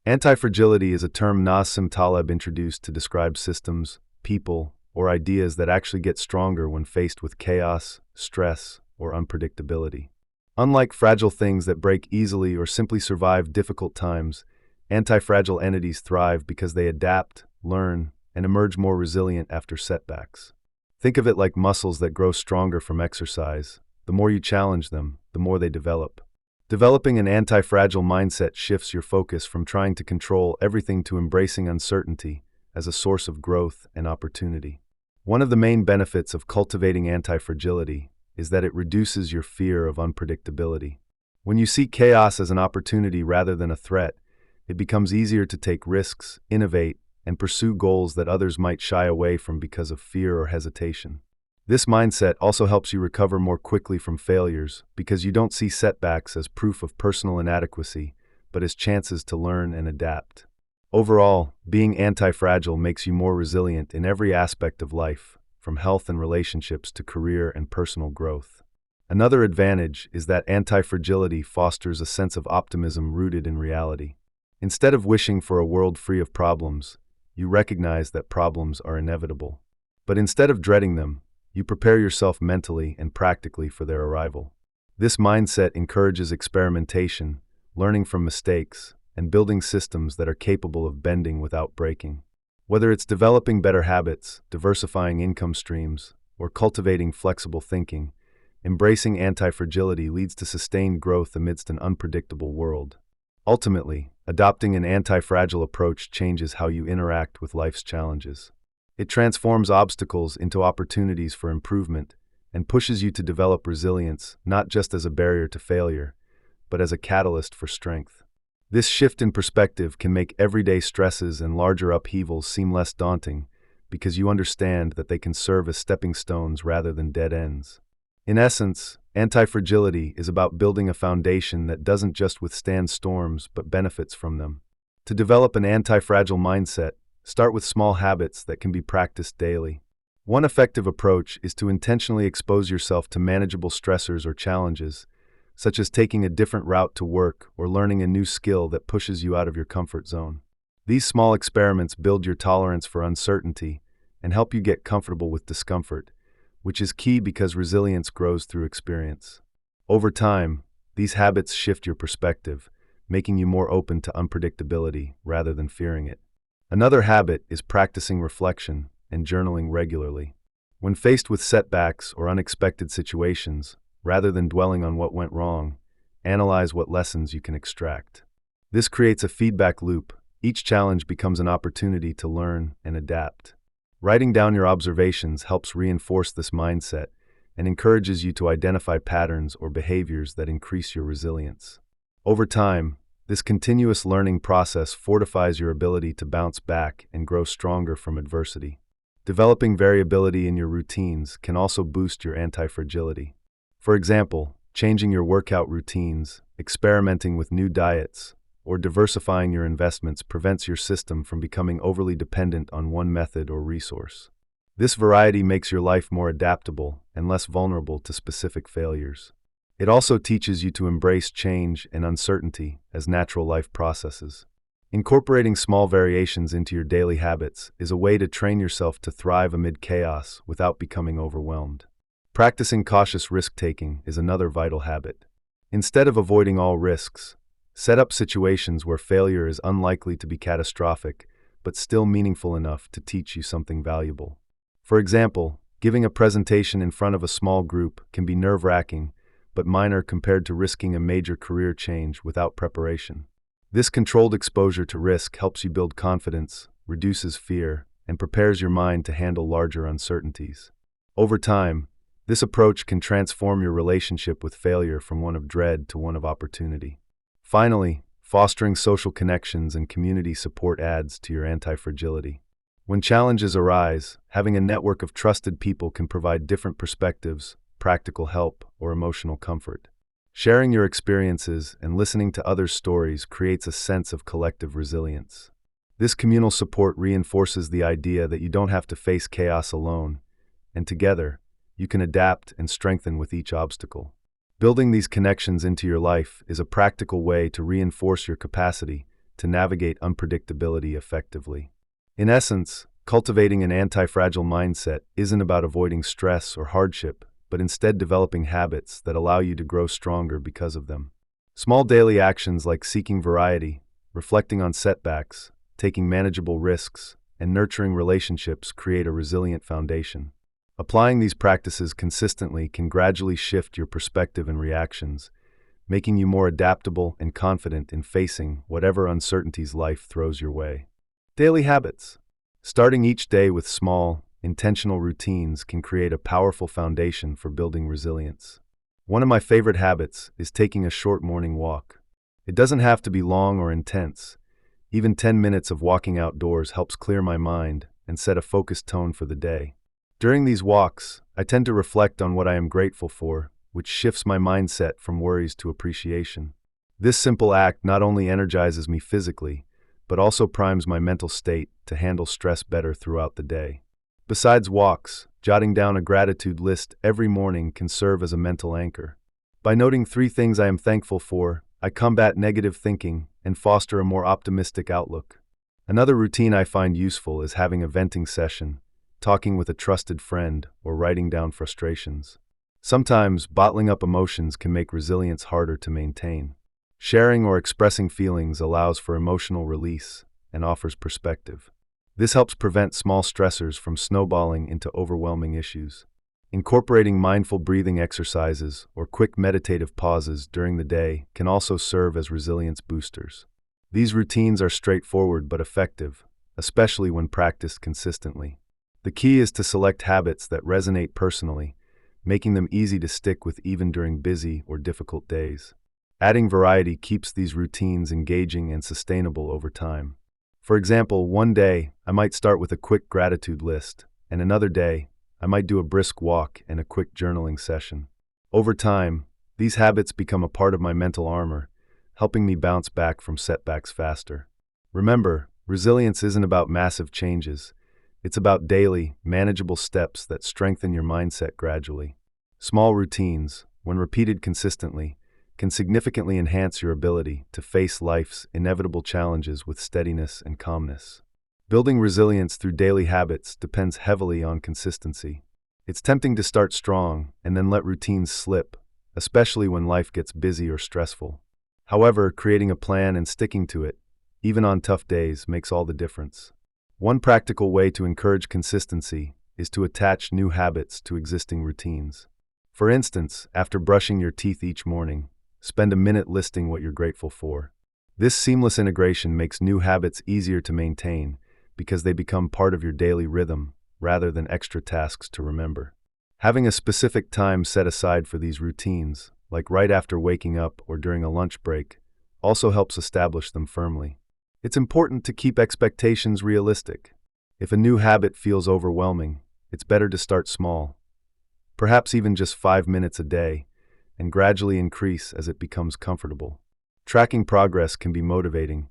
Anti-fragility is a term Nassim Taleb introduced to describe systems, people, or ideas that actually get stronger when faced with chaos, stress, or unpredictability. Unlike fragile things that break easily or simply survive difficult times, anti-fragile entities thrive because they adapt, learn, and emerge more resilient after setbacks. Think of it like muscles that grow stronger from exercise. The more you challenge them, the more they develop. Developing an anti-fragile mindset shifts your focus from trying to control everything to embracing uncertainty as a source of growth and opportunity. One of the main benefits of cultivating anti-fragility is that it reduces your fear of unpredictability. When you see chaos as an opportunity rather than a threat, it becomes easier to take risks, innovate, and pursue goals that others might shy away from because of fear or hesitation. This mindset also helps you recover more quickly from failures because you don't see setbacks as proof of personal inadequacy, but as chances to learn and adapt. Overall, being anti-fragile makes you more resilient in every aspect of life, from health and relationships to career and personal growth. Another advantage is that anti-fragility fosters a sense of optimism rooted in reality. Instead of wishing for a world free of problems, you recognize that problems are inevitable. But instead of dreading them, you prepare yourself mentally and practically for their arrival. This mindset encourages experimentation, learning from mistakes, and building systems that are capable of bending without breaking. Whether it's developing better habits, diversifying income streams, or cultivating flexible thinking, embracing anti-fragility leads to sustained growth amidst an unpredictable world. Ultimately, adopting an anti-fragile approach changes how you interact with life's challenges. It transforms obstacles into opportunities for improvement and pushes you to develop resilience not just as a barrier to failure, but as a catalyst for strength. This shift in perspective can make everyday stresses and larger upheavals seem less daunting because you understand that they can serve as stepping stones rather than dead ends. In essence, anti-fragility is about building a foundation that doesn't just withstand storms but benefits from them. To develop an anti-fragile mindset, start with small habits that can be practiced daily. One effective approach is to intentionally expose yourself to manageable stressors or challenges, such as taking a different route to work or learning a new skill that pushes you out of your comfort zone. These small experiments build your tolerance for uncertainty and help you get comfortable with discomfort, which is key because resilience grows through experience. Over time, these habits shift your perspective, making you more open to unpredictability rather than fearing it. Another habit is practicing reflection and journaling regularly. When faced with setbacks or unexpected situations, rather than dwelling on what went wrong, analyze what lessons you can extract. This creates a feedback loop. Each challenge becomes an opportunity to learn and adapt. Writing down your observations helps reinforce this mindset and encourages you to identify patterns or behaviors that increase your resilience. Over time, this continuous learning process fortifies your ability to bounce back and grow stronger from adversity. Developing variability in your routines can also boost your anti-fragility. For example, changing your workout routines, experimenting with new diets, or diversifying your investments prevents your system from becoming overly dependent on one method or resource. This variety makes your life more adaptable and less vulnerable to specific failures. It also teaches you to embrace change and uncertainty as natural life processes. Incorporating small variations into your daily habits is a way to train yourself to thrive amid chaos without becoming overwhelmed. Practicing cautious risk-taking is another vital habit. Instead of avoiding all risks, set up situations where failure is unlikely to be catastrophic, but still meaningful enough to teach you something valuable. For example, Giving a presentation in front of a small group can be nerve-wracking, but minor compared to risking a major career change without preparation. This controlled exposure to risk helps you build confidence, reduces fear, and prepares your mind to handle larger uncertainties. Over time, this approach can transform your relationship with failure from one of dread to one of opportunity. Finally, fostering social connections and community support adds to your anti-fragility. When challenges arise, having a network of trusted people can provide different perspectives, practical help, or emotional comfort. Sharing your experiences and listening to others' stories creates a sense of collective resilience. This communal support reinforces the idea that you don't have to face chaos alone, and together, you can adapt and strengthen with each obstacle. Building these connections into your life is a practical way to reinforce your capacity to navigate unpredictability effectively. In essence, cultivating an anti-fragile mindset isn't about avoiding stress or hardship, but instead developing habits that allow you to grow stronger because of them. Small daily actions like seeking variety, reflecting on setbacks, taking manageable risks, and nurturing relationships create a resilient foundation. Applying these practices consistently can gradually shift your perspective and reactions, making you more adaptable and confident in facing whatever uncertainties life throws your way. Daily habits. Starting each day with small, intentional routines can create a powerful foundation for building resilience. One of my favorite habits is taking a short morning walk. It doesn't have to be long or intense. Even 10 minutes of walking outdoors helps clear my mind and set a focused tone for the day. During these walks, I tend to reflect on what I am grateful for, which shifts my mindset from worries to appreciation. This simple act not only energizes me physically, but also primes my mental state to handle stress better throughout the day. Besides walks, jotting down a gratitude list every morning can serve as a mental anchor. By noting 3 things I am thankful for, I combat negative thinking and foster a more optimistic outlook. Another routine I find useful is having a venting session, talking with a trusted friend, or writing down frustrations. Sometimes, bottling up emotions can make resilience harder to maintain. Sharing or expressing feelings allows for emotional release and offers perspective. This helps prevent small stressors from snowballing into overwhelming issues. Incorporating mindful breathing exercises or quick meditative pauses during the day can also serve as resilience boosters. These routines are straightforward but effective, especially when practiced consistently. The key is to select habits that resonate personally, making them easy to stick with even during busy or difficult days. Adding variety keeps these routines engaging and sustainable over time. For example, one day, I might start with a quick gratitude list, and another day, I might do a brisk walk and a quick journaling session. Over time, these habits become a part of my mental armor, helping me bounce back from setbacks faster. Remember, resilience isn't about massive changes. It's about daily, manageable steps that strengthen your mindset gradually. Small routines, when repeated consistently, can significantly enhance your ability to face life's inevitable challenges with steadiness and calmness. Building resilience through daily habits depends heavily on consistency. It's tempting to start strong and then let routines slip, especially when life gets busy or stressful. However, creating a plan and sticking to it, even on tough days, makes all the difference. One practical way to encourage consistency is to attach new habits to existing routines. For instance, after brushing your teeth each morning, spend a minute listing what you're grateful for. This seamless integration makes new habits easier to maintain because they become part of your daily rhythm rather than extra tasks to remember. Having a specific time set aside for these routines, like right after waking up or during a lunch break, also helps establish them firmly. It's important to keep expectations realistic. If a new habit feels overwhelming, it's better to start small, perhaps even just 5 minutes a day, and gradually increase as it becomes comfortable. Tracking progress can be motivating.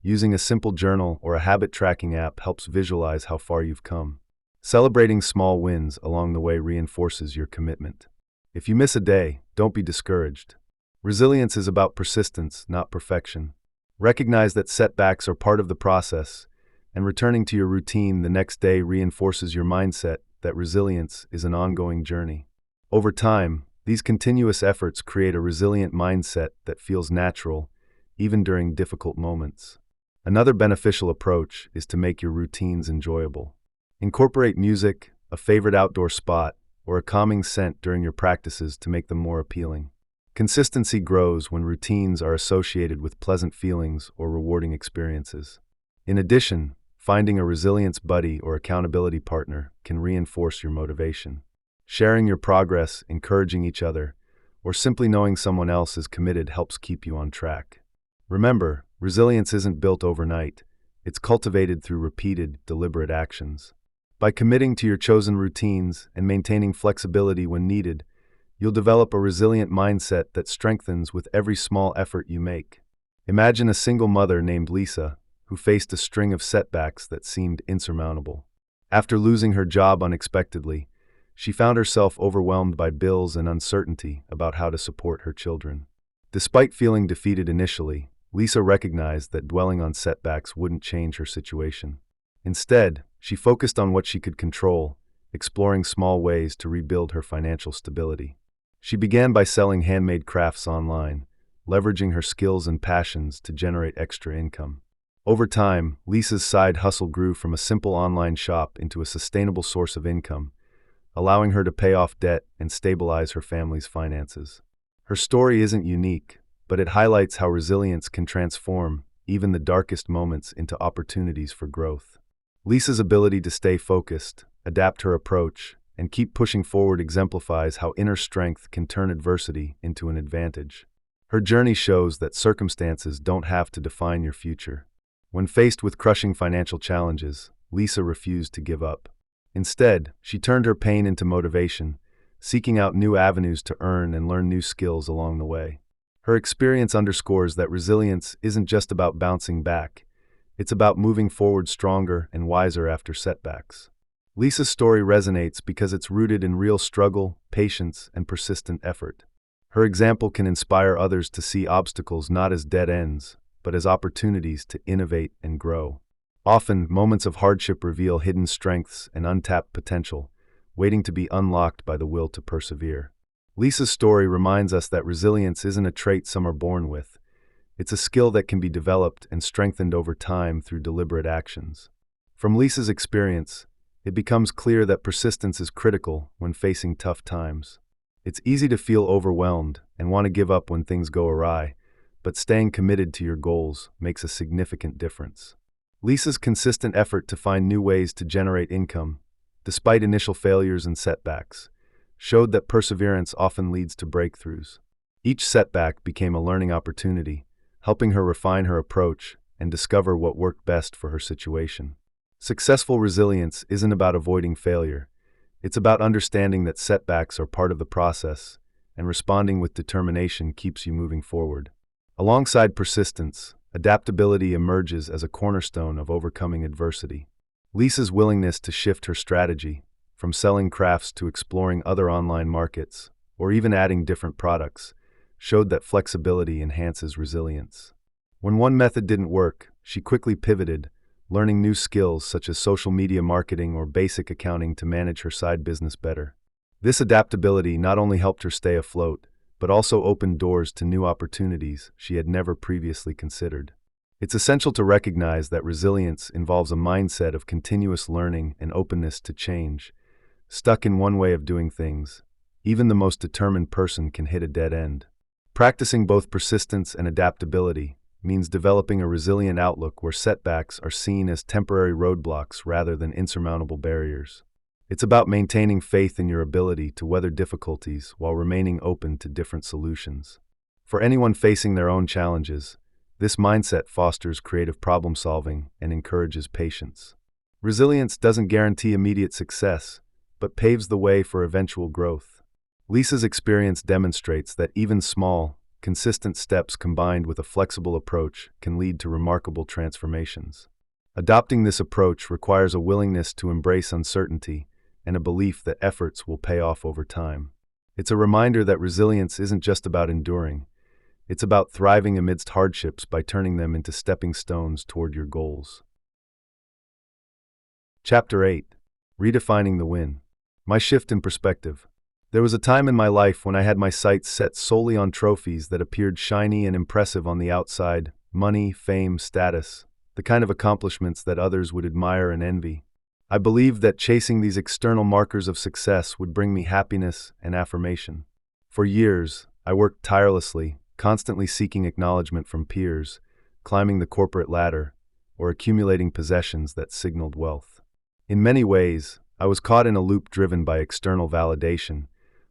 Using a simple journal or a habit tracking app helps visualize how far you've come. Celebrating small wins along the way reinforces your commitment. If you miss a day, don't be discouraged. Resilience is about persistence, not perfection. Recognize that setbacks are part of the process, and returning to your routine the next day reinforces your mindset that resilience is an ongoing journey. Over time, these continuous efforts create a resilient mindset that feels natural, even during difficult moments. Another beneficial approach is to make your routines enjoyable. Incorporate music, a favorite outdoor spot, or a calming scent during your practices to make them more appealing. Consistency grows when routines are associated with pleasant feelings or rewarding experiences. In addition, finding a resilience buddy or accountability partner can reinforce your motivation. Sharing your progress, encouraging each other, or simply knowing someone else is committed helps keep you on track. Remember, resilience isn't built overnight. It's cultivated through repeated, deliberate actions. By committing to your chosen routines and maintaining flexibility when needed, you'll develop a resilient mindset that strengthens with every small effort you make. Imagine a single mother named Lisa who faced a string of setbacks that seemed insurmountable. After losing her job unexpectedly, she found herself overwhelmed by bills and uncertainty about how to support her children. Despite feeling defeated initially, Lisa recognized that dwelling on setbacks wouldn't change her situation. Instead, she focused on what she could control, exploring small ways to rebuild her financial stability. She began by selling handmade crafts online, leveraging her skills and passions to generate extra income. Over time, Lisa's side hustle grew from a simple online shop into a sustainable source of income, allowing her to pay off debt and stabilize her family's finances. Her story isn't unique, but it highlights how resilience can transform even the darkest moments into opportunities for growth. Lisa's ability to stay focused, adapt her approach, and keep pushing forward exemplifies how inner strength can turn adversity into an advantage. Her journey shows that circumstances don't have to define your future. When faced with crushing financial challenges, Lisa refused to give up. Instead, she turned her pain into motivation, seeking out new avenues to earn and learn new skills along the way. Her experience underscores that resilience isn't just about bouncing back. It's about moving forward stronger and wiser after setbacks. Lisa's story resonates because it's rooted in real struggle, patience, and persistent effort. Her example can inspire others to see obstacles not as dead ends, but as opportunities to innovate and grow. Often, moments of hardship reveal hidden strengths and untapped potential, waiting to be unlocked by the will to persevere. Lisa's story reminds us that resilience isn't a trait some are born with. It's a skill that can be developed and strengthened over time through deliberate actions. From Lisa's experience, it becomes clear that persistence is critical when facing tough times. It's easy to feel overwhelmed and want to give up when things go awry, but staying committed to your goals makes a significant difference. Lisa's consistent effort to find new ways to generate income, despite initial failures and setbacks, showed that perseverance often leads to breakthroughs. Each setback became a learning opportunity, helping her refine her approach and discover what worked best for her situation. Successful resilience isn't about avoiding failure. It's about understanding that setbacks are part of the process, and responding with determination keeps you moving forward. Alongside persistence, adaptability emerges as a cornerstone of overcoming adversity. Lisa's willingness to shift her strategy, from selling crafts to exploring other online markets, or even adding different products, showed that flexibility enhances resilience. When one method didn't work, she quickly pivoted, learning new skills such as social media marketing or basic accounting to manage her side business better. This adaptability not only helped her stay afloat, but also opened doors to new opportunities she had never previously considered. It's essential to recognize that resilience involves a mindset of continuous learning and openness to change. Stuck in one way of doing things, even the most determined person can hit a dead end. Practicing both persistence and adaptability means developing a resilient outlook where setbacks are seen as temporary roadblocks rather than insurmountable barriers. It's about maintaining faith in your ability to weather difficulties while remaining open to different solutions. For anyone facing their own challenges, this mindset fosters creative problem-solving and encourages patience. Resilience doesn't guarantee immediate success, but paves the way for eventual growth. Lisa's experience demonstrates that even small, consistent steps combined with a flexible approach can lead to remarkable transformations. Adopting this approach requires a willingness to embrace uncertainty and a belief that efforts will pay off over time. It's a reminder that resilience isn't just about enduring. It's about thriving amidst hardships by turning them into stepping stones toward your goals. Chapter 8. Redefining the Win. My shift in perspective. There was a time in my life when I had my sights set solely on trophies that appeared shiny and impressive on the outside: money, fame, status, the kind of accomplishments that others would admire and envy. I believed that chasing these external markers of success would bring me happiness and affirmation. For years, I worked tirelessly, constantly seeking acknowledgement from peers, climbing the corporate ladder, or accumulating possessions that signaled wealth. In many ways, I was caught in a loop driven by external validation,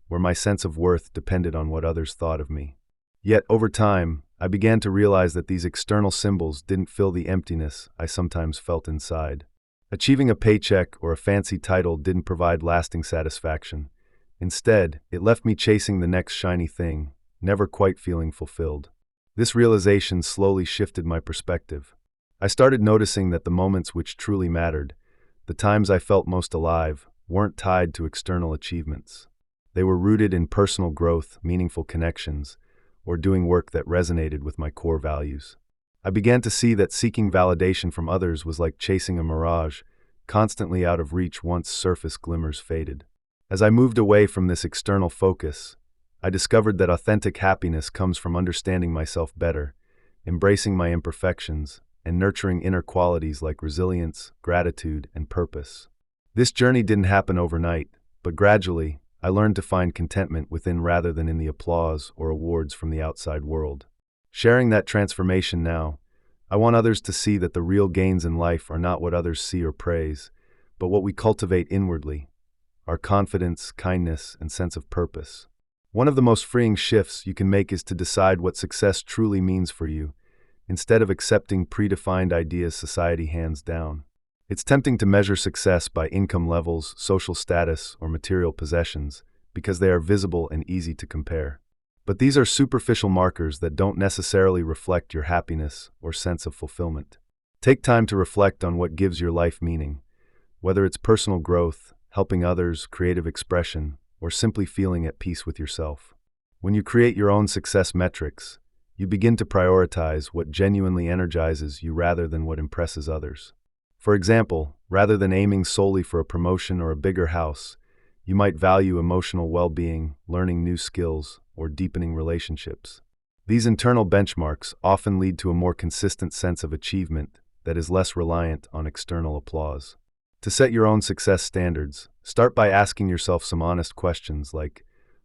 where my sense of worth depended on what others thought of me. Yet, over time, I began to realize that these external symbols didn't fill the emptiness I sometimes felt inside. Achieving a paycheck or a fancy title didn't provide lasting satisfaction. Instead, it left me chasing the next shiny thing, never quite feeling fulfilled. This realization slowly shifted my perspective. I started noticing that the moments which truly mattered, the times I felt most alive, weren't tied to external achievements. They were rooted in personal growth, meaningful connections, or doing work that resonated with my core values. I began to see that seeking validation from others was like chasing a mirage, constantly out of reach once surface glimmers faded. As I moved away from this external focus, I discovered that authentic happiness comes from understanding myself better, embracing my imperfections, and nurturing inner qualities like resilience, gratitude, and purpose. This journey didn't happen overnight, but gradually, I learned to find contentment within rather than in the applause or awards from the outside world. Sharing that transformation now, I want others to see that the real gains in life are not what others see or praise, but what we cultivate inwardly, our confidence, kindness, and sense of purpose. One of the most freeing shifts you can make is to decide what success truly means for you, instead of accepting predefined ideas society hands down. It's tempting to measure success by income levels, social status, or material possessions, because they are visible and easy to compare. But these are superficial markers that don't necessarily reflect your happiness or sense of fulfillment. Take time to reflect on what gives your life meaning, whether it's personal growth, helping others, creative expression, or simply feeling at peace with yourself. When you create your own success metrics, you begin to prioritize what genuinely energizes you rather than what impresses others. For example, rather than aiming solely for a promotion or a bigger house, you might value emotional well-being, learning new skills, or deepening relationships. These internal benchmarks often lead to a more consistent sense of achievement that is less reliant on external applause. To set your own success standards, start by asking yourself some honest questions like,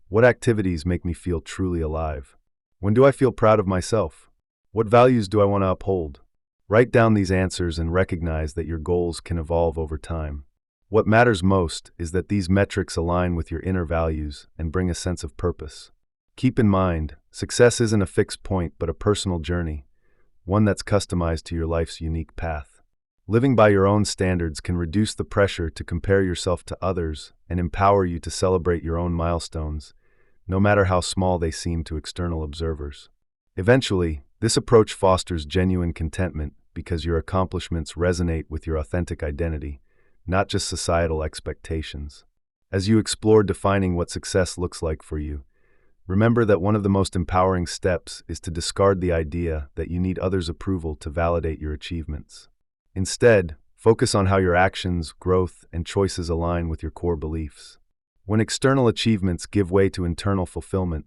what activities make me feel truly alive? When do I feel proud of myself? What values do I want to uphold? Write down these answers and recognize that your goals can evolve over time. What matters most is that these metrics align with your inner values and bring a sense of purpose. Keep in mind, success isn't a fixed point but a personal journey, one that's customized to your life's unique path. Living by your own standards can reduce the pressure to compare yourself to others and empower you to celebrate your own milestones, no matter how small they seem to external observers. Eventually, this approach fosters genuine contentment because your accomplishments resonate with your authentic identity, not just societal expectations. As you explore defining what success looks like for you, remember that one of the most empowering steps is to discard the idea that you need others' approval to validate your achievements. Instead, focus on how your actions, growth, and choices align with your core beliefs. When external achievements give way to internal fulfillment,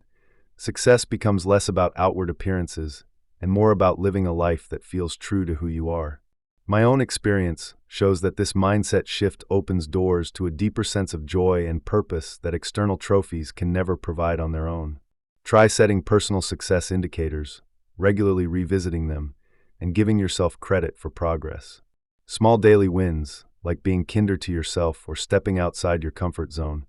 success becomes less about outward appearances and more about living a life that feels true to who you are. My own experience shows that this mindset shift opens doors to a deeper sense of joy and purpose that external trophies can never provide on their own. Try setting personal success indicators, regularly revisiting them, and giving yourself credit for progress. Small daily wins, like being kinder to yourself or stepping outside your comfort zone,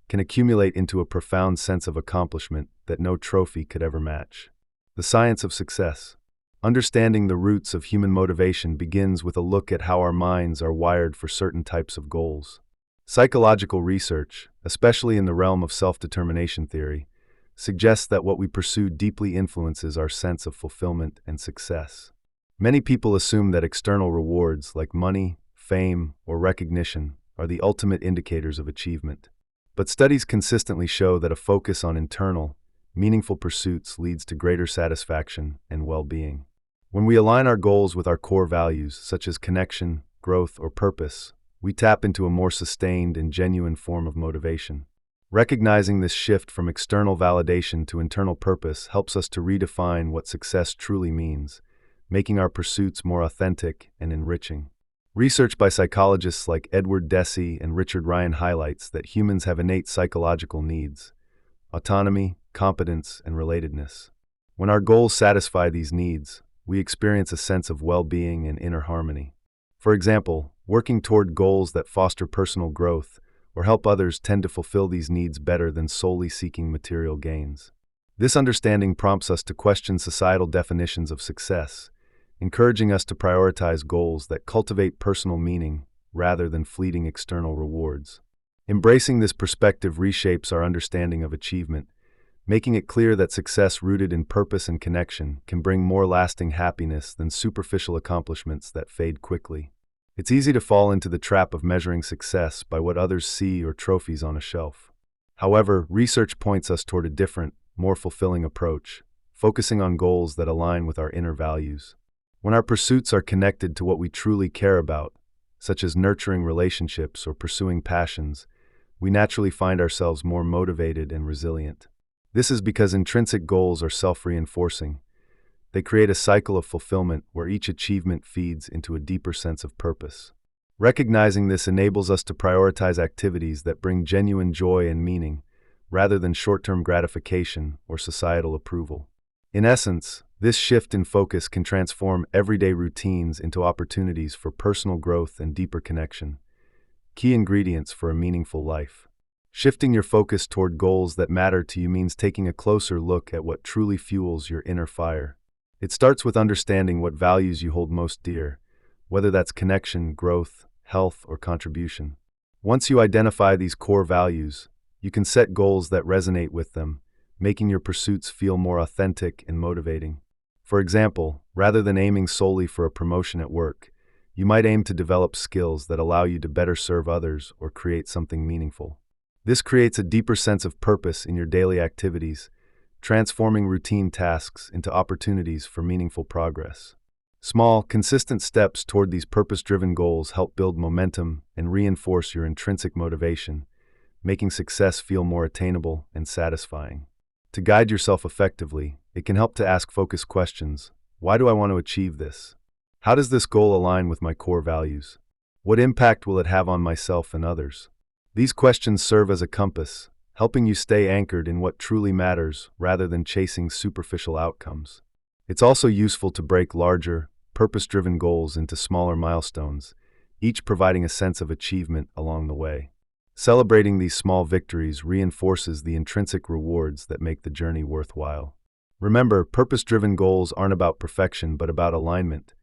can accumulate into a profound sense of accomplishment that no trophy could ever match. The science of success. Understanding the roots of human motivation begins with a look at how our minds are wired for certain types of goals. Psychological research, especially in the realm of self-determination theory, suggests that what we pursue deeply influences our sense of fulfillment and success. Many people assume that external rewards like money, fame, or recognition are the ultimate indicators of achievement. But studies consistently show that a focus on internal, meaningful pursuits leads to greater satisfaction and well-being. When we align our goals with our core values, such as connection, growth, or purpose, we tap into a more sustained and genuine form of motivation. Recognizing this shift from external validation to internal purpose helps us to redefine what success truly means, making our pursuits more authentic and enriching. Research by psychologists like Edward Deci and Richard Ryan highlights that humans have innate psychological needs: autonomy, competence, and relatedness. When our goals satisfy these needs, we experience a sense of well-being and inner harmony. For example, working toward goals that foster personal growth or help others tend to fulfill these needs better than solely seeking material gains. This understanding prompts us to question societal definitions of success, encouraging us to prioritize goals that cultivate personal meaning rather than fleeting external rewards. Embracing this perspective reshapes our understanding of achievement, making it clear that success rooted in purpose and connection can bring more lasting happiness than superficial accomplishments that fade quickly. It's easy to fall into the trap of measuring success by what others see or trophies on a shelf. However, research points us toward a different, more fulfilling approach, focusing on goals that align with our inner values. When our pursuits are connected to what we truly care about, such as nurturing relationships or pursuing passions, we naturally find ourselves more motivated and resilient. This is because intrinsic goals are self-reinforcing. They create a cycle of fulfillment where each achievement feeds into a deeper sense of purpose. Recognizing this enables us to prioritize activities that bring genuine joy and meaning, rather than short-term gratification or societal approval. In essence, this shift in focus can transform everyday routines into opportunities for personal growth and deeper connection, key ingredients for a meaningful life. Shifting your focus toward goals that matter to you means taking a closer look at what truly fuels your inner fire. It starts with understanding what values you hold most dear, whether that's connection, growth, health, or contribution. Once you identify these core values, you can set goals that resonate with them, making your pursuits feel more authentic and motivating. For example, rather than aiming solely for a promotion at work, you might aim to develop skills that allow you to better serve others or create something meaningful. This creates a deeper sense of purpose in your daily activities, transforming routine tasks into opportunities for meaningful progress. Small, consistent steps toward these purpose-driven goals help build momentum and reinforce your intrinsic motivation, making success feel more attainable and satisfying. To guide yourself effectively, it can help to ask focused questions. Why do I want to achieve this? How does this goal align with my core values? What impact will it have on myself and others? These questions serve as a compass, helping you stay anchored in what truly matters rather than chasing superficial outcomes. It's also useful to break larger, purpose-driven goals into smaller milestones, each providing a sense of achievement along the way. Celebrating these small victories reinforces the intrinsic rewards that make the journey worthwhile. Remember, purpose-driven goals aren't about perfection but about alignment.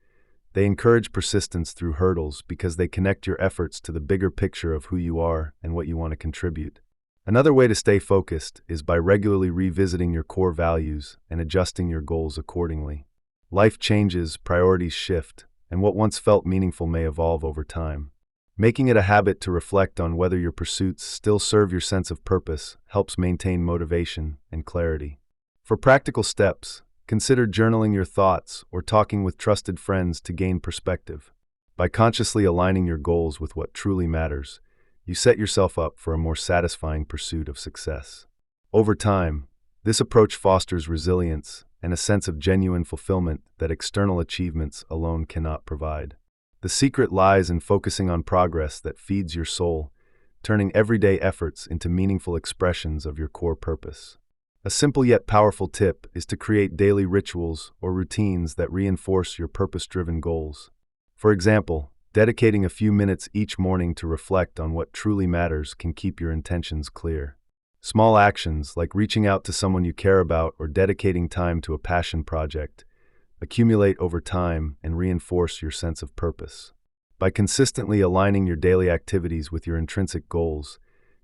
They encourage persistence through hurdles because they connect your efforts to the bigger picture of who you are and what you want to contribute. Another way to stay focused is by regularly revisiting your core values and adjusting your goals accordingly. Life changes, priorities shift, and what once felt meaningful may evolve over time. Making it a habit to reflect on whether your pursuits still serve your sense of purpose helps maintain motivation and clarity. For practical steps, consider journaling your thoughts or talking with trusted friends to gain perspective. By consciously aligning your goals with what truly matters, you set yourself up for a more satisfying pursuit of success. Over time, this approach fosters resilience and a sense of genuine fulfillment that external achievements alone cannot provide. The secret lies in focusing on progress that feeds your soul, turning everyday efforts into meaningful expressions of your core purpose. A simple yet powerful tip is to create daily rituals or routines that reinforce your purpose-driven goals. For example, dedicating a few minutes each morning to reflect on what truly matters can keep your intentions clear. Small actions like reaching out to someone you care about or dedicating time to a passion project accumulate over time and reinforce your sense of purpose. By consistently aligning your daily activities with your intrinsic goals,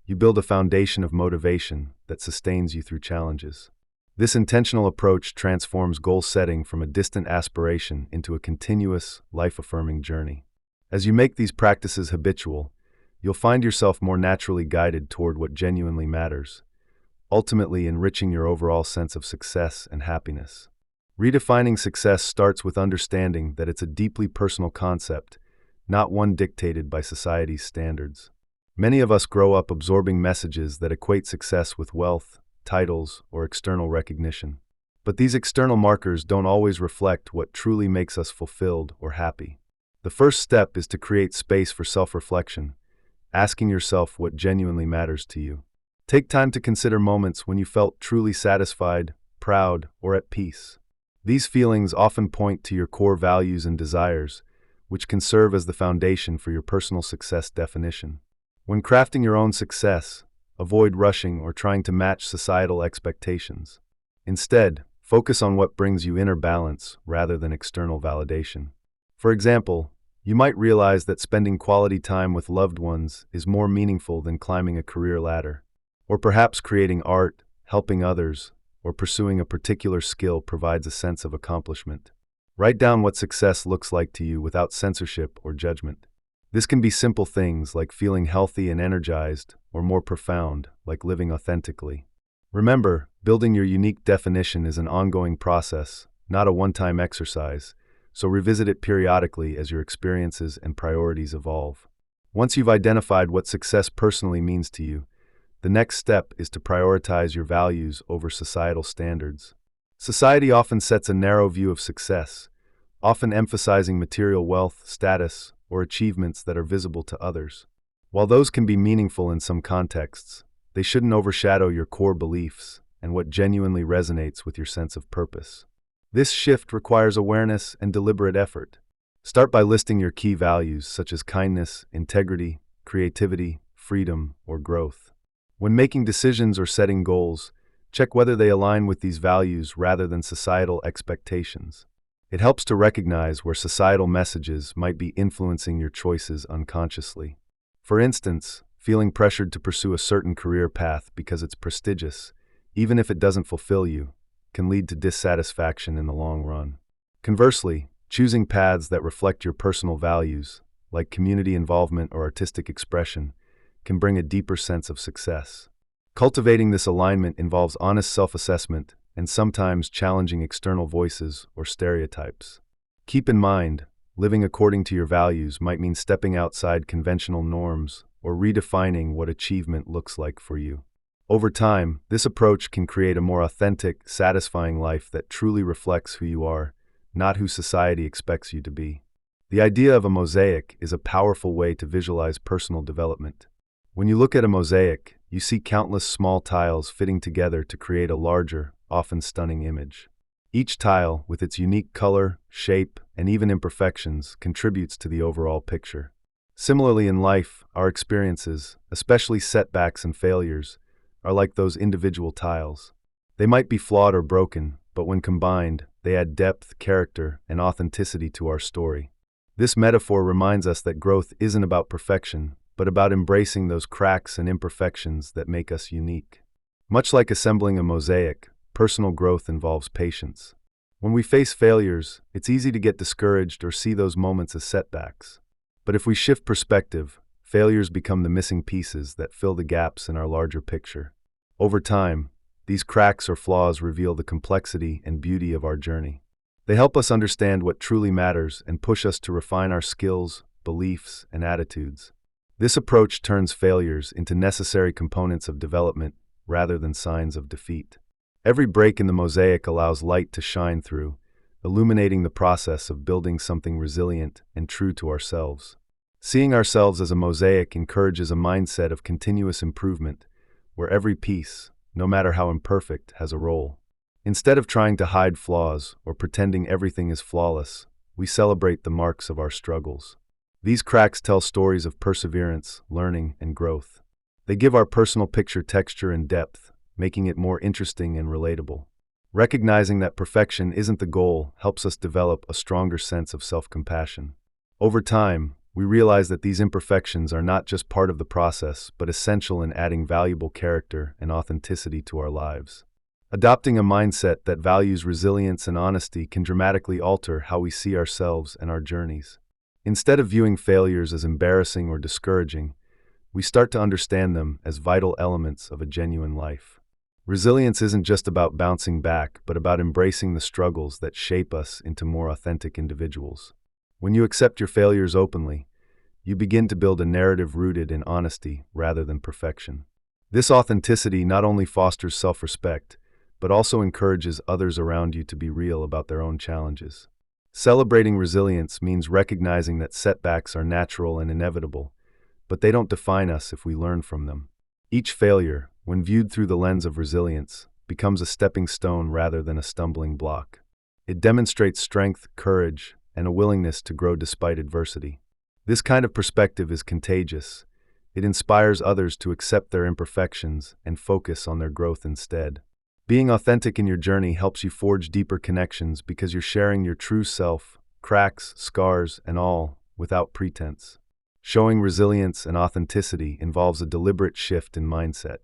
you build a foundation of motivation that sustains you through challenges. This intentional approach transforms goal setting from a distant aspiration into a continuous, life-affirming journey. As you make these practices habitual, you'll find yourself more naturally guided toward what genuinely matters, ultimately enriching your overall sense of success and happiness. Redefining success starts with understanding that it's a deeply personal concept, not one dictated by society's standards. Many of us grow up absorbing messages that equate success with wealth, titles, or external recognition. But these external markers don't always reflect what truly makes us fulfilled or happy. The first step is to create space for self-reflection, asking yourself what genuinely matters to you. Take time to consider moments when you felt truly satisfied, proud, or at peace. These feelings often point to your core values and desires, which can serve as the foundation for your personal success definition. When crafting your own success, avoid rushing or trying to match societal expectations. Instead, focus on what brings you inner balance rather than external validation. For example, you might realize that spending quality time with loved ones is more meaningful than climbing a career ladder. Or perhaps creating art, helping others, or pursuing a particular skill provides a sense of accomplishment. Write down what success looks like to you without censorship or judgment. This can be simple things like feeling healthy and energized, or more profound, like living authentically. Remember, building your unique definition is an ongoing process, not a one-time exercise, so revisit it periodically as your experiences and priorities evolve. Once you've identified what success personally means to you, the next step is to prioritize your values over societal standards. Society often sets a narrow view of success, often emphasizing material wealth, status, or achievements that are visible to others. While those can be meaningful in some contexts, they shouldn't overshadow your core beliefs and what genuinely resonates with your sense of purpose. This shift requires awareness and deliberate effort. Start by listing your key values such as kindness, integrity, creativity, freedom, or growth. When making decisions or setting goals, check whether they align with these values rather than societal expectations. It helps to recognize where societal messages might be influencing your choices unconsciously. For instance, feeling pressured to pursue a certain career path because it's prestigious, even if it doesn't fulfill you, can lead to dissatisfaction in the long run. Conversely, choosing paths that reflect your personal values, like community involvement or artistic expression, can bring a deeper sense of success. Cultivating this alignment involves honest self-assessment and sometimes challenging external voices or stereotypes. Keep in mind, living according to your values might mean stepping outside conventional norms or redefining what achievement looks like for you. Over time, this approach can create a more authentic, satisfying life that truly reflects who you are, not who society expects you to be. The idea of a mosaic is a powerful way to visualize personal development. When you look at a mosaic, you see countless small tiles fitting together to create a larger, often stunning image. Each tile, with its unique color, shape, and even imperfections, contributes to the overall picture. Similarly in life, our experiences, especially setbacks and failures, are like those individual tiles. They might be flawed or broken, but when combined, they add depth, character, and authenticity to our story. This metaphor reminds us that growth isn't about perfection, but about embracing those cracks and imperfections that make us unique. Much like assembling a mosaic, personal growth involves patience. When we face failures, it's easy to get discouraged or see those moments as setbacks. But if we shift perspective, failures become the missing pieces that fill the gaps in our larger picture. Over time, these cracks or flaws reveal the complexity and beauty of our journey. They help us understand what truly matters and push us to refine our skills, beliefs, and attitudes. This approach turns failures into necessary components of development rather than signs of defeat. Every break in the mosaic allows light to shine through, illuminating the process of building something resilient and true to ourselves. Seeing ourselves as a mosaic encourages a mindset of continuous improvement, where every piece, no matter how imperfect, has a role. Instead of trying to hide flaws or pretending everything is flawless, we celebrate the marks of our struggles. These cracks tell stories of perseverance, learning, and growth. They give our personal picture texture and depth, making it more interesting and relatable. Recognizing that perfection isn't the goal helps us develop a stronger sense of self-compassion. Over time, we realize that these imperfections are not just part of the process, but essential in adding valuable character and authenticity to our lives. Adopting a mindset that values resilience and honesty can dramatically alter how we see ourselves and our journeys. Instead of viewing failures as embarrassing or discouraging, we start to understand them as vital elements of a genuine life. Resilience isn't just about bouncing back, but about embracing the struggles that shape us into more authentic individuals. When you accept your failures openly, you begin to build a narrative rooted in honesty rather than perfection. This authenticity not only fosters self-respect, but also encourages others around you to be real about their own challenges. Celebrating resilience means recognizing that setbacks are natural and inevitable, but they don't define us if we learn from them. Each failure, when viewed through the lens of resilience, becomes a stepping stone rather than a stumbling block. It demonstrates strength, courage, and a willingness to grow despite adversity. This kind of perspective is contagious. It inspires others to accept their imperfections and focus on their growth instead. Being authentic in your journey helps you forge deeper connections because you're sharing your true self, cracks, scars, and all, without pretense. Showing resilience and authenticity involves a deliberate shift in mindset.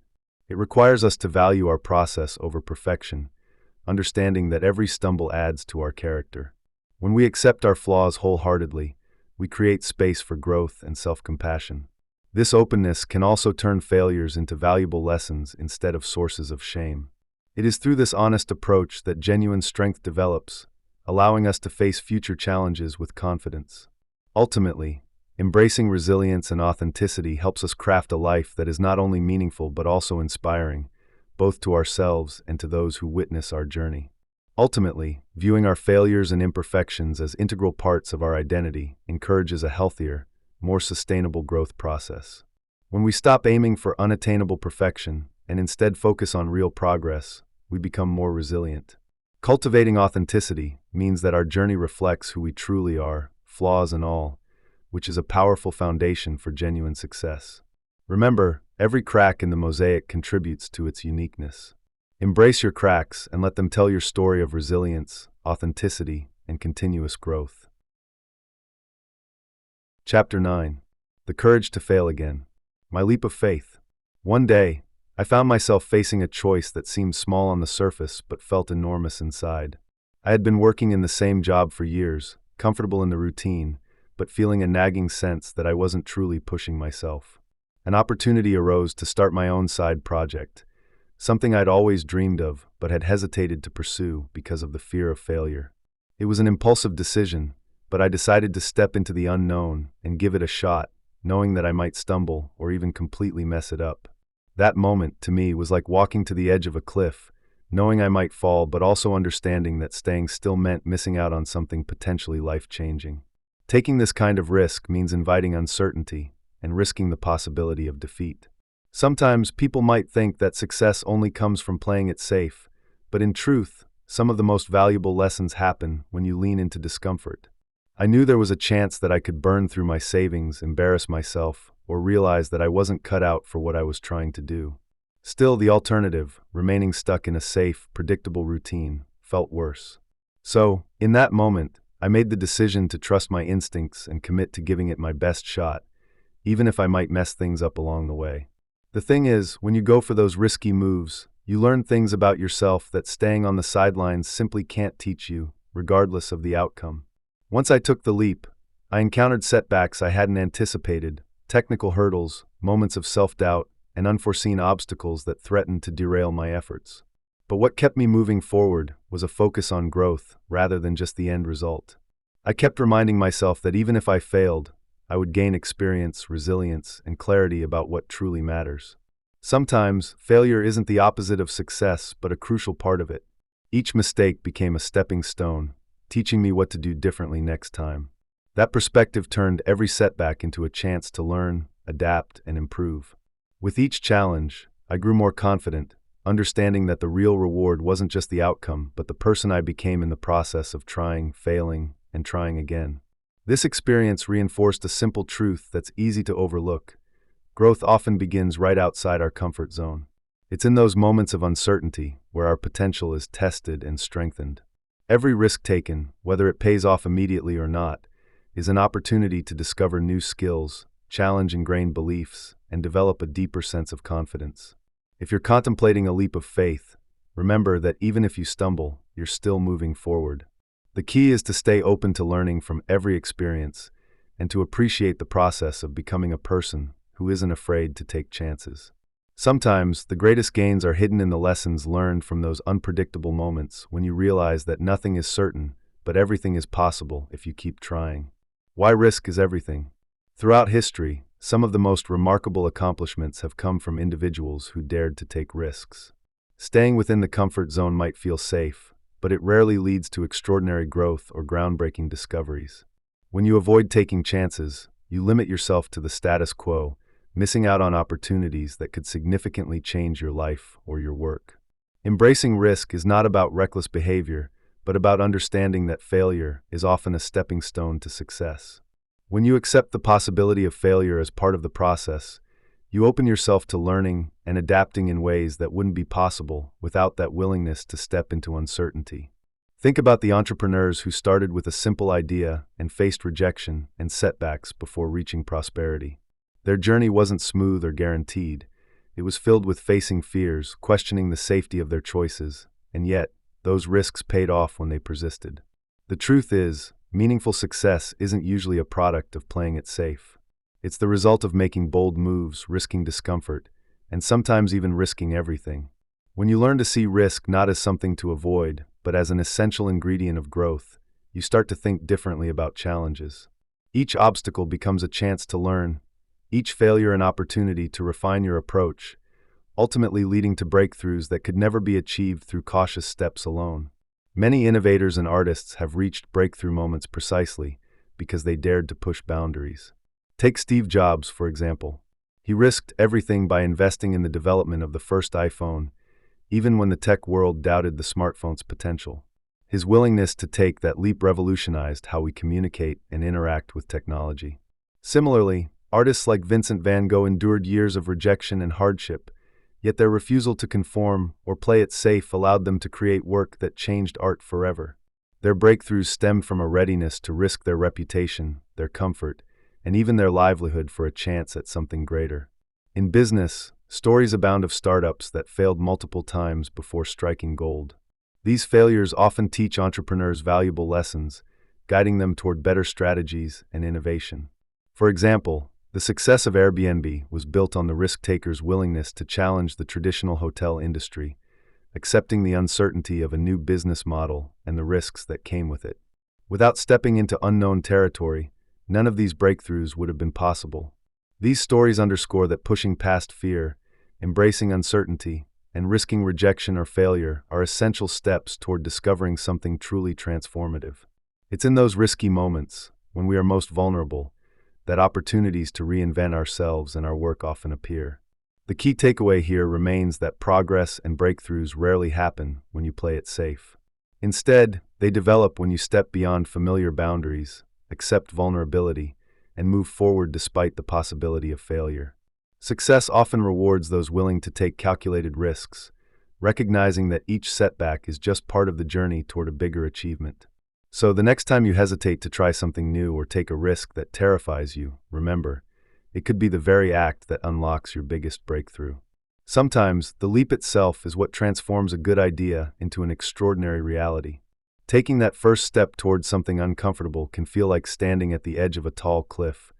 It requires us to value our process over perfection, understanding that every stumble adds to our character. When we accept our flaws wholeheartedly, we create space for growth and self-compassion. This openness can also turn failures into valuable lessons instead of sources of shame. It is through this honest approach that genuine strength develops, allowing us to face future challenges with confidence. Ultimately, embracing resilience and authenticity helps us craft a life that is not only meaningful but also inspiring, both to ourselves and to those who witness our journey. Ultimately, viewing our failures and imperfections as integral parts of our identity encourages a healthier, more sustainable growth process. When we stop aiming for unattainable perfection and instead focus on real progress, we become more resilient. Cultivating authenticity means that our journey reflects who we truly are, flaws and all, which is a powerful foundation for genuine success. Remember, every crack in the mosaic contributes to its uniqueness. Embrace your cracks and let them tell your story of resilience, authenticity, and continuous growth. Chapter 9. The Courage to Fail Again. My leap of faith. One day, I found myself facing a choice that seemed small on the surface but felt enormous inside. I had been working in the same job for years, comfortable in the routine, but feeling a nagging sense that I wasn't truly pushing myself. An opportunity arose to start my own side project, something I'd always dreamed of but had hesitated to pursue because of the fear of failure. It was an impulsive decision, but I decided to step into the unknown and give it a shot, knowing that I might stumble or even completely mess it up. That moment, to me, was like walking to the edge of a cliff, knowing I might fall but also understanding that staying still meant missing out on something potentially life-changing. Taking this kind of risk means inviting uncertainty and risking the possibility of defeat. Sometimes people might think that success only comes from playing it safe, but in truth, some of the most valuable lessons happen when you lean into discomfort. I knew there was a chance that I could burn through my savings, embarrass myself, or realize that I wasn't cut out for what I was trying to do. Still, the alternative, remaining stuck in a safe, predictable routine, felt worse. So, in that moment, I made the decision to trust my instincts and commit to giving it my best shot, even if I might mess things up along the way. The thing is, when you go for those risky moves, you learn things about yourself that staying on the sidelines simply can't teach you, regardless of the outcome. Once I took the leap, I encountered setbacks I hadn't anticipated, technical hurdles, moments of self-doubt, and unforeseen obstacles that threatened to derail my efforts. But what kept me moving forward was a focus on growth rather than just the end result. I kept reminding myself that even if I failed, I would gain experience, resilience, and clarity about what truly matters. Sometimes, failure isn't the opposite of success, but a crucial part of it. Each mistake became a stepping stone, teaching me what to do differently next time. That perspective turned every setback into a chance to learn, adapt, and improve. With each challenge, I grew more confident, understanding that the real reward wasn't just the outcome, but the person I became in the process of trying, failing, and trying again. This experience reinforced a simple truth that's easy to overlook. Growth often begins right outside our comfort zone. It's in those moments of uncertainty where our potential is tested and strengthened. Every risk taken, whether it pays off immediately or not, is an opportunity to discover new skills, challenge ingrained beliefs, and develop a deeper sense of confidence. If you're contemplating a leap of faith, remember that even if you stumble, you're still moving forward. The key is to stay open to learning from every experience and to appreciate the process of becoming a person who isn't afraid to take chances. Sometimes, the greatest gains are hidden in the lessons learned from those unpredictable moments when you realize that nothing is certain, but everything is possible if you keep trying. Why risk is everything. Throughout history, some of the most remarkable accomplishments have come from individuals who dared to take risks. Staying within the comfort zone might feel safe, but it rarely leads to extraordinary growth or groundbreaking discoveries. When you avoid taking chances, you limit yourself to the status quo, missing out on opportunities that could significantly change your life or your work. Embracing risk is not about reckless behavior, but about understanding that failure is often a stepping stone to success. When you accept the possibility of failure as part of the process, you open yourself to learning and adapting in ways that wouldn't be possible without that willingness to step into uncertainty. Think about the entrepreneurs who started with a simple idea and faced rejection and setbacks before reaching prosperity. Their journey wasn't smooth or guaranteed. It was filled with facing fears, questioning the safety of their choices, and yet, those risks paid off when they persisted. The truth is, meaningful success isn't usually a product of playing it safe. It's the result of making bold moves, risking discomfort, and sometimes even risking everything. When you learn to see risk not as something to avoid, but as an essential ingredient of growth, you start to think differently about challenges. Each obstacle becomes a chance to learn, each failure an opportunity to refine your approach, ultimately leading to breakthroughs that could never be achieved through cautious steps alone. Many innovators and artists have reached breakthrough moments precisely because they dared to push boundaries. Take Steve Jobs, for example. He risked everything by investing in the development of the first iPhone, even when the tech world doubted the smartphone's potential. His willingness to take that leap revolutionized how we communicate and interact with technology. Similarly, artists like Vincent van Gogh endured years of rejection and hardship, yet their refusal to conform or play it safe allowed them to create work that changed art forever. Their breakthroughs stemmed from a readiness to risk their reputation, their comfort, and even their livelihood for a chance at something greater. In business, stories abound of startups that failed multiple times before striking gold. These failures often teach entrepreneurs valuable lessons, guiding them toward better strategies and innovation. For example, the success of Airbnb was built on the risk-takers' willingness to challenge the traditional hotel industry, accepting the uncertainty of a new business model and the risks that came with it. Without stepping into unknown territory, none of these breakthroughs would have been possible. These stories underscore that pushing past fear, embracing uncertainty, and risking rejection or failure are essential steps toward discovering something truly transformative. It's in those risky moments, when we are most vulnerable, that opportunities to reinvent ourselves and our work often appear. The key takeaway here remains that progress and breakthroughs rarely happen when you play it safe. Instead, they develop when you step beyond familiar boundaries, accept vulnerability, and move forward despite the possibility of failure. Success often rewards those willing to take calculated risks, recognizing that each setback is just part of the journey toward a bigger achievement. So the next time you hesitate to try something new or take a risk that terrifies you, remember, it could be the very act that unlocks your biggest breakthrough. Sometimes, the leap itself is what transforms a good idea into an extraordinary reality. Taking that first step towards something uncomfortable can feel like standing at the edge of a tall cliff,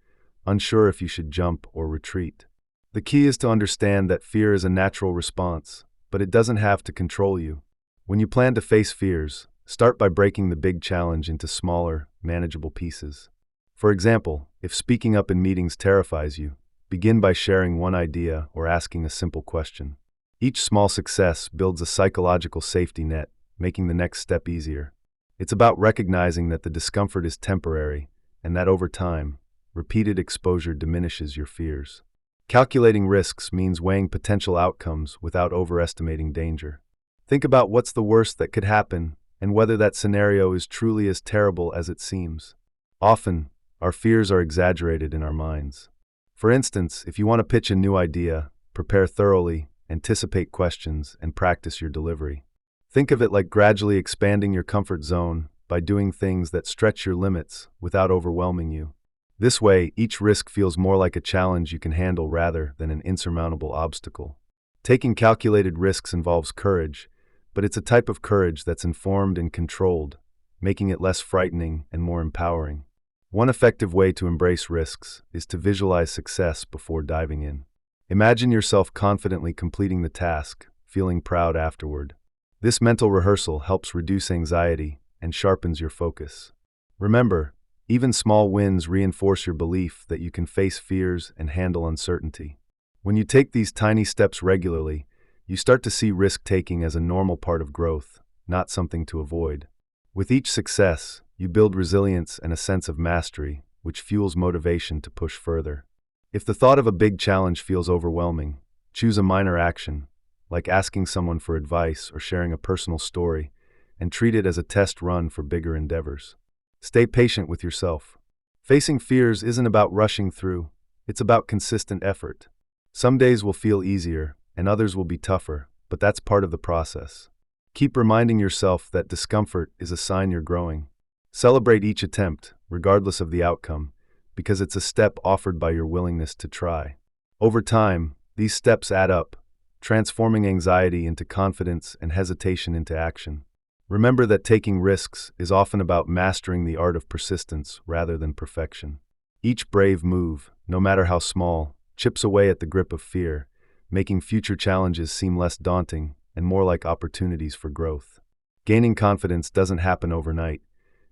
unsure if you should jump or retreat. The key is to understand that fear is a natural response, but it doesn't have to control you. When you plan to face fears, start by breaking the big challenge into smaller, manageable pieces. For example, if speaking up in meetings terrifies you, begin by sharing one idea or asking a simple question. Each small success builds a psychological safety net, making the next step easier. It's about recognizing that the discomfort is temporary, and that over time, repeated exposure diminishes your fears. Calculating risks means weighing potential outcomes without overestimating danger. Think about what's the worst that could happen, and whether that scenario is truly as terrible as it seems. Often, our fears are exaggerated in our minds. For instance, if you want to pitch a new idea, prepare thoroughly, anticipate questions, and practice your delivery. Think of it like gradually expanding your comfort zone by doing things that stretch your limits without overwhelming you. This way, each risk feels more like a challenge you can handle rather than an insurmountable obstacle. Taking calculated risks involves courage, but it's a type of courage that's informed and controlled, making it less frightening and more empowering. One effective way to embrace risks is to visualize success before diving in. Imagine yourself confidently completing the task, feeling proud afterward. This mental rehearsal helps reduce anxiety and sharpens your focus. Remember, even small wins reinforce your belief that you can face fears and handle uncertainty. When you take these tiny steps regularly, you start to see risk-taking as a normal part of growth, not something to avoid. With each success, you build resilience and a sense of mastery, which fuels motivation to push further. If the thought of a big challenge feels overwhelming, choose a minor action, like asking someone for advice or sharing a personal story, and treat it as a test run for bigger endeavors. Stay patient with yourself. Facing fears isn't about rushing through, it's about consistent effort. Some days will feel easier, and others will be tougher, but that's part of the process. Keep reminding yourself that discomfort is a sign you're growing. Celebrate each attempt, regardless of the outcome, because it's a step offered by your willingness to try. Over time, these steps add up, transforming anxiety into confidence and hesitation into action. Remember that taking risks is often about mastering the art of persistence rather than perfection. Each brave move, no matter how small, chips away at the grip of fear, making future challenges seem less daunting and more like opportunities for growth. Gaining confidence doesn't happen overnight.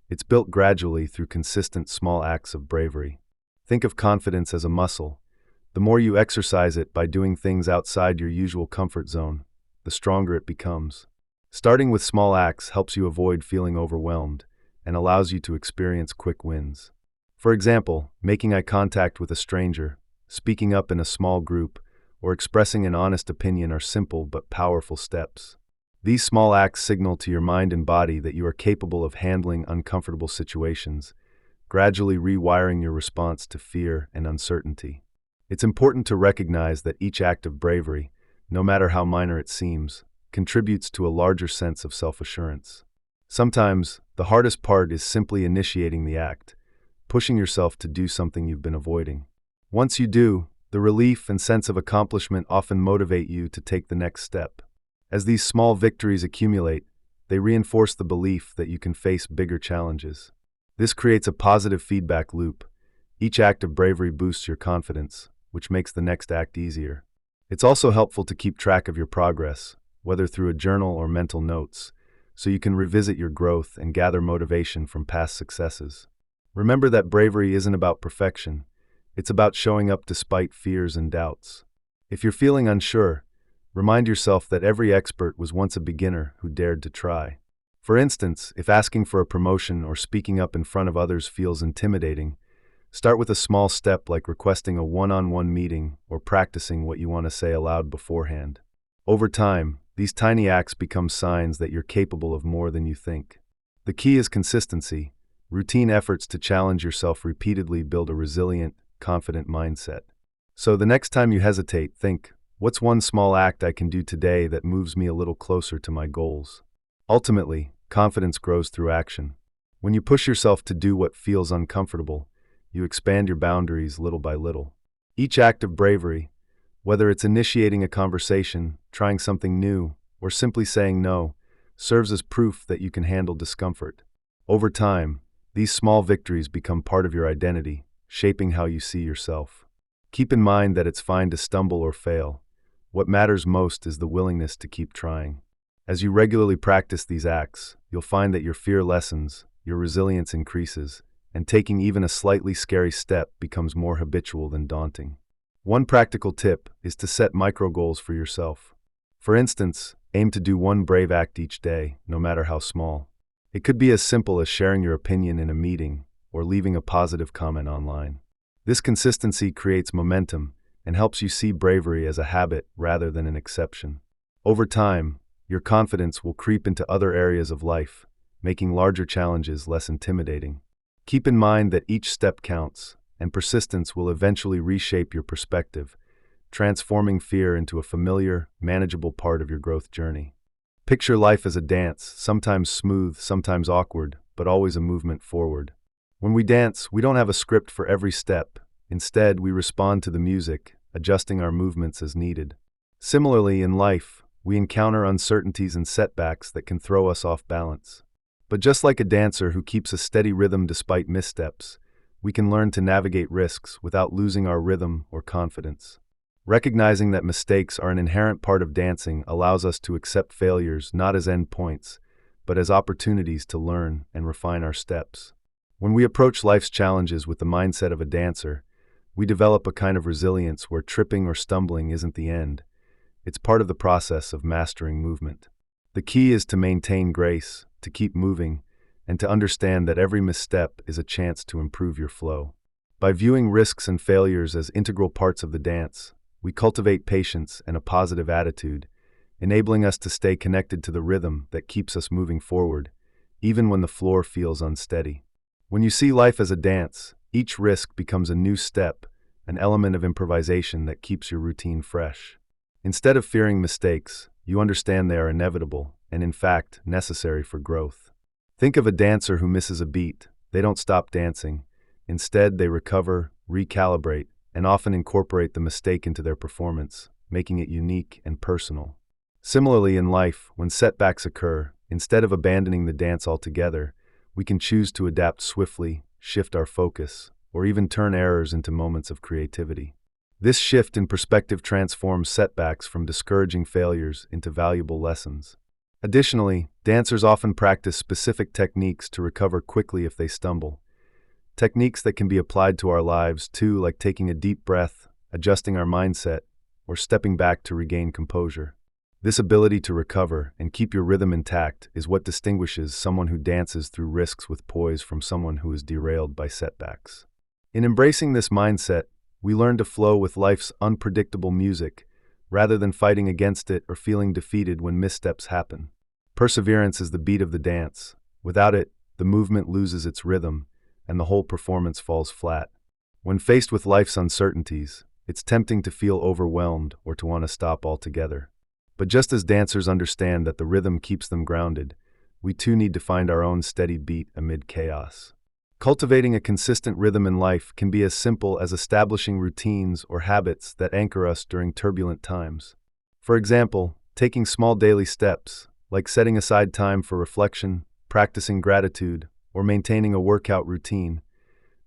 It's built gradually through consistent small acts of bravery. Think of confidence as a muscle. The more you exercise it by doing things outside your usual comfort zone, the stronger it becomes. Starting with small acts helps you avoid feeling overwhelmed and allows you to experience quick wins. For example, making eye contact with a stranger, speaking up in a small group, or expressing an honest opinion are simple but powerful steps. These small acts signal to your mind and body that you are capable of handling uncomfortable situations, gradually rewiring your response to fear and uncertainty. It's important to recognize that each act of bravery, no matter how minor it seems, contributes to a larger sense of self-assurance. Sometimes, the hardest part is simply initiating the act, pushing yourself to do something you've been avoiding. Once you do, the relief and sense of accomplishment often motivate you to take the next step. As these small victories accumulate, they reinforce the belief that you can face bigger challenges. This creates a positive feedback loop. Each act of bravery boosts your confidence, which makes the next act easier. It's also helpful to keep track of your progress, whether through a journal or mental notes, so you can revisit your growth and gather motivation from past successes. Remember that bravery isn't about perfection. It's about showing up despite fears and doubts. If you're feeling unsure, remind yourself that every expert was once a beginner who dared to try. For instance, if asking for a promotion or speaking up in front of others feels intimidating, start with a small step like requesting a one-on-one meeting or practicing what you want to say aloud beforehand. Over time, these tiny acts become signs that you're capable of more than you think. The key is consistency. Routine efforts to challenge yourself repeatedly build a resilient, confident mindset. So the next time you hesitate, think, what's one small act I can do today that moves me a little closer to my goals? Ultimately, confidence grows through action. When you push yourself to do what feels uncomfortable, you expand your boundaries little by little. Each act of bravery, whether it's initiating a conversation, trying something new, or simply saying no, serves as proof that you can handle discomfort. Over time, these small victories become part of your identity, shaping how you see yourself. Keep in mind that it's fine to stumble or fail. What matters most is the willingness to keep trying. As you regularly practice these acts, you'll find that your fear lessens, your resilience increases, and taking even a slightly scary step becomes more habitual than daunting. One practical tip is to set micro goals for yourself. For instance, aim to do one brave act each day, no matter how small. It could be as simple as sharing your opinion in a meeting or leaving a positive comment online. This consistency creates momentum and helps you see bravery as a habit rather than an exception. Over time, your confidence will creep into other areas of life, making larger challenges less intimidating. Keep in mind that each step counts, and persistence will eventually reshape your perspective, transforming fear into a familiar, manageable part of your growth journey. Picture life as a dance, sometimes smooth, sometimes awkward, but always a movement forward. When we dance, we don't have a script for every step. Instead, we respond to the music, adjusting our movements as needed. Similarly, in life, we encounter uncertainties and setbacks that can throw us off balance. But just like a dancer who keeps a steady rhythm despite missteps, we can learn to navigate risks without losing our rhythm or confidence. Recognizing that mistakes are an inherent part of dancing allows us to accept failures not as end points, but as opportunities to learn and refine our steps. When we approach life's challenges with the mindset of a dancer, we develop a kind of resilience where tripping or stumbling isn't the end. It's part of the process of mastering movement. The key is to maintain grace, to keep moving, and to understand that every misstep is a chance to improve your flow. By viewing risks and failures as integral parts of the dance, we cultivate patience and a positive attitude, enabling us to stay connected to the rhythm that keeps us moving forward, even when the floor feels unsteady. When you see life as a dance, each risk becomes a new step, an element of improvisation that keeps your routine fresh. Instead of fearing mistakes, you understand they are inevitable and, in fact, necessary for growth. Think of a dancer who misses a beat. They don't stop dancing. Instead, they recover, recalibrate, and often incorporate the mistake into their performance, making it unique and personal. Similarly, in life, when setbacks occur, instead of abandoning the dance altogether, we can choose to adapt swiftly, shift our focus, or even turn errors into moments of creativity. This shift in perspective transforms setbacks from discouraging failures into valuable lessons. Additionally, dancers often practice specific techniques to recover quickly if they stumble. Techniques that can be applied to our lives too, like taking a deep breath, adjusting our mindset, or stepping back to regain composure. This ability to recover and keep your rhythm intact is what distinguishes someone who dances through risks with poise from someone who is derailed by setbacks. In embracing this mindset, we learn to flow with life's unpredictable music, rather than fighting against it or feeling defeated when missteps happen. Perseverance is the beat of the dance. Without it, the movement loses its rhythm, and the whole performance falls flat. When faced with life's uncertainties, it's tempting to feel overwhelmed or to want to stop altogether. But just as dancers understand that the rhythm keeps them grounded, we too need to find our own steady beat amid chaos. Cultivating a consistent rhythm in life can be as simple as establishing routines or habits that anchor us during turbulent times. For example, taking small daily steps, like setting aside time for reflection, practicing gratitude, or maintaining a workout routine,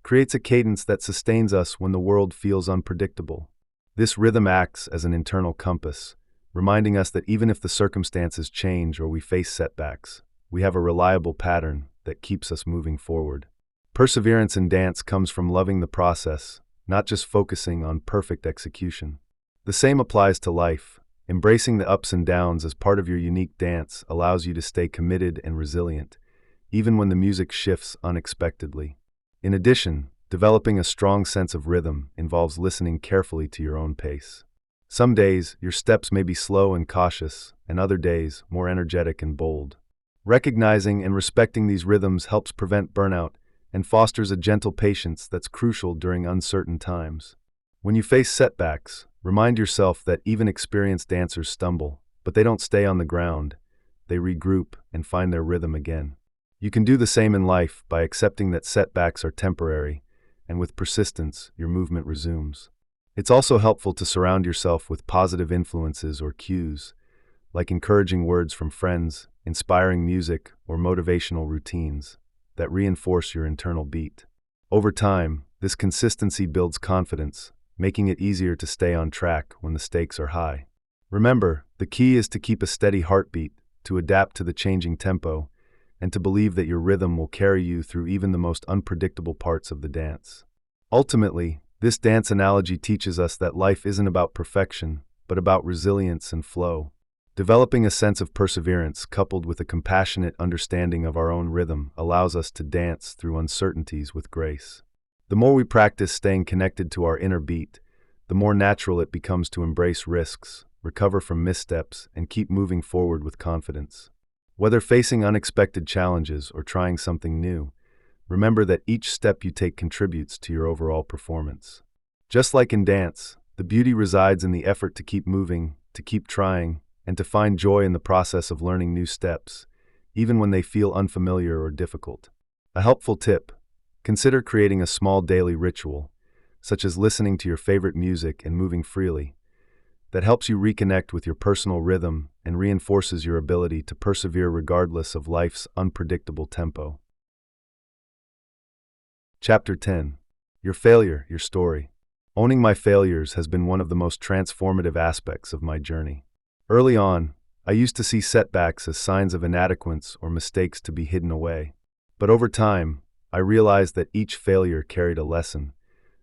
creates a cadence that sustains us when the world feels unpredictable. This rhythm acts as an internal compass, reminding us that even if the circumstances change or we face setbacks, we have a reliable pattern that keeps us moving forward. Perseverance in dance comes from loving the process, not just focusing on perfect execution. The same applies to life. Embracing the ups and downs as part of your unique dance allows you to stay committed and resilient, even when the music shifts unexpectedly. In addition, developing a strong sense of rhythm involves listening carefully to your own pace. Some days, your steps may be slow and cautious, and other days, more energetic and bold. Recognizing and respecting these rhythms helps prevent burnout and fosters a gentle patience that's crucial during uncertain times. When you face setbacks, remind yourself that even experienced dancers stumble, but they don't stay on the ground. They regroup and find their rhythm again. You can do the same in life by accepting that setbacks are temporary, and with persistence, your movement resumes. It's also helpful to surround yourself with positive influences or cues, like encouraging words from friends, inspiring music, or motivational routines that reinforce your internal beat. Over time, this consistency builds confidence, making it easier to stay on track when the stakes are high. Remember, the key is to keep a steady heartbeat, to adapt to the changing tempo, and to believe that your rhythm will carry you through even the most unpredictable parts of the dance. Ultimately, this dance analogy teaches us that life isn't about perfection, but about resilience and flow. Developing a sense of perseverance coupled with a compassionate understanding of our own rhythm allows us to dance through uncertainties with grace. The more we practice staying connected to our inner beat, the more natural it becomes to embrace risks, recover from missteps, and keep moving forward with confidence. Whether facing unexpected challenges or trying something new, remember that each step you take contributes to your overall performance. Just like in dance, the beauty resides in the effort to keep moving, to keep trying, and to find joy in the process of learning new steps, even when they feel unfamiliar or difficult. A helpful tip: consider creating a small daily ritual, such as listening to your favorite music and moving freely, that helps you reconnect with your personal rhythm and reinforces your ability to persevere regardless of life's unpredictable tempo. Chapter 10. Your Failure, Your Story. Owning my failures has been one of the most transformative aspects of my journey. Early on, I used to see setbacks as signs of inadequacy or mistakes to be hidden away. But over time, I realized that each failure carried a lesson,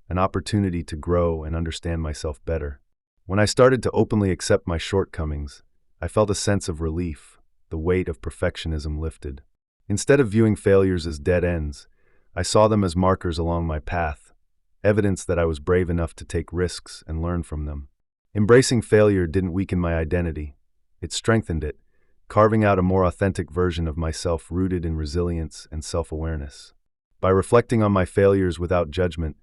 an opportunity to grow and understand myself better. When I started to openly accept my shortcomings, I felt a sense of relief, the weight of perfectionism lifted. Instead of viewing failures as dead ends, I saw them as markers along my path, evidence that I was brave enough to take risks and learn from them. Embracing failure didn't weaken my identity. It strengthened it, carving out a more authentic version of myself rooted in resilience and self-awareness. By reflecting on my failures without judgment,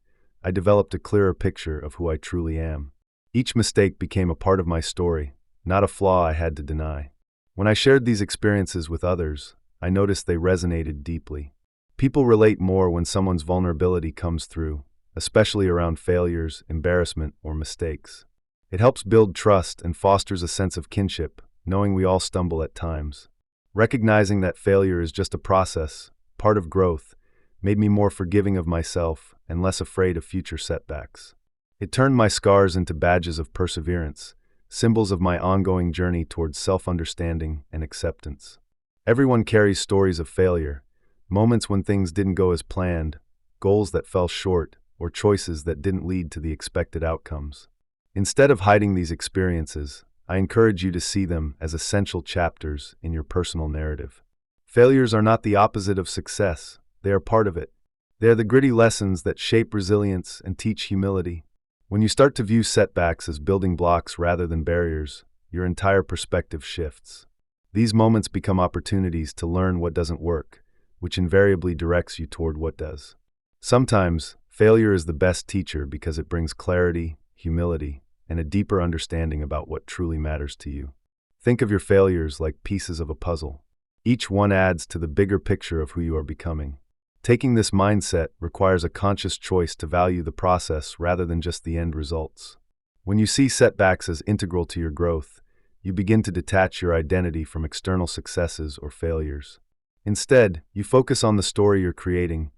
I developed a clearer picture of who I truly am. Each mistake became a part of my story, not a flaw I had to deny. When I shared these experiences with others, I noticed they resonated deeply. People relate more when someone's vulnerability comes through, especially around failures, embarrassment, or mistakes. It helps build trust and fosters a sense of kinship, knowing we all stumble at times. Recognizing that failure is just a process, part of growth, made me more forgiving of myself and less afraid of future setbacks. It turned my scars into badges of perseverance, symbols of my ongoing journey towards self-understanding and acceptance. Everyone carries stories of failure, moments when things didn't go as planned, goals that fell short, or choices that didn't lead to the expected outcomes. Instead of hiding these experiences, I encourage you to see them as essential chapters in your personal narrative. Failures are not the opposite of success, they are part of it. They are the gritty lessons that shape resilience and teach humility. When you start to view setbacks as building blocks rather than barriers, your entire perspective shifts. These moments become opportunities to learn what doesn't work, which invariably directs you toward what does. Sometimes, failure is the best teacher because it brings clarity, humility, and a deeper understanding about what truly matters to you. Think of your failures like pieces of a puzzle. Each one adds to the bigger picture of who you are becoming. Taking this mindset requires a conscious choice to value the process rather than just the end results. When you see setbacks as integral to your growth, you begin to detach your identity from external successes or failures. Instead, you focus on the story you're creating,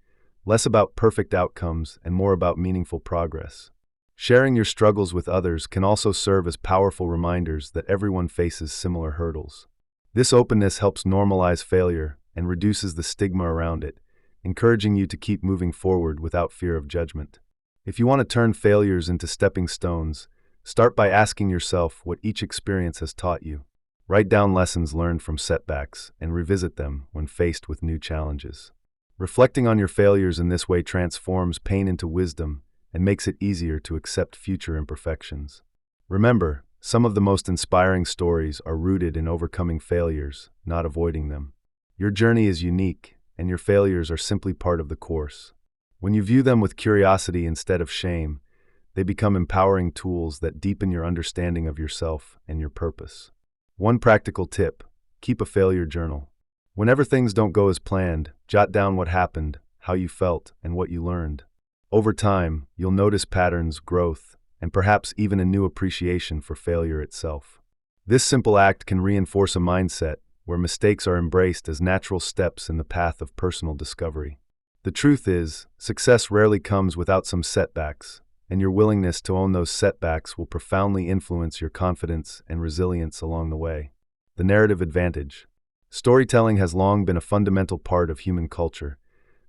less about perfect outcomes and more about meaningful progress. Sharing your struggles with others can also serve as powerful reminders that everyone faces similar hurdles. This openness helps normalize failure and reduces the stigma around it, encouraging you to keep moving forward without fear of judgment. If you want to turn failures into stepping stones, start by asking yourself what each experience has taught you. Write down lessons learned from setbacks and revisit them when faced with new challenges. Reflecting on your failures in this way transforms pain into wisdom and makes it easier to accept future imperfections. Remember, some of the most inspiring stories are rooted in overcoming failures, not avoiding them. Your journey is unique, and your failures are simply part of the course. When you view them with curiosity instead of shame, they become empowering tools that deepen your understanding of yourself and your purpose. One practical tip: keep a failure journal. Whenever things don't go as planned, jot down what happened, how you felt, and what you learned. Over time, you'll notice patterns, growth, and perhaps even a new appreciation for failure itself. This simple act can reinforce a mindset where mistakes are embraced as natural steps in the path of personal discovery. The truth is, success rarely comes without some setbacks, and your willingness to own those setbacks will profoundly influence your confidence and resilience along the way. The narrative advantage. Storytelling has long been a fundamental part of human culture,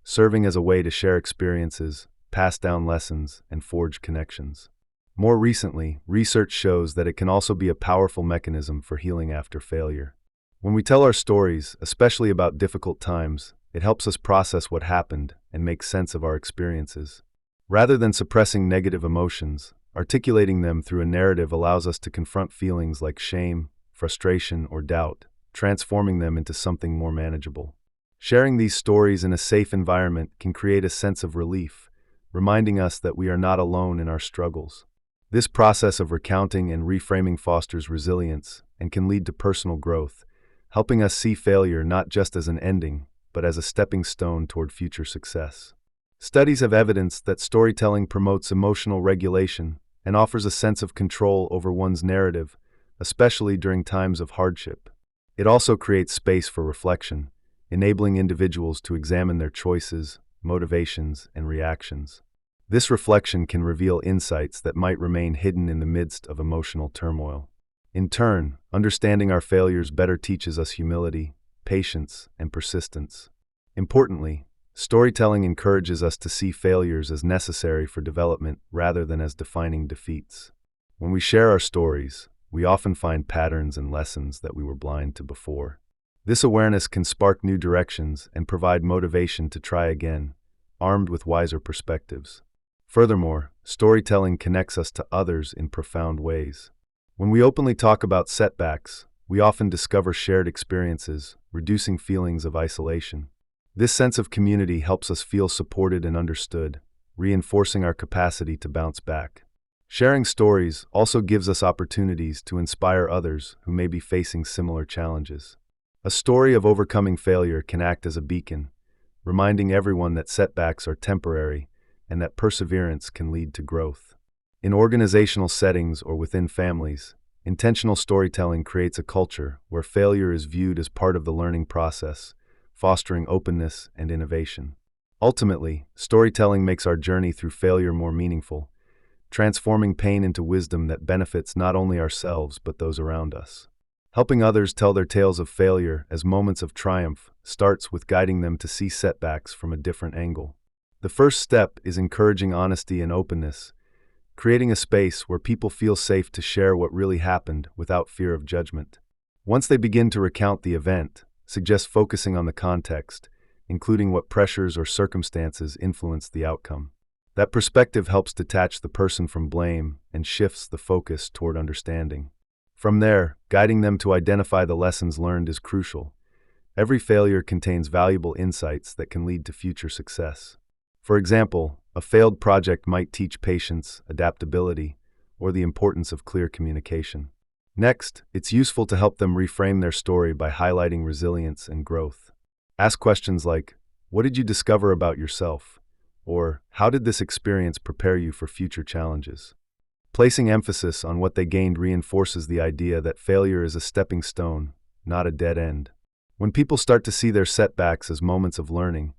serving as a way to share experiences, pass down lessons, and forge connections. More recently, research shows that it can also be a powerful mechanism for healing after failure. When we tell our stories, especially about difficult times, it helps us process what happened and make sense of our experiences. Rather than suppressing negative emotions, articulating them through a narrative allows us to confront feelings like shame, frustration, or doubt, transforming them into something more manageable. Sharing these stories in a safe environment can create a sense of relief, reminding us that we are not alone in our struggles. This process of recounting and reframing fosters resilience and can lead to personal growth, helping us see failure not just as an ending, but as a stepping stone toward future success. Studies have evidenced that storytelling promotes emotional regulation and offers a sense of control over one's narrative, especially during times of hardship. It also creates space for reflection, enabling individuals to examine their choices, motivations, and reactions. This reflection can reveal insights that might remain hidden in the midst of emotional turmoil. In turn, understanding our failures better teaches us humility, patience, and persistence. Importantly, storytelling encourages us to see failures as necessary for development rather than as defining defeats. When we share our stories, we often find patterns and lessons that we were blind to before. This awareness can spark new directions and provide motivation to try again, armed with wiser perspectives. Furthermore, storytelling connects us to others in profound ways. When we openly talk about setbacks, we often discover shared experiences, reducing feelings of isolation. This sense of community helps us feel supported and understood, reinforcing our capacity to bounce back. Sharing stories also gives us opportunities to inspire others who may be facing similar challenges. A story of overcoming failure can act as a beacon, reminding everyone that setbacks are temporary and that perseverance can lead to growth. In organizational settings or within families, intentional storytelling creates a culture where failure is viewed as part of the learning process, fostering openness and innovation. Ultimately, storytelling makes our journey through failure more meaningful, transforming pain into wisdom that benefits not only ourselves but those around us. Helping others tell their tales of failure as moments of triumph starts with guiding them to see setbacks from a different angle. The first step is encouraging honesty and openness, creating a space where people feel safe to share what really happened without fear of judgment. Once they begin to recount the event, suggest focusing on the context, including what pressures or circumstances influenced the outcome. That perspective helps detach the person from blame and shifts the focus toward understanding. From there, guiding them to identify the lessons learned is crucial. Every failure contains valuable insights that can lead to future success. For example, a failed project might teach patience, adaptability, or the importance of clear communication. Next, it's useful to help them reframe their story by highlighting resilience and growth. Ask questions like, "What did you discover about yourself?" Or, "How did this experience prepare you for future challenges?" Placing emphasis on what they gained reinforces the idea that failure is a stepping stone, not a dead end. When people start to see their setbacks as moments of learning,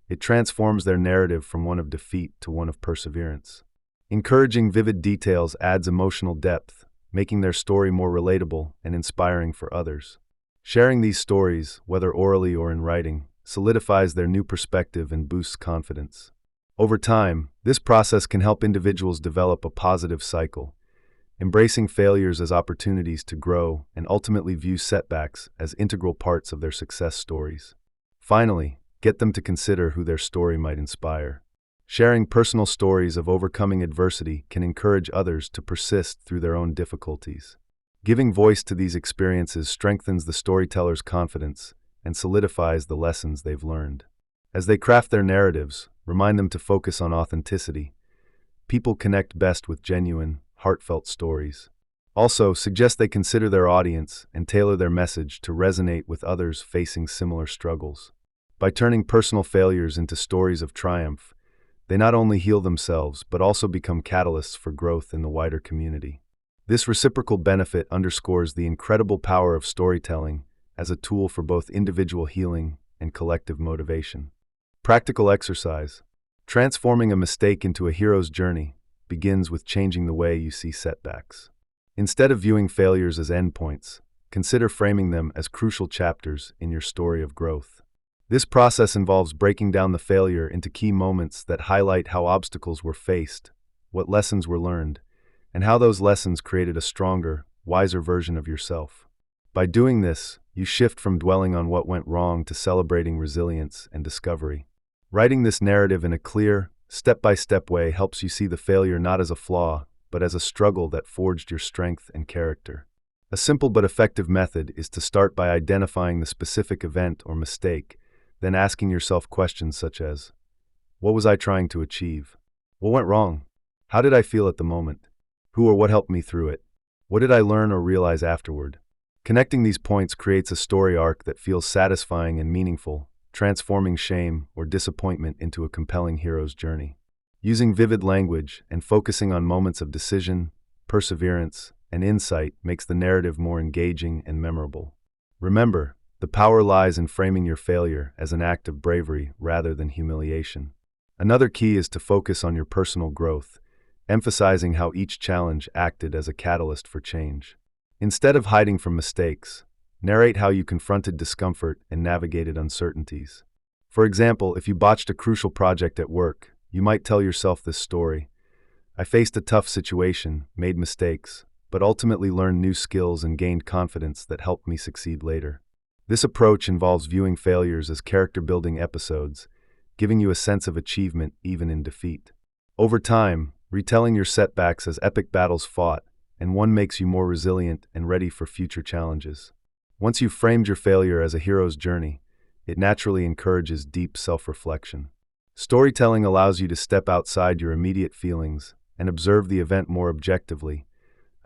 it transforms their narrative from one of defeat to one of perseverance. Encouraging vivid details adds emotional depth, making their story more relatable and inspiring for others. Sharing these stories, whether orally or in writing, solidifies their new perspective and boosts confidence. Over time, this process can help individuals develop a positive cycle, embracing failures as opportunities to grow and ultimately view setbacks as integral parts of their success stories. Finally, get them to consider who their story might inspire. Sharing personal stories of overcoming adversity can encourage others to persist through their own difficulties. Giving voice to these experiences strengthens the storyteller's confidence and solidifies the lessons they've learned. As they craft their narratives, remind them to focus on authenticity. People connect best with genuine, heartfelt stories. Also, suggest they consider their audience and tailor their message to resonate with others facing similar struggles. By turning personal failures into stories of triumph, they not only heal themselves but also become catalysts for growth in the wider community. This reciprocal benefit underscores the incredible power of storytelling as a tool for both individual healing and collective motivation. Practical exercise. Transforming a mistake into a hero's journey begins with changing the way you see setbacks. Instead of viewing failures as endpoints, consider framing them as crucial chapters in your story of growth. This process involves breaking down the failure into key moments that highlight how obstacles were faced, what lessons were learned, and how those lessons created a stronger, wiser version of yourself. By doing this, you shift from dwelling on what went wrong to celebrating resilience and discovery. Writing this narrative in a clear, step-by-step way helps you see the failure not as a flaw, but as a struggle that forged your strength and character. A simple but effective method is to start by identifying the specific event or mistake, then asking yourself questions such as, "What was I trying to achieve? What went wrong? How did I feel at the moment? Who or what helped me through it? What did I learn or realize afterward?" Connecting these points creates a story arc that feels satisfying and meaningful, transforming shame or disappointment into a compelling hero's journey. Using vivid language and focusing on moments of decision, perseverance, and insight makes the narrative more engaging and memorable. Remember, the power lies in framing your failure as an act of bravery rather than humiliation. Another key is to focus on your personal growth, emphasizing how each challenge acted as a catalyst for change. Instead of hiding from mistakes, narrate how you confronted discomfort and navigated uncertainties. For example, if you botched a crucial project at work, you might tell yourself this story: "I faced a tough situation, made mistakes, but ultimately learned new skills and gained confidence that helped me succeed later." This approach involves viewing failures as character-building episodes, giving you a sense of achievement even in defeat. Over time, retelling your setbacks as epic battles fought, and one makes you more resilient and ready for future challenges. Once you've framed your failure as a hero's journey, it naturally encourages deep self-reflection. Storytelling allows you to step outside your immediate feelings and observe the event more objectively,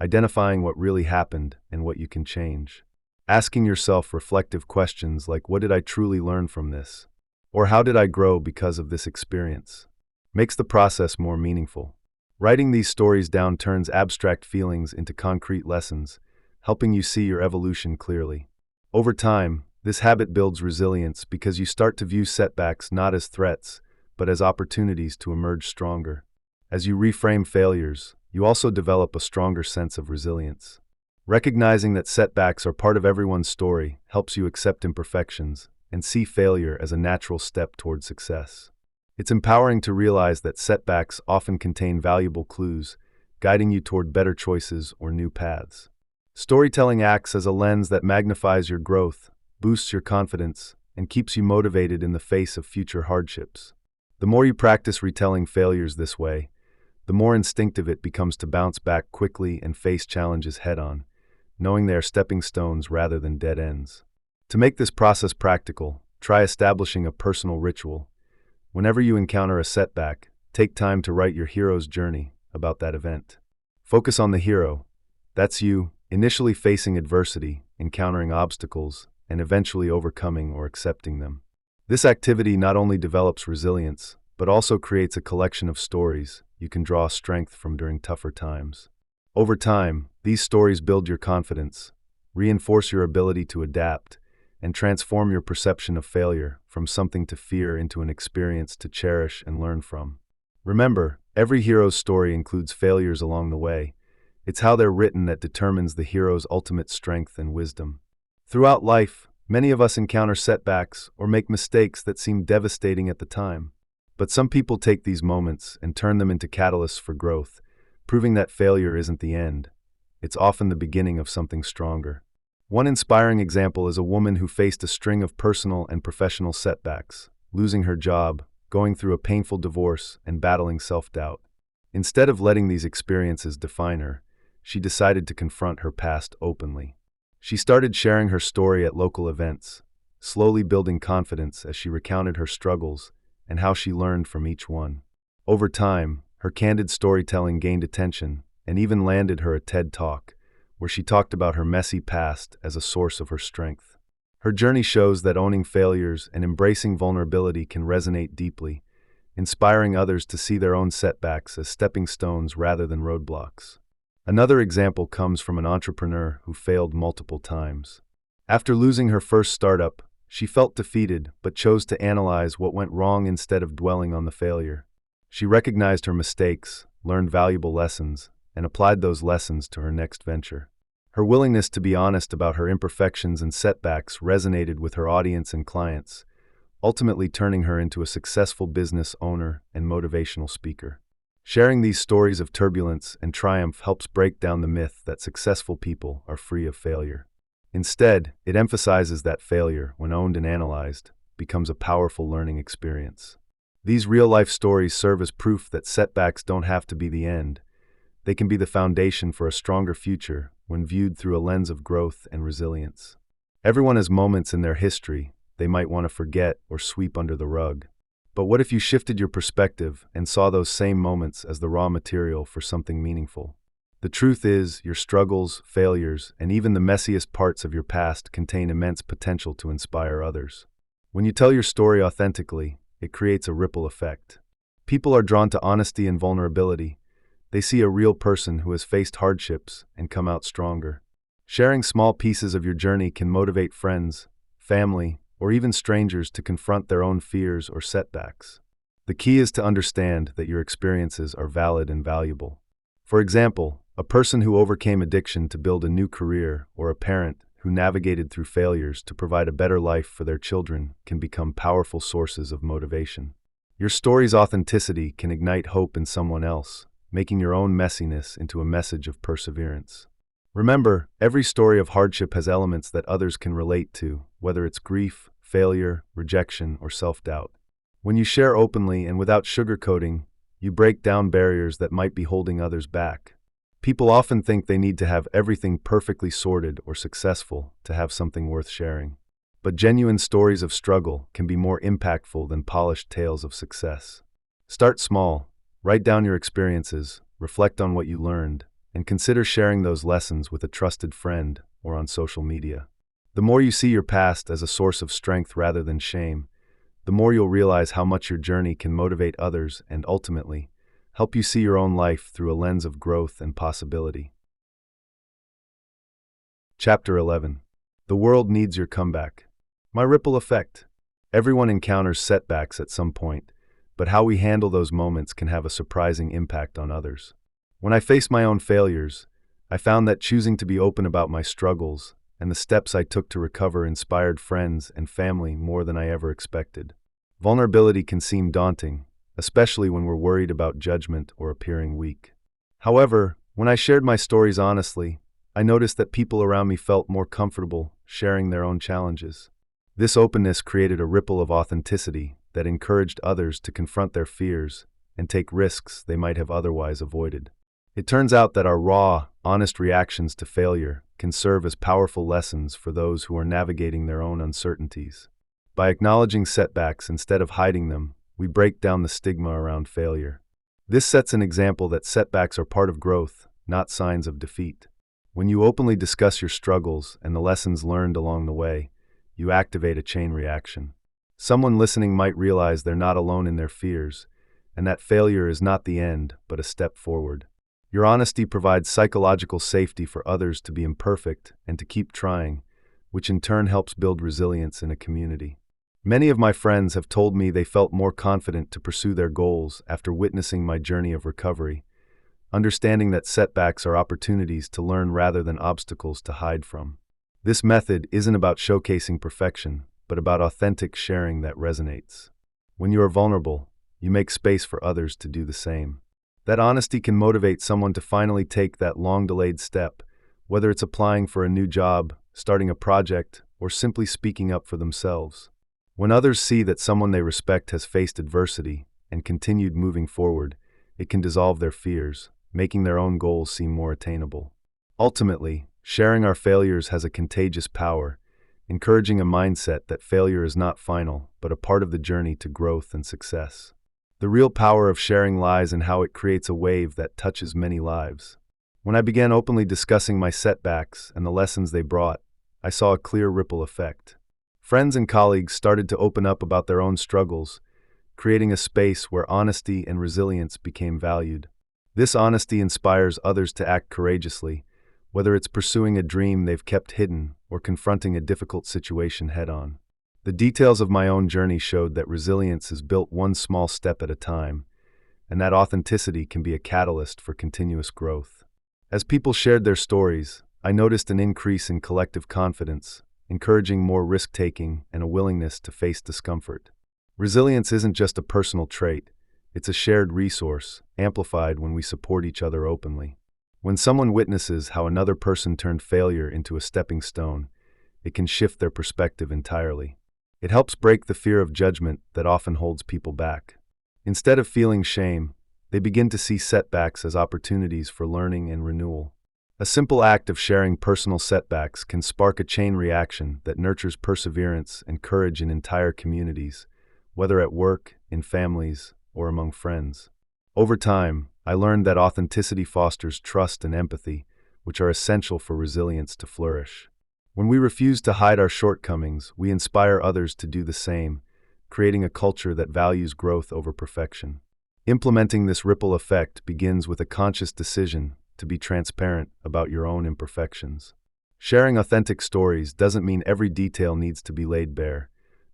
identifying what really happened and what you can change. Asking yourself reflective questions like, what did I truly learn from this? Or how did I grow because of this experience? Makes the process more meaningful. Writing these stories down turns abstract feelings into concrete lessons, helping you see your evolution clearly. Over time, this habit builds resilience because you start to view setbacks not as threats, but as opportunities to emerge stronger. As you reframe failures, you also develop a stronger sense of resilience. Recognizing that setbacks are part of everyone's story helps you accept imperfections and see failure as a natural step toward success. It's empowering to realize that setbacks often contain valuable clues, guiding you toward better choices or new paths. Storytelling acts as a lens that magnifies your growth, boosts your confidence, and keeps you motivated in the face of future hardships. The more you practice retelling failures this way, the more instinctive it becomes to bounce back quickly and face challenges head-on, knowing they are stepping stones rather than dead ends. To make this process practical, try establishing a personal ritual. Whenever you encounter a setback, take time to write your hero's journey about that event. Focus on the hero. That's you, initially facing adversity, encountering obstacles, and eventually overcoming or accepting them. This activity not only develops resilience, but also creates a collection of stories you can draw strength from during tougher times. Over time, these stories build your confidence, reinforce your ability to adapt, and transform your perception of failure from something to fear into an experience to cherish and learn from. Remember, every hero's story includes failures along the way. It's how they're written that determines the hero's ultimate strength and wisdom. Throughout life, many of us encounter setbacks or make mistakes that seem devastating at the time. But some people take these moments and turn them into catalysts for growth, proving that failure isn't the end. It's often the beginning of something stronger. One inspiring example is a woman who faced a string of personal and professional setbacks, losing her job, going through a painful divorce, and battling self-doubt. Instead of letting these experiences define her, she decided to confront her past openly. She started sharing her story at local events, slowly building confidence as she recounted her struggles and how she learned from each one. Over time, her candid storytelling gained attention and even landed her a TED Talk, where she talked about her messy past as a source of her strength. Her journey shows that owning failures and embracing vulnerability can resonate deeply, inspiring others to see their own setbacks as stepping stones rather than roadblocks. Another example comes from an entrepreneur who failed multiple times. After losing her first startup, she felt defeated but chose to analyze what went wrong instead of dwelling on the failure. She recognized her mistakes, learned valuable lessons, and applied those lessons to her next venture. Her willingness to be honest about her imperfections and setbacks resonated with her audience and clients, ultimately turning her into a successful business owner and motivational speaker. Sharing these stories of turbulence and triumph helps break down the myth that successful people are free of failure. Instead, it emphasizes that failure, when owned and analyzed, becomes a powerful learning experience. These real-life stories serve as proof that setbacks don't have to be the end. They can be the foundation for a stronger future when viewed through a lens of growth and resilience. Everyone has moments in their history they might want to forget or sweep under the rug. But what if you shifted your perspective and saw those same moments as the raw material for something meaningful? The truth is, your struggles, failures, and even the messiest parts of your past contain immense potential to inspire others. When you tell your story authentically, it creates a ripple effect. People are drawn to honesty and vulnerability. They see a real person who has faced hardships and come out stronger. Sharing small pieces of your journey can motivate friends, family, or even strangers to confront their own fears or setbacks. The key is to understand that your experiences are valid and valuable. For example, a person who overcame addiction to build a new career, or a parent who navigated through failures to provide a better life for their children can become powerful sources of motivation. Your story's authenticity can ignite hope in someone else, making your own messiness into a message of perseverance. Remember, every story of hardship has elements that others can relate to, whether it's grief, failure, rejection, or self-doubt. When you share openly and without sugarcoating, you break down barriers that might be holding others back. People often think they need to have everything perfectly sorted or successful to have something worth sharing. But genuine stories of struggle can be more impactful than polished tales of success. Start small, write down your experiences, reflect on what you learned, and consider sharing those lessons with a trusted friend or on social media. The more you see your past as a source of strength rather than shame, the more you'll realize how much your journey can motivate others and ultimately help you see your own life through a lens of growth and possibility. Chapter 11. The world needs your comeback. My ripple effect. Everyone encounters setbacks at some point, but how we handle those moments can have a surprising impact on others. When I faced my own failures, I found that choosing to be open about my struggles and the steps I took to recover inspired friends and family more than I ever expected. Vulnerability can seem daunting, especially when we're worried about judgment or appearing weak. However, when I shared my stories honestly, I noticed that people around me felt more comfortable sharing their own challenges. This openness created a ripple of authenticity that encouraged others to confront their fears and take risks they might have otherwise avoided. It turns out that our raw, honest reactions to failure can serve as powerful lessons for those who are navigating their own uncertainties. By acknowledging setbacks instead of hiding them, we break down the stigma around failure. This sets an example that setbacks are part of growth, not signs of defeat. When you openly discuss your struggles and the lessons learned along the way, you activate a chain reaction. Someone listening might realize they're not alone in their fears, and that failure is not the end, but a step forward. Your honesty provides psychological safety for others to be imperfect and to keep trying, which in turn helps build resilience in a community. Many of my friends have told me they felt more confident to pursue their goals after witnessing my journey of recovery, understanding that setbacks are opportunities to learn rather than obstacles to hide from. This method isn't about showcasing perfection, but about authentic sharing that resonates. When you are vulnerable, you make space for others to do the same. That honesty can motivate someone to finally take that long-delayed step, whether it's applying for a new job, starting a project, or simply speaking up for themselves. When others see that someone they respect has faced adversity and continued moving forward, it can dissolve their fears, making their own goals seem more attainable. Ultimately, sharing our failures has a contagious power, encouraging a mindset that failure is not final, but a part of the journey to growth and success. The real power of sharing lies in how it creates a wave that touches many lives. When I began openly discussing my setbacks and the lessons they brought, I saw a clear ripple effect. Friends and colleagues started to open up about their own struggles, creating a space where honesty and resilience became valued. This honesty inspires others to act courageously, whether it's pursuing a dream they've kept hidden or confronting a difficult situation head-on. The details of my own journey showed that resilience is built one small step at a time, and that authenticity can be a catalyst for continuous growth. As people shared their stories, I noticed an increase in collective confidence, encouraging more risk-taking and a willingness to face discomfort. Resilience isn't just a personal trait, it's a shared resource, amplified when we support each other openly. When someone witnesses how another person turned failure into a stepping stone, it can shift their perspective entirely. It helps break the fear of judgment that often holds people back. Instead of feeling shame, they begin to see setbacks as opportunities for learning and renewal. A simple act of sharing personal setbacks can spark a chain reaction that nurtures perseverance and courage in entire communities, whether at work, in families, or among friends. Over time, I learned that authenticity fosters trust and empathy, which are essential for resilience to flourish. When we refuse to hide our shortcomings, we inspire others to do the same, creating a culture that values growth over perfection. Implementing this ripple effect begins with a conscious decision to be transparent about your own imperfections. Sharing authentic stories doesn't mean every detail needs to be laid bare,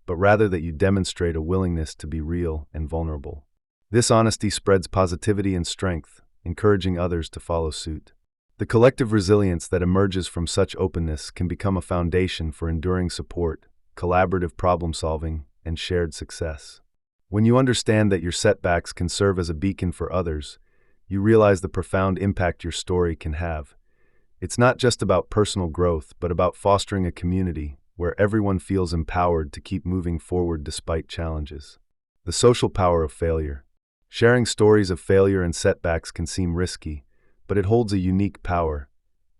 but rather that you demonstrate a willingness to be real and vulnerable. This honesty spreads positivity and strength, encouraging others to follow suit. The collective resilience that emerges from such openness can become a foundation for enduring support, collaborative problem-solving, and shared success. When you understand that your setbacks can serve as a beacon for others, you realize the profound impact your story can have, It's not just about personal growth, but about fostering a community where everyone feels empowered to keep moving forward despite challenges. The social power of failure. Sharing stories of failure and setbacks can seem risky, but it holds a unique power.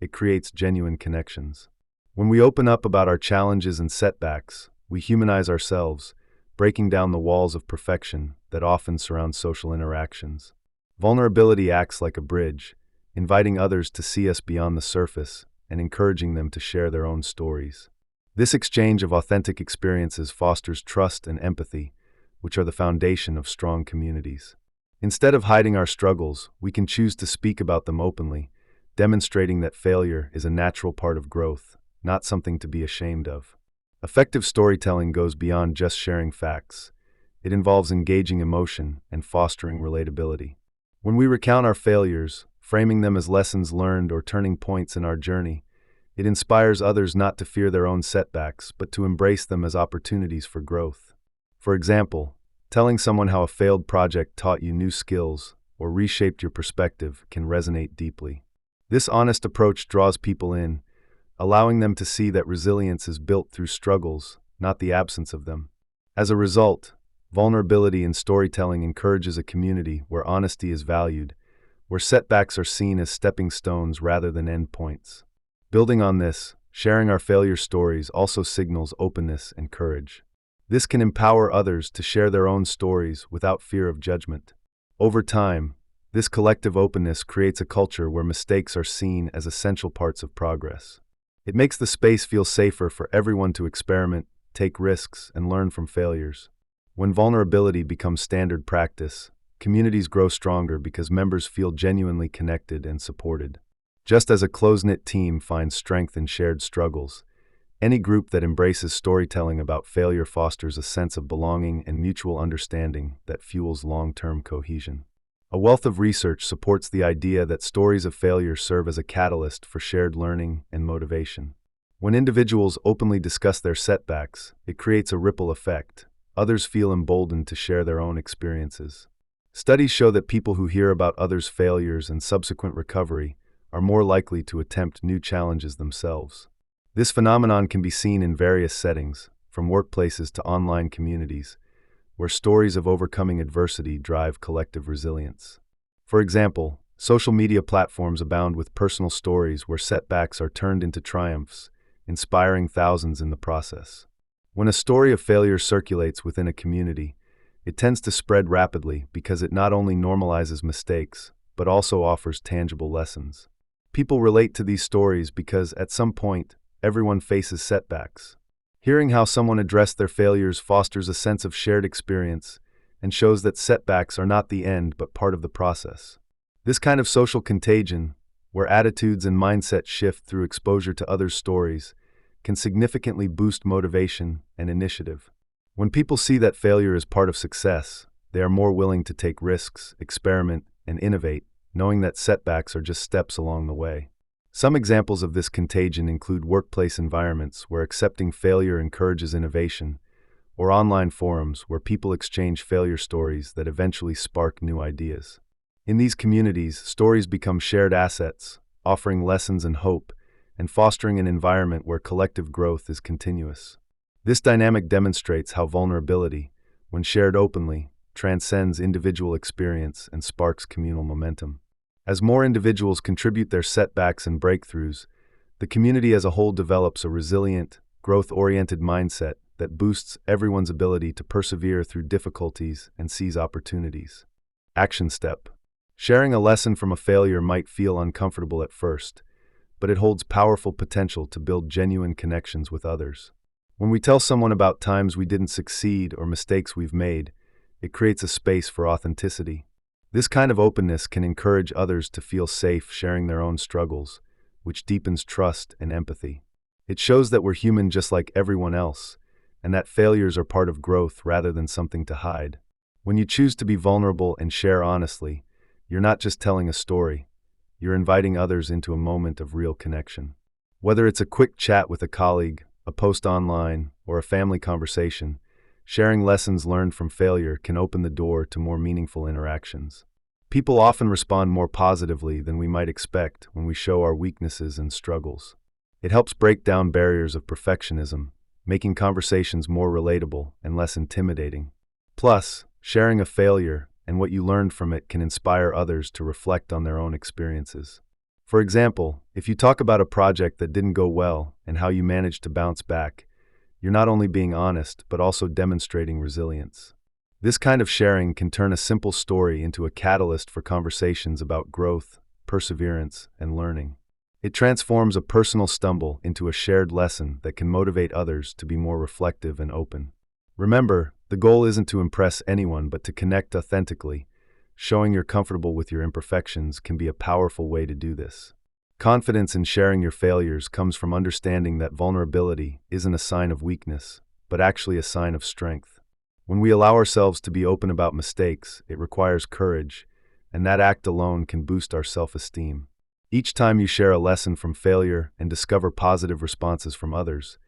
It creates genuine connections. When we open up about our challenges and setbacks, we humanize ourselves, breaking down the walls of perfection that often surround social interactions. Vulnerability acts like a bridge, inviting others to see us beyond the surface and encouraging them to share their own stories. This exchange of authentic experiences fosters trust and empathy, which are the foundation of strong communities. Instead of hiding our struggles, we can choose to speak about them openly, demonstrating that failure is a natural part of growth, not something to be ashamed of. Effective storytelling goes beyond just sharing facts. It involves engaging emotion and fostering relatability. When we recount our failures, framing them as lessons learned or turning points in our journey, it inspires others not to fear their own setbacks, but to embrace them as opportunities for growth. For example, telling someone how a failed project taught you new skills or reshaped your perspective can resonate deeply. This honest approach draws people in, allowing them to see that resilience is built through struggles, not the absence of them. As a result, vulnerability in storytelling encourages a community where honesty is valued, where setbacks are seen as stepping stones rather than endpoints. Building on this, sharing our failure stories also signals openness and courage. This can empower others to share their own stories without fear of judgment. Over time, this collective openness creates a culture where mistakes are seen as essential parts of progress. It makes the space feel safer for everyone to experiment, take risks, and learn from failures. When vulnerability becomes standard practice, communities grow stronger because members feel genuinely connected and supported. Just as a close-knit team finds strength in shared struggles, any group that embraces storytelling about failure fosters a sense of belonging and mutual understanding that fuels long-term cohesion. A wealth of research supports the idea that stories of failure serve as a catalyst for shared learning and motivation. When individuals openly discuss their setbacks, it creates a ripple effect. Others feel emboldened to share their own experiences. Studies show that people who hear about others' failures and subsequent recovery are more likely to attempt new challenges themselves. This phenomenon can be seen in various settings, from workplaces to online communities, where stories of overcoming adversity drive collective resilience. For example, social media platforms abound with personal stories where setbacks are turned into triumphs, inspiring thousands in the process. When a story of failure circulates within a community, it tends to spread rapidly because it not only normalizes mistakes, but also offers tangible lessons. People relate to these stories because, at some point, everyone faces setbacks. Hearing how someone addressed their failures fosters a sense of shared experience and shows that setbacks are not the end but part of the process. This kind of social contagion, where attitudes and mindset shift through exposure to others' stories, can significantly boost motivation and initiative. When people see that failure is part of success, they are more willing to take risks, experiment, and innovate, knowing that setbacks are just steps along the way. Some examples of this contagion include workplace environments where accepting failure encourages innovation, or online forums where people exchange failure stories that eventually spark new ideas. In these communities, stories become shared assets, offering lessons and hope, and fostering an environment where collective growth is continuous. This dynamic demonstrates how vulnerability, when shared openly, transcends individual experience and sparks communal momentum. As more individuals contribute their setbacks and breakthroughs, the community as a whole develops a resilient, growth-oriented mindset that boosts everyone's ability to persevere through difficulties and seize opportunities. Action step. Sharing a lesson from a failure might feel uncomfortable at first, but it holds powerful potential to build genuine connections with others. When we tell someone about times we didn't succeed or mistakes we've made, it creates a space for authenticity. This kind of openness can encourage others to feel safe sharing their own struggles, which deepens trust and empathy. It shows that we're human just like everyone else, and that failures are part of growth rather than something to hide. When you choose to be vulnerable and share honestly, you're not just telling a story, you're inviting others into a moment of real connection. Whether it's a quick chat with a colleague, a post online, or a family conversation, sharing lessons learned from failure can open the door to more meaningful interactions. People often respond more positively than we might expect when we show our weaknesses and struggles. It helps break down barriers of perfectionism, making conversations more relatable and less intimidating. Plus, sharing a failure and what you learned from it can inspire others to reflect on their own experiences. For example, if you talk about a project that didn't go well and how you managed to bounce back, you're not only being honest, but also demonstrating resilience. This kind of sharing can turn a simple story into a catalyst for conversations about growth, perseverance, and learning. It transforms a personal stumble into a shared lesson that can motivate others to be more reflective and open. Remember, the goal isn't to impress anyone but to connect authentically. Showing you're comfortable with your imperfections can be a powerful way to do this. Confidence in sharing your failures comes from understanding that vulnerability isn't a sign of weakness, but actually a sign of strength. When we allow ourselves to be open about mistakes, it requires courage, and that act alone can boost our self-esteem. Each time you share a lesson from failure and discover positive responses from others,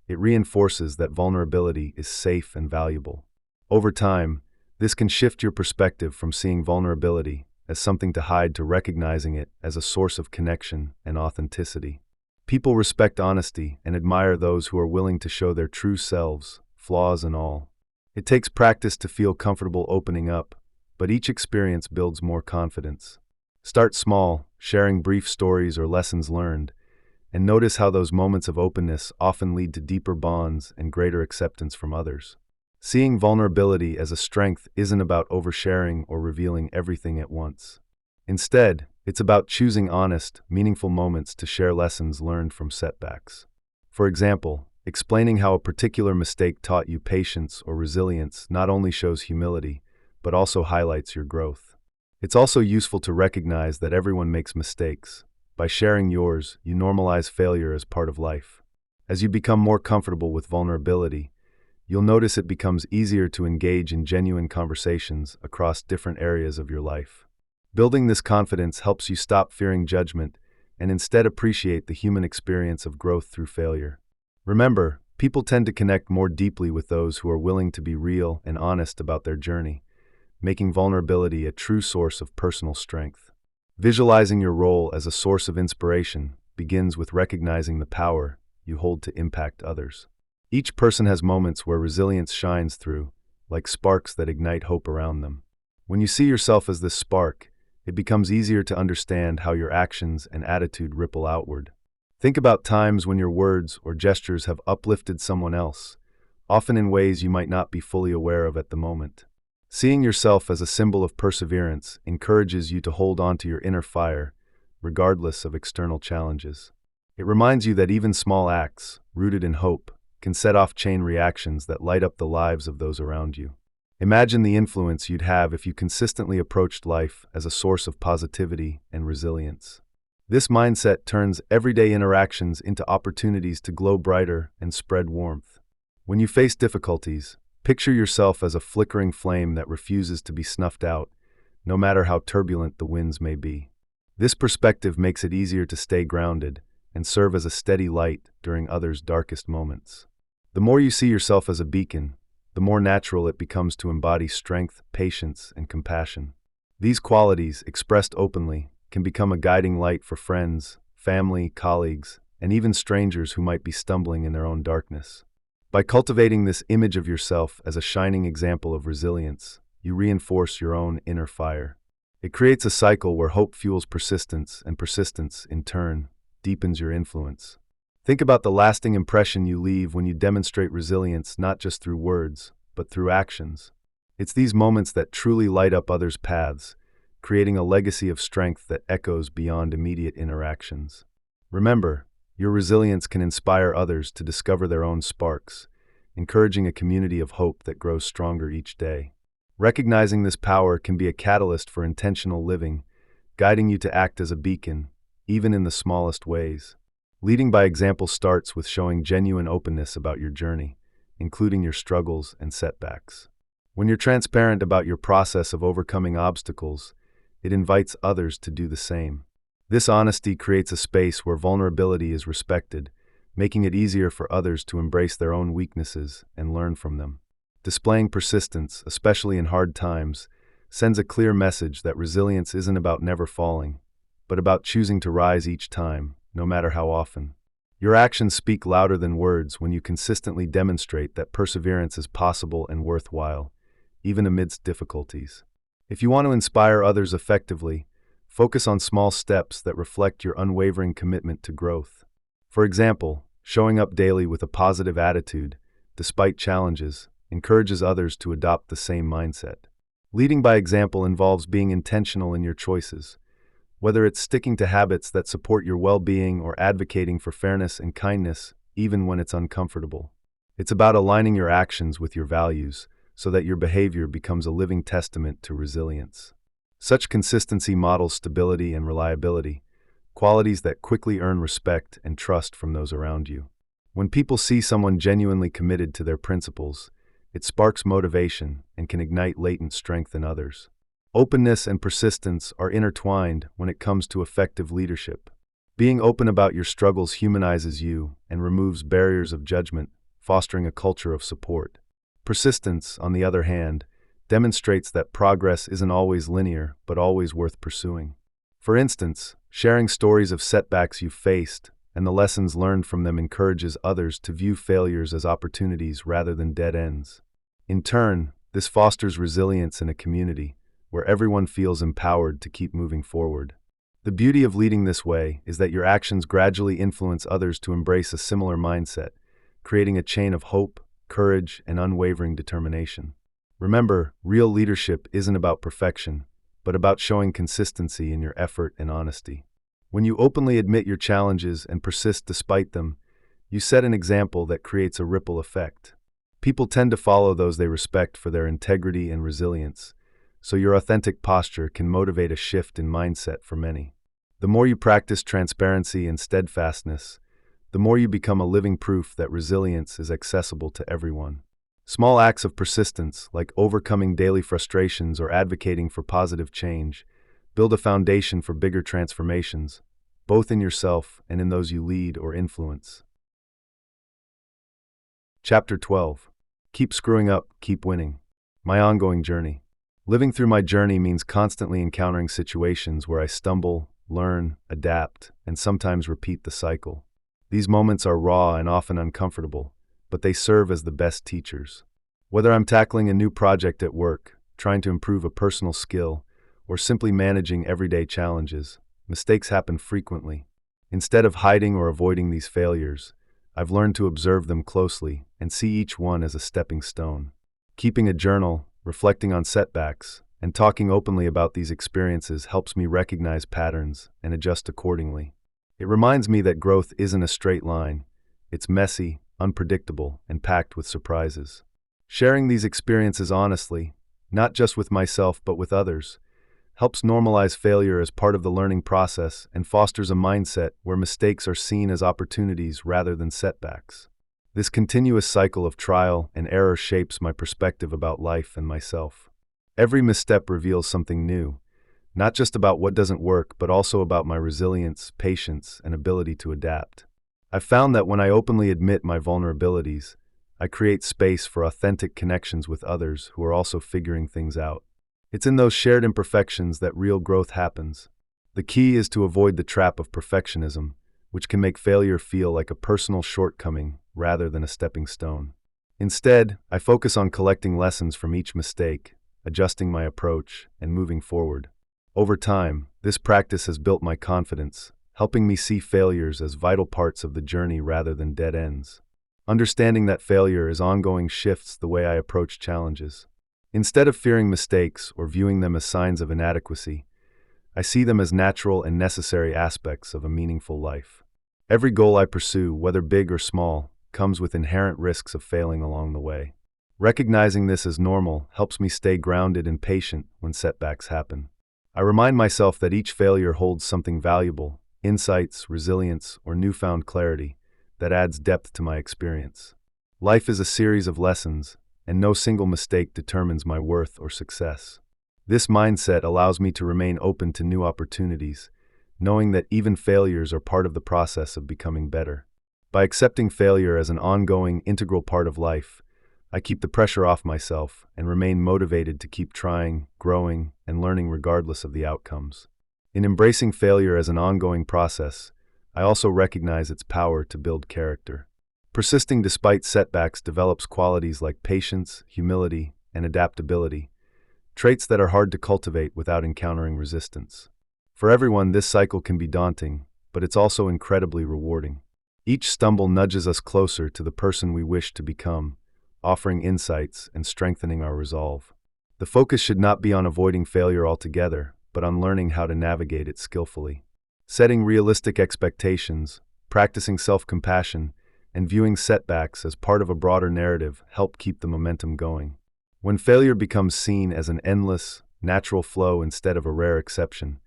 it reinforces that vulnerability is safe and valuable. Over time, this can shift your perspective from seeing vulnerability as something to hide to recognizing it as a source of connection and authenticity. People respect honesty and admire those who are willing to show their true selves, flaws and all. It takes practice to feel comfortable opening up, but each experience builds more confidence. Start small, sharing brief stories or lessons learned, and notice how those moments of openness often lead to deeper bonds and greater acceptance from others. Seeing vulnerability as a strength isn't about oversharing or revealing everything at once. Instead, it's about choosing honest, meaningful moments to share lessons learned from setbacks. For example, explaining how a particular mistake taught you patience or resilience not only shows humility, but also highlights your growth. It's also useful to recognize that everyone makes mistakes. By sharing yours, you normalize failure as part of life. As you become more comfortable with vulnerability, you'll notice it becomes easier to engage in genuine conversations across different areas of your life. Building this confidence helps you stop fearing judgment and instead appreciate the human experience of growth through failure. Remember, people tend to connect more deeply with those who are willing to be real and honest about their journey, making vulnerability a true source of personal strength. Visualizing your role as a source of inspiration begins with recognizing the power you hold to impact others. Each person has moments where resilience shines through, like sparks that ignite hope around them. When you see yourself as this spark, it becomes easier to understand how your actions and attitude ripple outward. Think about times when your words or gestures have uplifted someone else, often in ways you might not be fully aware of at the moment. Seeing yourself as a symbol of perseverance encourages you to hold on to your inner fire, regardless of external challenges. It reminds you that even small acts, rooted in hope, can set off chain reactions that light up the lives of those around you. Imagine the influence you'd have if you consistently approached life as a source of positivity and resilience. This mindset turns everyday interactions into opportunities to glow brighter and spread warmth. When you face difficulties, picture yourself as a flickering flame that refuses to be snuffed out, no matter how turbulent the winds may be. This perspective makes it easier to stay grounded and serve as a steady light during others' darkest moments. The more you see yourself as a beacon, the more natural it becomes to embody strength, patience, and compassion. These qualities, expressed openly, can become a guiding light for friends, family, colleagues, and even strangers who might be stumbling in their own darkness. By cultivating this image of yourself as a shining example of resilience, you reinforce your own inner fire. It creates a cycle where hope fuels persistence, and persistence, in turn, deepens your influence. Think about the lasting impression you leave when you demonstrate resilience not just through words, but through actions. It's these moments that truly light up others' paths, creating a legacy of strength that echoes beyond immediate interactions. Remember, your resilience can inspire others to discover their own sparks, encouraging a community of hope that grows stronger each day. Recognizing this power can be a catalyst for intentional living, guiding you to act as a beacon, even in the smallest ways. Leading by example starts with showing genuine openness about your journey, including your struggles and setbacks. When you're transparent about your process of overcoming obstacles, it invites others to do the same. This honesty creates a space where vulnerability is respected, making it easier for others to embrace their own weaknesses and learn from them. Displaying persistence, especially in hard times, sends a clear message that resilience isn't about never falling, but about choosing to rise each time, no matter how often. Your actions speak louder than words when you consistently demonstrate that perseverance is possible and worthwhile, even amidst difficulties. If you want to inspire others effectively, focus on small steps that reflect your unwavering commitment to growth. For example, showing up daily with a positive attitude, despite challenges, encourages others to adopt the same mindset. Leading by example involves being intentional in your choices, whether it's sticking to habits that support your well-being or advocating for fairness and kindness, even when it's uncomfortable. It's about aligning your actions with your values so that your behavior becomes a living testament to resilience. Such consistency models stability and reliability, qualities that quickly earn respect and trust from those around you. When people see someone genuinely committed to their principles, it sparks motivation and can ignite latent strength in others. Openness and persistence are intertwined when it comes to effective leadership. Being open about your struggles humanizes you and removes barriers of judgment, fostering a culture of support. Persistence, on the other hand, demonstrates that progress isn't always linear, but always worth pursuing. For instance, sharing stories of setbacks you've faced and the lessons learned from them encourages others to view failures as opportunities rather than dead ends. In turn, this fosters resilience in a community where everyone feels empowered to keep moving forward. The beauty of leading this way is that your actions gradually influence others to embrace a similar mindset, creating a chain of hope, courage, and unwavering determination. Remember, real leadership isn't about perfection, but about showing consistency in your effort and honesty. When you openly admit your challenges and persist despite them, you set an example that creates a ripple effect. People tend to follow those they respect for their integrity and resilience, so your authentic posture can motivate a shift in mindset for many. The more you practice transparency and steadfastness, the more you become a living proof that resilience is accessible to everyone. Small acts of persistence, like overcoming daily frustrations or advocating for positive change, build a foundation for bigger transformations, both in yourself and in those you lead or influence. Chapter 12. Keep screwing up, keep winning. My ongoing journey. Living through my journey means constantly encountering situations where I stumble, learn, adapt, and sometimes repeat the cycle. These moments are raw and often uncomfortable, but they serve as the best teachers. Whether I'm tackling a new project at work, trying to improve a personal skill, or simply managing everyday challenges, mistakes happen frequently. Instead of hiding or avoiding these failures, I've learned to observe them closely and see each one as a stepping stone. Keeping a journal, reflecting on setbacks, and talking openly about these experiences helps me recognize patterns and adjust accordingly. It reminds me that growth isn't a straight line. It's messy, unpredictable, and packed with surprises. Sharing these experiences honestly, not just with myself but with others, helps normalize failure as part of the learning process and fosters a mindset where mistakes are seen as opportunities rather than setbacks. This continuous cycle of trial and error shapes my perspective about life and myself. Every misstep reveals something new, not just about what doesn't work, but also about my resilience, patience, and ability to adapt. I've found that when I openly admit my vulnerabilities, I create space for authentic connections with others who are also figuring things out. It's in those shared imperfections that real growth happens. The key is to avoid the trap of perfectionism, which can make failure feel like a personal shortcoming rather than a stepping stone. Instead, I focus on collecting lessons from each mistake, adjusting my approach, and moving forward. Over time, this practice has built my confidence, helping me see failures as vital parts of the journey rather than dead ends. Understanding that failure is ongoing shifts the way I approach challenges. Instead of fearing mistakes or viewing them as signs of inadequacy, I see them as natural and necessary aspects of a meaningful life. Every goal I pursue, whether big or small, comes with inherent risks of failing along the way. Recognizing this as normal helps me stay grounded and patient when setbacks happen. I remind myself that each failure holds something valuable, insights, resilience, or newfound clarity that adds depth to my experience. Life is a series of lessons, and no single mistake determines my worth or success. This mindset allows me to remain open to new opportunities, knowing that even failures are part of the process of becoming better. By accepting failure as an ongoing, integral part of life, I keep the pressure off myself and remain motivated to keep trying, growing, and learning regardless of the outcomes. In embracing failure as an ongoing process, I also recognize its power to build character. Persisting despite setbacks develops qualities like patience, humility, and adaptability, traits that are hard to cultivate without encountering resistance. For everyone, this cycle can be daunting, but it's also incredibly rewarding. Each stumble nudges us closer to the person we wish to become, offering insights and strengthening our resolve. The focus should not be on avoiding failure altogether, but on learning how to navigate it skillfully. Setting realistic expectations, practicing self-compassion, and viewing setbacks as part of a broader narrative help keep the momentum going. When failure becomes seen as an endless, natural flow instead of a rare exception,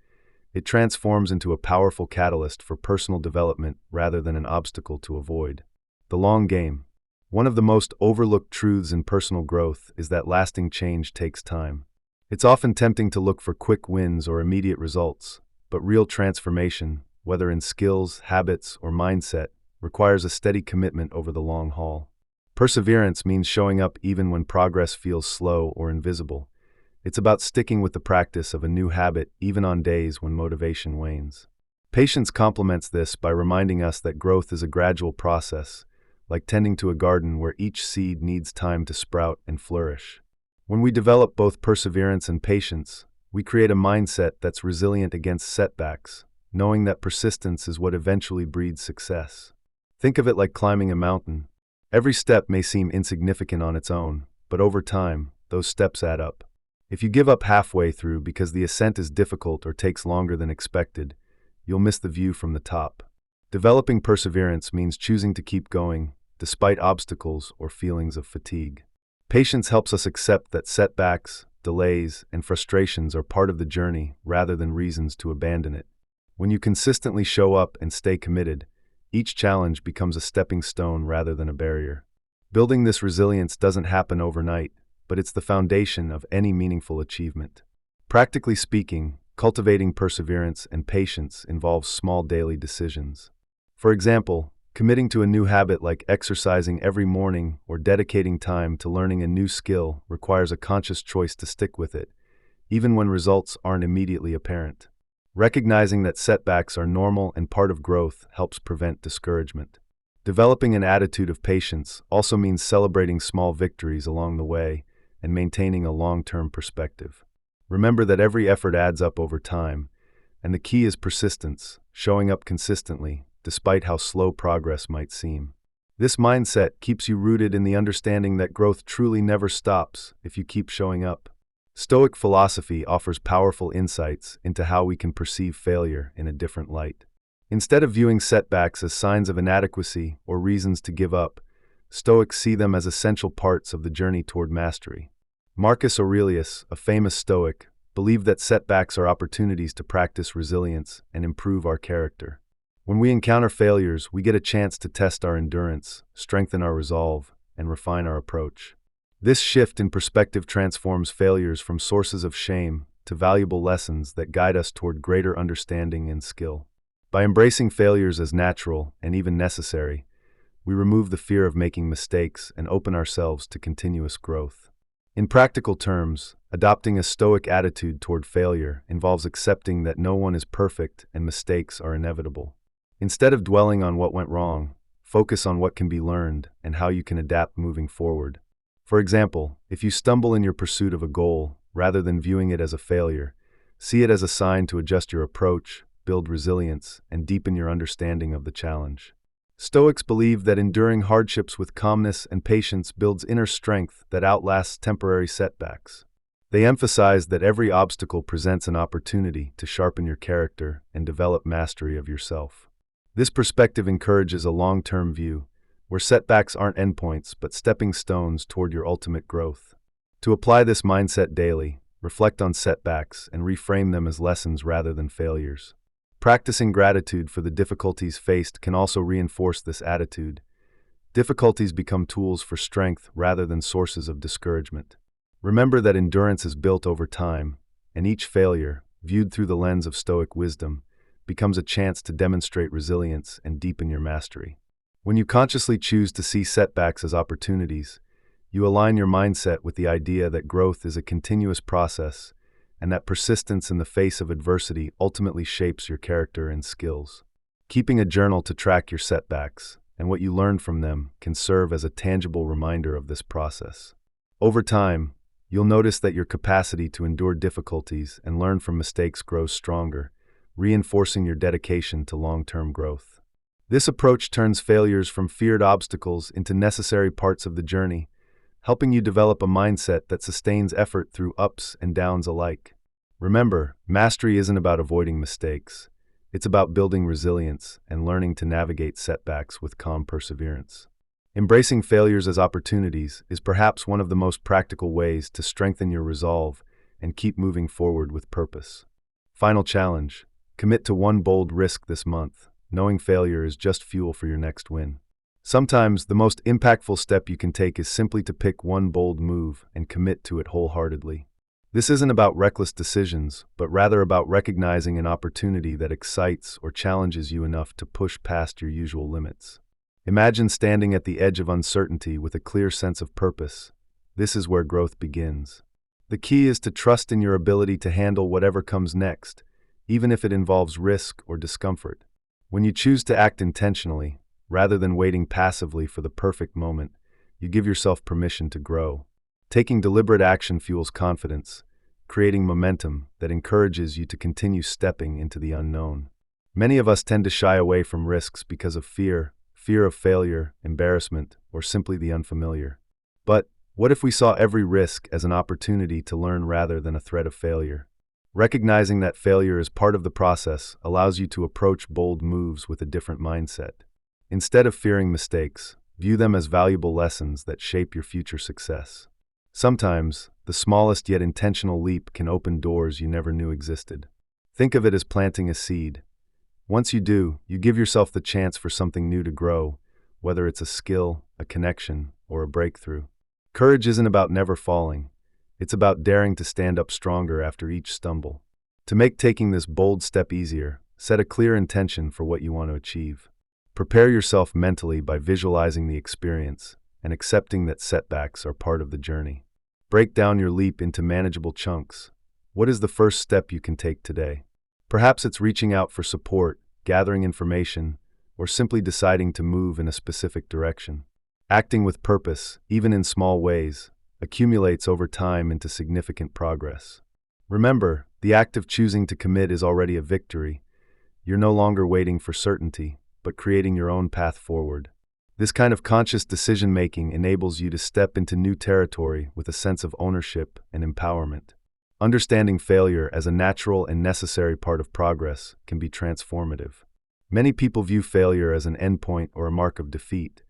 it transforms into a powerful catalyst for personal development rather than an obstacle to avoid. The long game. One of the most overlooked truths in personal growth is that lasting change takes time. It's often tempting to look for quick wins or immediate results, but real transformation, whether in skills, habits, or mindset, requires a steady commitment over the long haul. Perseverance means showing up even when progress feels slow or invisible. It's about sticking with the practice of a new habit even on days when motivation wanes. Patience complements this by reminding us that growth is a gradual process, like tending to a garden where each seed needs time to sprout and flourish. When we develop both perseverance and patience, we create a mindset that's resilient against setbacks, knowing that persistence is what eventually breeds success. Think of it like climbing a mountain. Every step may seem insignificant on its own, but over time, those steps add up. If you give up halfway through because the ascent is difficult or takes longer than expected, you'll miss the view from the top. Developing perseverance means choosing to keep going, despite obstacles or feelings of fatigue. Patience helps us accept that setbacks, delays, and frustrations are part of the journey rather than reasons to abandon it. When you consistently show up and stay committed, each challenge becomes a stepping stone rather than a barrier. Building this resilience doesn't happen overnight, but it's the foundation of any meaningful achievement. Practically speaking, cultivating perseverance and patience involves small daily decisions. For example, committing to a new habit like exercising every morning or dedicating time to learning a new skill requires a conscious choice to stick with it, even when results aren't immediately apparent. Recognizing that setbacks are normal and part of growth helps prevent discouragement. Developing an attitude of patience also means celebrating small victories along the way and maintaining a long-term perspective. Remember that every effort adds up over time, and the key is persistence, showing up consistently, despite how slow progress might seem. This mindset keeps you rooted in the understanding that growth truly never stops if you keep showing up. Stoic philosophy offers powerful insights into how we can perceive failure in a different light. Instead of viewing setbacks as signs of inadequacy or reasons to give up, Stoics see them as essential parts of the journey toward mastery. Marcus Aurelius, a famous Stoic, believed that setbacks are opportunities to practice resilience and improve our character. When we encounter failures, we get a chance to test our endurance, strengthen our resolve, and refine our approach. This shift in perspective transforms failures from sources of shame to valuable lessons that guide us toward greater understanding and skill. By embracing failures as natural and even necessary, we remove the fear of making mistakes and open ourselves to continuous growth. In practical terms, adopting a Stoic attitude toward failure involves accepting that no one is perfect and mistakes are inevitable. Instead of dwelling on what went wrong, focus on what can be learned and how you can adapt moving forward. For example, if you stumble in your pursuit of a goal, rather than viewing it as a failure, see it as a sign to adjust your approach, build resilience, and deepen your understanding of the challenge. Stoics believe that enduring hardships with calmness and patience builds inner strength that outlasts temporary setbacks. They emphasize that every obstacle presents an opportunity to sharpen your character and develop mastery of yourself. This perspective encourages a long-term view, where setbacks aren't endpoints but stepping stones toward your ultimate growth. To apply this mindset daily, reflect on setbacks and reframe them as lessons rather than failures. Practicing gratitude for the difficulties faced can also reinforce this attitude. Difficulties become tools for strength rather than sources of discouragement. Remember that endurance is built over time, and each failure, viewed through the lens of Stoic wisdom, becomes a chance to demonstrate resilience and deepen your mastery. When you consciously choose to see setbacks as opportunities, You align your mindset with the idea that growth is a continuous process and that persistence in the face of adversity ultimately shapes your character and skills. Keeping a journal to track your setbacks and what you learned from them can serve as a tangible reminder of this process. Over time, you'll notice that your capacity to endure difficulties and learn from mistakes grows stronger, reinforcing your dedication to long-term growth. This approach turns failures from feared obstacles into necessary parts of the journey, helping you develop a mindset that sustains effort through ups and downs alike. Remember, mastery isn't about avoiding mistakes. It's about building resilience and learning to navigate setbacks with calm perseverance. Embracing failures as opportunities is perhaps one of the most practical ways to strengthen your resolve and keep moving forward with purpose. Final challenge: commit to one bold risk this month, knowing failure is just fuel for your next win. Sometimes the most impactful step you can take is simply to pick one bold move and commit to it wholeheartedly. This isn't about reckless decisions, but rather about recognizing an opportunity that excites or challenges you enough to push past your usual limits. Imagine standing at the edge of uncertainty with a clear sense of purpose. This is where growth begins. The key is to trust in your ability to handle whatever comes next, even if it involves risk or discomfort. When you choose to act intentionally, rather than waiting passively for the perfect moment, you give yourself permission to grow. Taking deliberate action fuels confidence, creating momentum that encourages you to continue stepping into the unknown. Many of us tend to shy away from risks because of fear of failure, embarrassment, or simply the unfamiliar. But what if we saw every risk as an opportunity to learn rather than a threat of failure? Recognizing that failure is part of the process allows you to approach bold moves with a different mindset. Instead of fearing mistakes, view them as valuable lessons that shape your future success. Sometimes, the smallest yet intentional leap can open doors you never knew existed. Think of it as planting a seed. Once you do, you give yourself the chance for something new to grow, whether it's a skill, a connection, or a breakthrough. Courage isn't about never falling. It's about daring to stand up stronger after each stumble. To make taking this bold step easier, set a clear intention for what you want to achieve. Prepare yourself mentally by visualizing the experience and accepting that setbacks are part of the journey. Break down your leap into manageable chunks. What is the first step you can take today? Perhaps it's reaching out for support, gathering information, or simply deciding to move in a specific direction. Acting with purpose, even in small ways, accumulates over time into significant progress. Remember, the act of choosing to commit is already a victory. You're no longer waiting for certainty, but creating your own path forward. This kind of conscious decision-making enables you to step into new territory with a sense of ownership and empowerment. Understanding failure as a natural and necessary part of progress can be transformative. Many people view failure as an endpoint or a mark of defeat,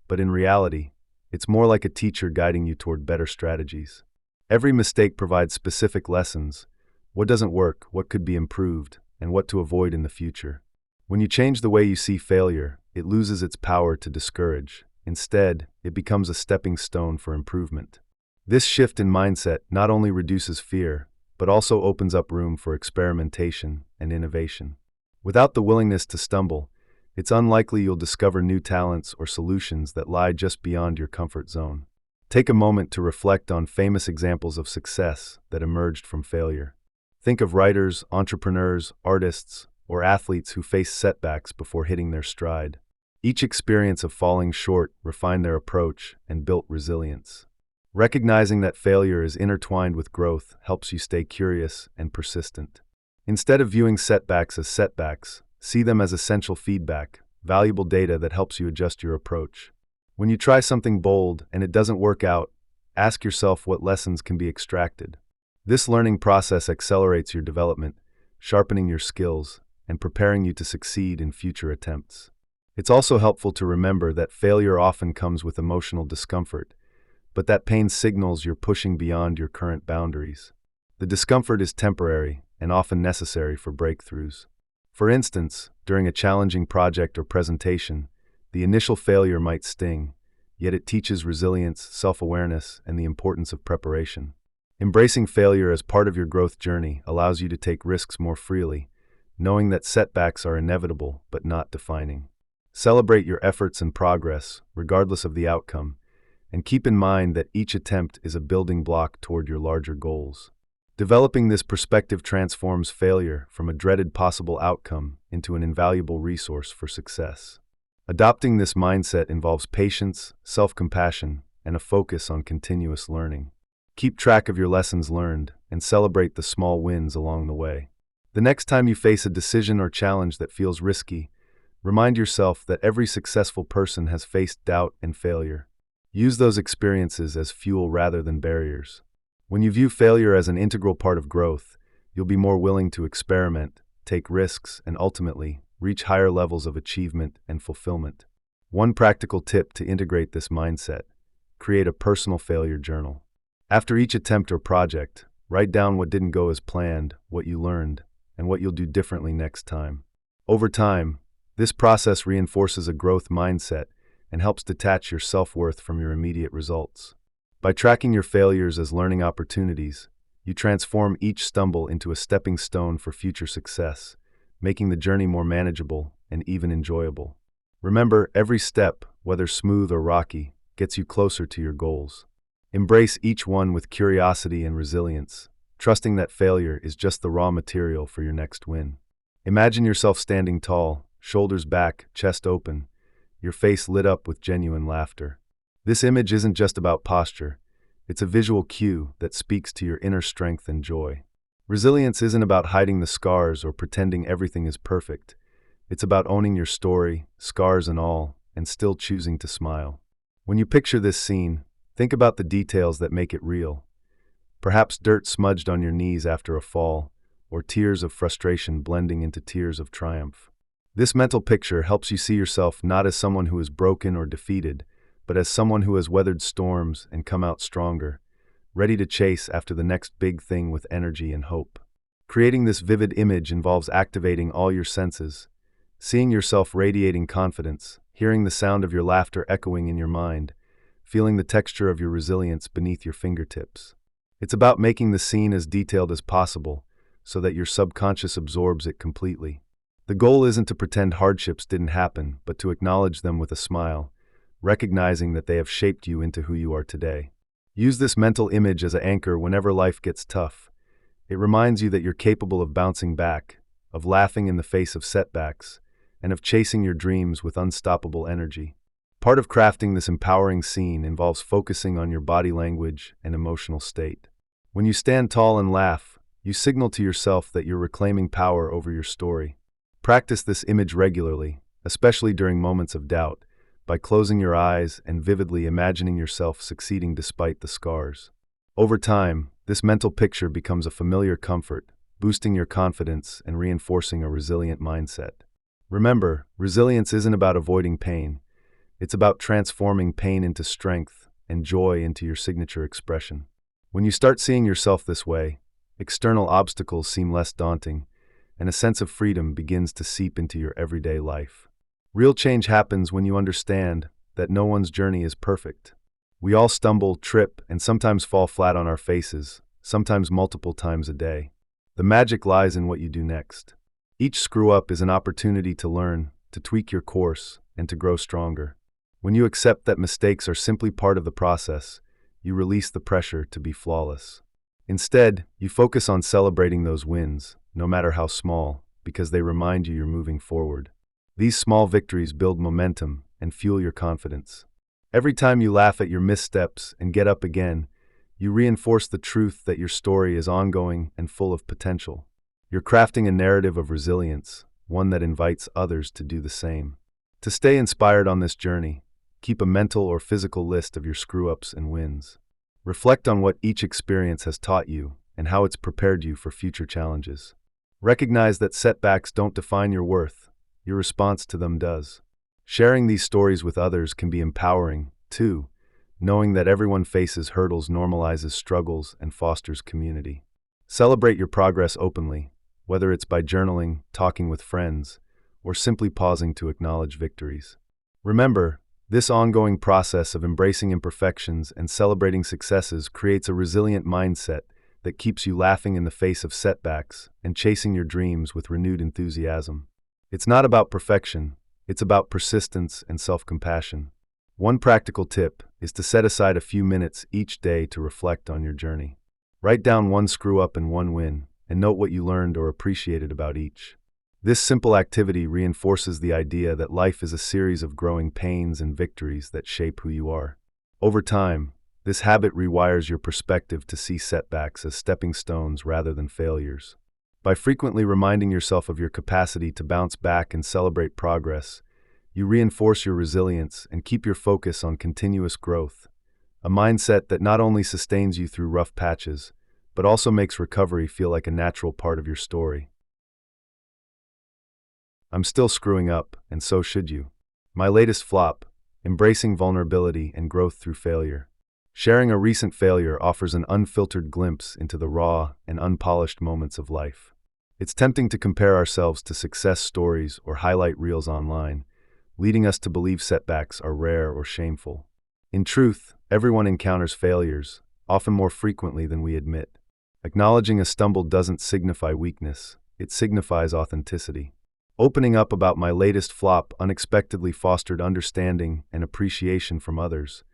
but in reality, it's more like a teacher guiding you toward better strategies. Every mistake provides specific lessons: what doesn't work, what could be improved, and what to avoid in the future. When you change the way you see failure, it loses its power to discourage. Instead, it becomes a stepping stone for improvement. This shift in mindset not only reduces fear, but also opens up room for experimentation and innovation. Without the willingness to stumble, it's unlikely you'll discover new talents or solutions that lie just beyond your comfort zone. Take a moment to reflect on famous examples of success that emerged from failure. Think of writers, entrepreneurs, artists, or athletes who faced setbacks before hitting their stride. Each experience of falling short refined their approach and built resilience. Recognizing that failure is intertwined with growth helps you stay curious and persistent. Instead of viewing setbacks as setbacks, see them as essential feedback, valuable data that helps you adjust your approach. When you try something bold and it doesn't work out, ask yourself what lessons can be extracted. This learning process accelerates your development, sharpening your skills, and preparing you to succeed in future attempts. It's also helpful to remember that failure often comes with emotional discomfort, but that pain signals you're pushing beyond your current boundaries. The discomfort is temporary and often necessary for breakthroughs. For instance, during a challenging project or presentation, the initial failure might sting, yet it teaches resilience, self-awareness, and the importance of preparation. Embracing failure as part of your growth journey allows you to take risks more freely, knowing that setbacks are inevitable but not defining. Celebrate your efforts and progress, regardless of the outcome, and keep in mind that each attempt is a building block toward your larger goals. Developing this perspective transforms failure from a dreaded possible outcome into an invaluable resource for success. Adopting this mindset involves patience, self-compassion, and a focus on continuous learning. Keep track of your lessons learned and celebrate the small wins along the way. The next time you face a decision or challenge that feels risky, remind yourself that every successful person has faced doubt and failure. Use those experiences as fuel rather than barriers. When you view failure as an integral part of growth, you'll be more willing to experiment, take risks, and ultimately reach higher levels of achievement and fulfillment. One practical tip to integrate this mindset: create a personal failure journal. After each attempt or project, write down what didn't go as planned, what you learned, and what you'll do differently next time. Over time, this process reinforces a growth mindset and helps detach your self-worth from your immediate results. By tracking your failures as learning opportunities, you transform each stumble into a stepping stone for future success, making the journey more manageable and even enjoyable. Remember, every step, whether smooth or rocky, gets you closer to your goals. Embrace each one with curiosity and resilience, trusting that failure is just the raw material for your next win. Imagine yourself standing tall, shoulders back, chest open, your face lit up with genuine laughter. This image isn't just about posture, it's a visual cue that speaks to your inner strength and joy. Resilience isn't about hiding the scars or pretending everything is perfect. It's about owning your story, scars and all, and still choosing to smile. When you picture this scene, think about the details that make it real. Perhaps dirt smudged on your knees after a fall, or tears of frustration blending into tears of triumph. This mental picture helps you see yourself not as someone who is broken or defeated, but as someone who has weathered storms and come out stronger, ready to chase after the next big thing with energy and hope. Creating this vivid image involves activating all your senses, seeing yourself radiating confidence, hearing the sound of your laughter echoing in your mind, feeling the texture of your resilience beneath your fingertips. It's about making the scene as detailed as possible so that your subconscious absorbs it completely. The goal isn't to pretend hardships didn't happen, but to acknowledge them with a smile, recognizing that they have shaped you into who you are today. Use this mental image as an anchor whenever life gets tough. It reminds you that you're capable of bouncing back, of laughing in the face of setbacks, and of chasing your dreams with unstoppable energy. Part of crafting this empowering scene involves focusing on your body language and emotional state. When you stand tall and laugh, you signal to yourself that you're reclaiming power over your story. Practice this image regularly, especially during moments of doubt, by closing your eyes and vividly imagining yourself succeeding despite the scars. Over time, this mental picture becomes a familiar comfort, boosting your confidence and reinforcing a resilient mindset. Remember, resilience isn't about avoiding pain. It's about transforming pain into strength and joy into your signature expression. When you start seeing yourself this way, external obstacles seem less daunting, and a sense of freedom begins to seep into your everyday life. Real change happens when you understand that no one's journey is perfect. We all stumble, trip, and sometimes fall flat on our faces, sometimes multiple times a day. The magic lies in what you do next. Each screw-up is an opportunity to learn, to tweak your course, and to grow stronger. When you accept that mistakes are simply part of the process, you release the pressure to be flawless. Instead, you focus on celebrating those wins, no matter how small, because they remind you you're moving forward. These small victories build momentum and fuel your confidence. Every time you laugh at your missteps and get up again, you reinforce the truth that your story is ongoing and full of potential. You're crafting a narrative of resilience, one that invites others to do the same. To stay inspired on this journey, keep a mental or physical list of your screw-ups and wins. Reflect on what each experience has taught you and how it's prepared you for future challenges. Recognize that setbacks don't define your worth. Your response to them does. Sharing these stories with others can be empowering, too. Knowing that everyone faces hurdles normalizes struggles and fosters community. Celebrate your progress openly, whether it's by journaling, talking with friends, or simply pausing to acknowledge victories. Remember, this ongoing process of embracing imperfections and celebrating successes creates a resilient mindset that keeps you laughing in the face of setbacks and chasing your dreams with renewed enthusiasm. It's not about perfection, it's about persistence and self-compassion. One practical tip is to set aside a few minutes each day to reflect on your journey. Write down one screw-up and one win, and note what you learned or appreciated about each. This simple activity reinforces the idea that life is a series of growing pains and victories that shape who you are. Over time, this habit rewires your perspective to see setbacks as stepping stones rather than failures. By frequently reminding yourself of your capacity to bounce back and celebrate progress, you reinforce your resilience and keep your focus on continuous growth, a mindset that not only sustains you through rough patches, but also makes recovery feel like a natural part of your story. I'm still screwing up, and so should you. My latest flop: embracing vulnerability and growth through failure. Sharing a recent failure offers an unfiltered glimpse into the raw and unpolished moments of life. It's tempting to compare ourselves to success stories or highlight reels online, leading us to believe setbacks are rare or shameful. In truth, everyone encounters failures, often more frequently than we admit. Acknowledging a stumble doesn't signify weakness, it signifies authenticity. Opening up about my latest flop unexpectedly fostered understanding and appreciation from others,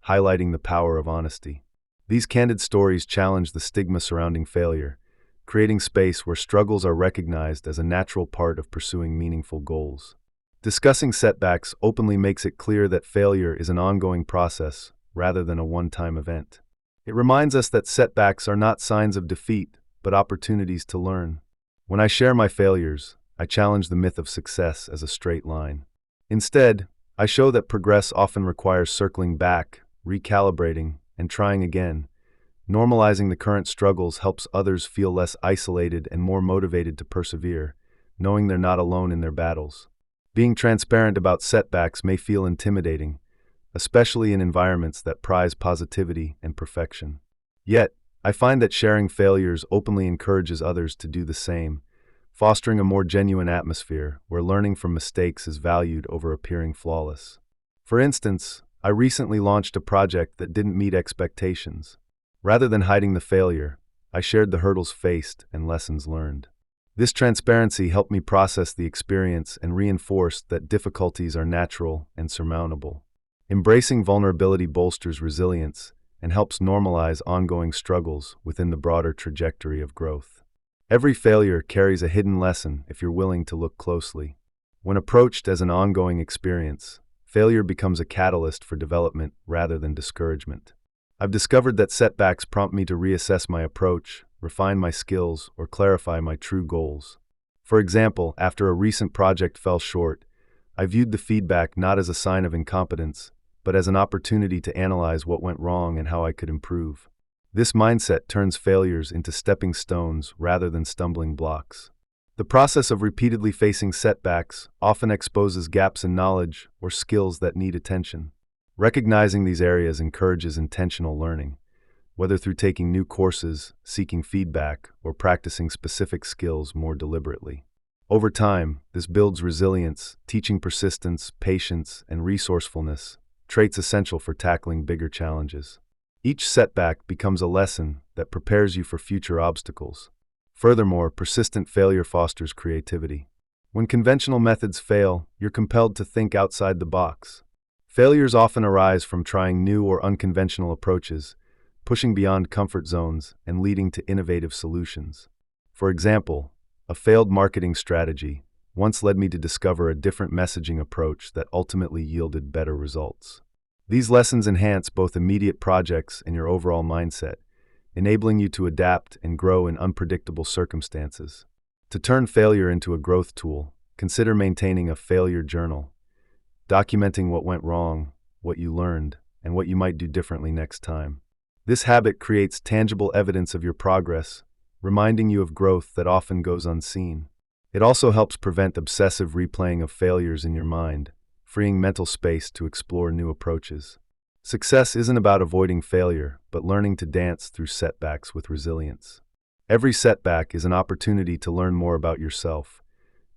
highlighting the power of honesty. These candid stories challenge the stigma surrounding failure, creating space where struggles are recognized as a natural part of pursuing meaningful goals. Discussing setbacks openly makes it clear that failure is an ongoing process rather than a one-time event. It reminds us that setbacks are not signs of defeat, but opportunities to learn. When I share my failures, I challenge the myth of success as a straight line. Instead, I show that progress often requires circling back, recalibrating, and trying again. Normalizing the current struggles helps others feel less isolated and more motivated to persevere, knowing they're not alone in their battles. Being transparent about setbacks may feel intimidating, especially in environments that prize positivity and perfection. Yet, I find that sharing failures openly encourages others to do the same, fostering a more genuine atmosphere where learning from mistakes is valued over appearing flawless. For instance, I recently launched a project that didn't meet expectations. Rather than hiding the failure, I shared the hurdles faced and lessons learned. This transparency helped me process the experience and reinforced that difficulties are natural and surmountable. Embracing vulnerability bolsters resilience and helps normalize ongoing struggles within the broader trajectory of growth. Every failure carries a hidden lesson if you're willing to look closely. When approached as an ongoing experience, failure becomes a catalyst for development rather than discouragement. I've discovered that setbacks prompt me to reassess my approach, refine my skills, or clarify my true goals. For example, after a recent project fell short, I viewed the feedback not as a sign of incompetence, but as an opportunity to analyze what went wrong and how I could improve. This mindset turns failures into stepping stones rather than stumbling blocks. The process of repeatedly facing setbacks often exposes gaps in knowledge or skills that need attention. Recognizing these areas encourages intentional learning, whether through taking new courses, seeking feedback, or practicing specific skills more deliberately. Over time, this builds resilience, teaching persistence, patience, and resourcefulness, traits essential for tackling bigger challenges. Each setback becomes a lesson that prepares you for future obstacles. Furthermore, persistent failure fosters creativity. When conventional methods fail, you're compelled to think outside the box. Failures often arise from trying new or unconventional approaches, pushing beyond comfort zones and leading to innovative solutions. For example, a failed marketing strategy once led me to discover a different messaging approach that ultimately yielded better results. These lessons enhance both immediate projects and your overall mindset, enabling you to adapt and grow in unpredictable circumstances. To turn failure into a growth tool, consider maintaining a failure journal, documenting what went wrong, what you learned, and what you might do differently next time. This habit creates tangible evidence of your progress, reminding you of growth that often goes unseen. It also helps prevent obsessive replaying of failures in your mind, freeing mental space to explore new approaches. Success isn't about avoiding failure, but learning to dance through setbacks with resilience. Every setback is an opportunity to learn more about yourself.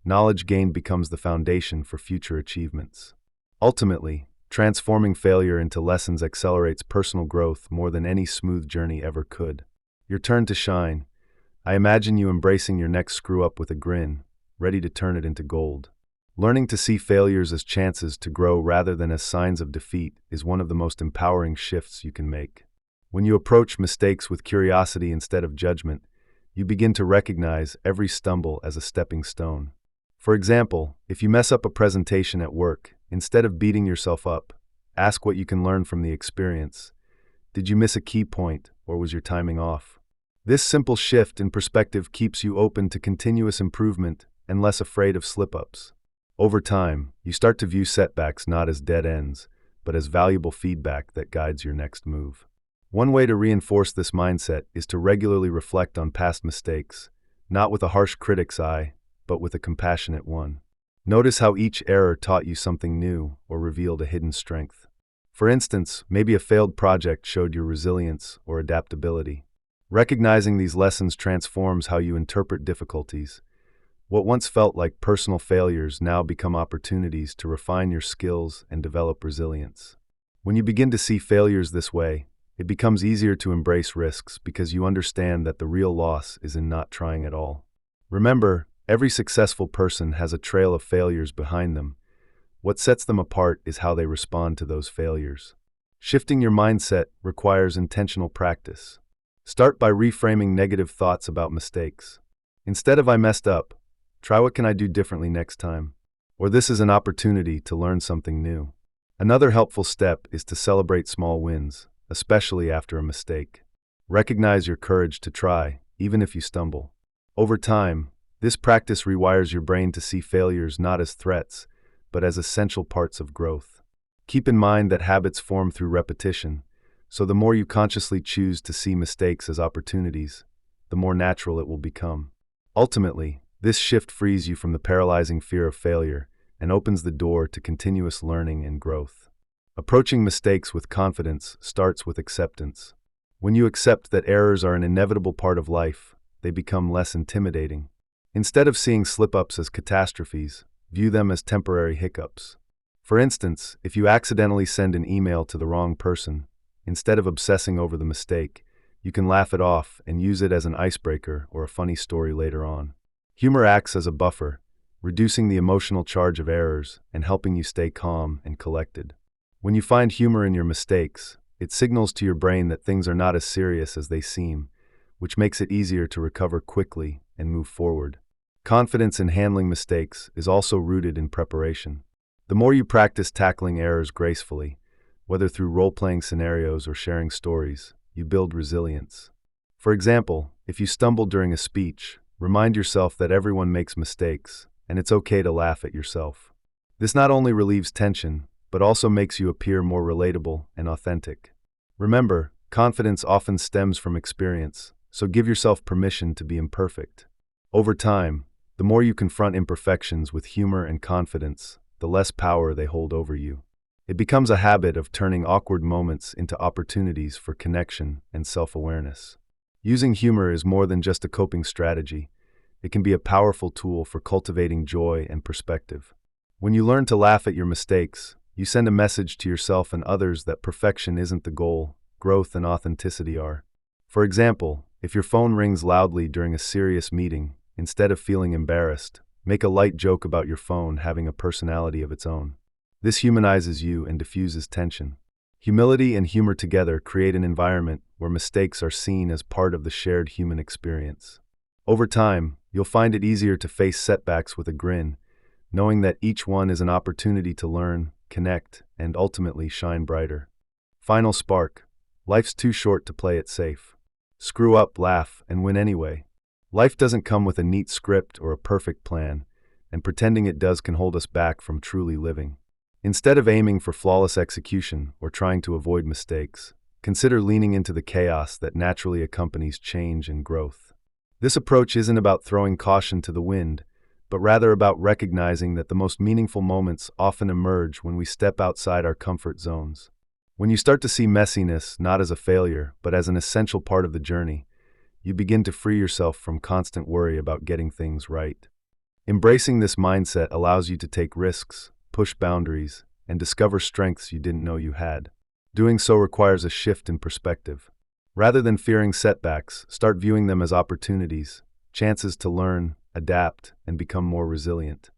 Knowledge gained becomes the foundation for future achievements. Ultimately, transforming failure into lessons accelerates personal growth more than any smooth journey ever could. Your turn to shine. I imagine you embracing your next screw-up with a grin, ready to turn it into gold. Learning to see failures as chances to grow rather than as signs of defeat is one of the most empowering shifts you can make. When you approach mistakes with curiosity instead of judgment, you begin to recognize every stumble as a stepping stone. For example, if you mess up a presentation at work, instead of beating yourself up, ask what you can learn from the experience. Did you miss a key point, or was your timing off? This simple shift in perspective keeps you open to continuous improvement and less afraid of slip-ups. Over time, you start to view setbacks not as dead ends, but as valuable feedback that guides your next move. One way to reinforce this mindset is to regularly reflect on past mistakes, not with a harsh critic's eye, but with a compassionate one. Notice how each error taught you something new or revealed a hidden strength. For instance, maybe a failed project showed your resilience or adaptability. Recognizing these lessons transforms how you interpret difficulties. What once felt like personal failures now become opportunities to refine your skills and develop resilience. When you begin to see failures this way, it becomes easier to embrace risks because you understand that the real loss is in not trying at all. Remember, every successful person has a trail of failures behind them. What sets them apart is how they respond to those failures. Shifting your mindset requires intentional practice. Start by reframing negative thoughts about mistakes. Instead of "I messed up," try "What can I do differently next time?" Or "This is an opportunity to learn something new." Another helpful step is to celebrate small wins, especially after a mistake. Recognize your courage to try, even if you stumble. Over time, this practice rewires your brain to see failures not as threats, but as essential parts of growth. Keep in mind that habits form through repetition, so the more you consciously choose to see mistakes as opportunities, the more natural it will become. Ultimately, this shift frees you from the paralyzing fear of failure and opens the door to continuous learning and growth. Approaching mistakes with confidence starts with acceptance. When you accept that errors are an inevitable part of life, they become less intimidating. Instead of seeing slip-ups as catastrophes, view them as temporary hiccups. For instance, if you accidentally send an email to the wrong person, instead of obsessing over the mistake, you can laugh it off and use it as an icebreaker or a funny story later on. Humor acts as a buffer, reducing the emotional charge of errors and helping you stay calm and collected. When you find humor in your mistakes, it signals to your brain that things are not as serious as they seem, which makes it easier to recover quickly and move forward. Confidence in handling mistakes is also rooted in preparation. The more you practice tackling errors gracefully, whether through role-playing scenarios or sharing stories, you build resilience. For example, if you stumble during a speech, remind yourself that everyone makes mistakes, and it's okay to laugh at yourself. This not only relieves tension, but also makes you appear more relatable and authentic. Remember, confidence often stems from experience, so give yourself permission to be imperfect. Over time, the more you confront imperfections with humor and confidence, the less power they hold over you. It becomes a habit of turning awkward moments into opportunities for connection and self-awareness. Using humor is more than just a coping strategy. It can be a powerful tool for cultivating joy and perspective. When you learn to laugh at your mistakes, you send a message to yourself and others that perfection isn't the goal, growth and authenticity are. For example, if your phone rings loudly during a serious meeting, instead of feeling embarrassed, make a light joke about your phone having a personality of its own. This humanizes you and diffuses tension. Humility and humor together create an environment where mistakes are seen as part of the shared human experience. Over time, you'll find it easier to face setbacks with a grin, knowing that each one is an opportunity to learn, connect, and ultimately shine brighter. Final spark: life's too short to play it safe. Screw up, laugh, and win anyway. Life doesn't come with a neat script or a perfect plan, and pretending it does can hold us back from truly living. Instead of aiming for flawless execution or trying to avoid mistakes, consider leaning into the chaos that naturally accompanies change and growth. This approach isn't about throwing caution to the wind, but rather about recognizing that the most meaningful moments often emerge when we step outside our comfort zones. When you start to see messiness not as a failure, but as an essential part of the journey, you begin to free yourself from constant worry about getting things right. Embracing this mindset allows you to take risks, push boundaries, and discover strengths you didn't know you had. Doing so requires a shift in perspective. Rather than fearing setbacks, start viewing them as opportunities, chances to learn, adapt, and become more resilient.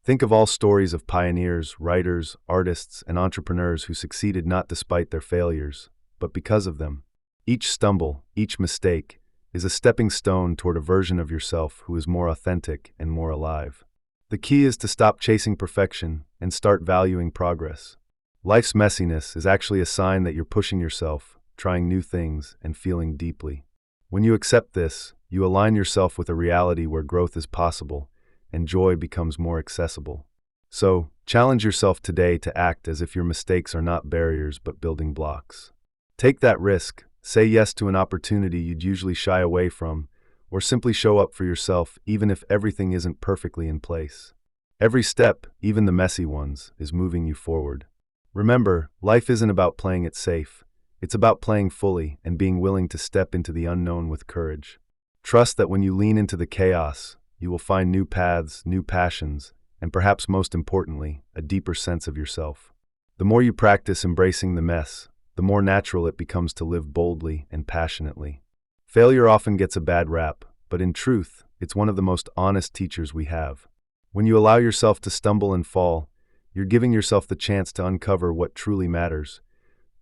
Think of all stories of pioneers, writers, artists, and entrepreneurs who succeeded not despite their failures, but because of them. Each stumble, each mistake, is a stepping stone toward a version of yourself who is more authentic and more alive. The key is to stop chasing perfection and start valuing progress. Life's messiness is actually a sign that you're pushing yourself, trying new things, and feeling deeply. When you accept this, you align yourself with a reality where growth is possible and joy becomes more accessible. So, challenge yourself today to act as if your mistakes are not barriers but building blocks. Take that risk, say yes to an opportunity you'd usually shy away from, or simply show up for yourself even if everything isn't perfectly in place. Every step, even the messy ones, is moving you forward. Remember, life isn't about playing it safe. It's about playing fully and being willing to step into the unknown with courage. Trust that when you lean into the chaos, you will find new paths, new passions, and perhaps most importantly, a deeper sense of yourself. The more you practice embracing the mess, the more natural it becomes to live boldly and passionately. Failure often gets a bad rap, but in truth, it's one of the most honest teachers we have. When you allow yourself to stumble and fall, you're giving yourself the chance to uncover what truly matters,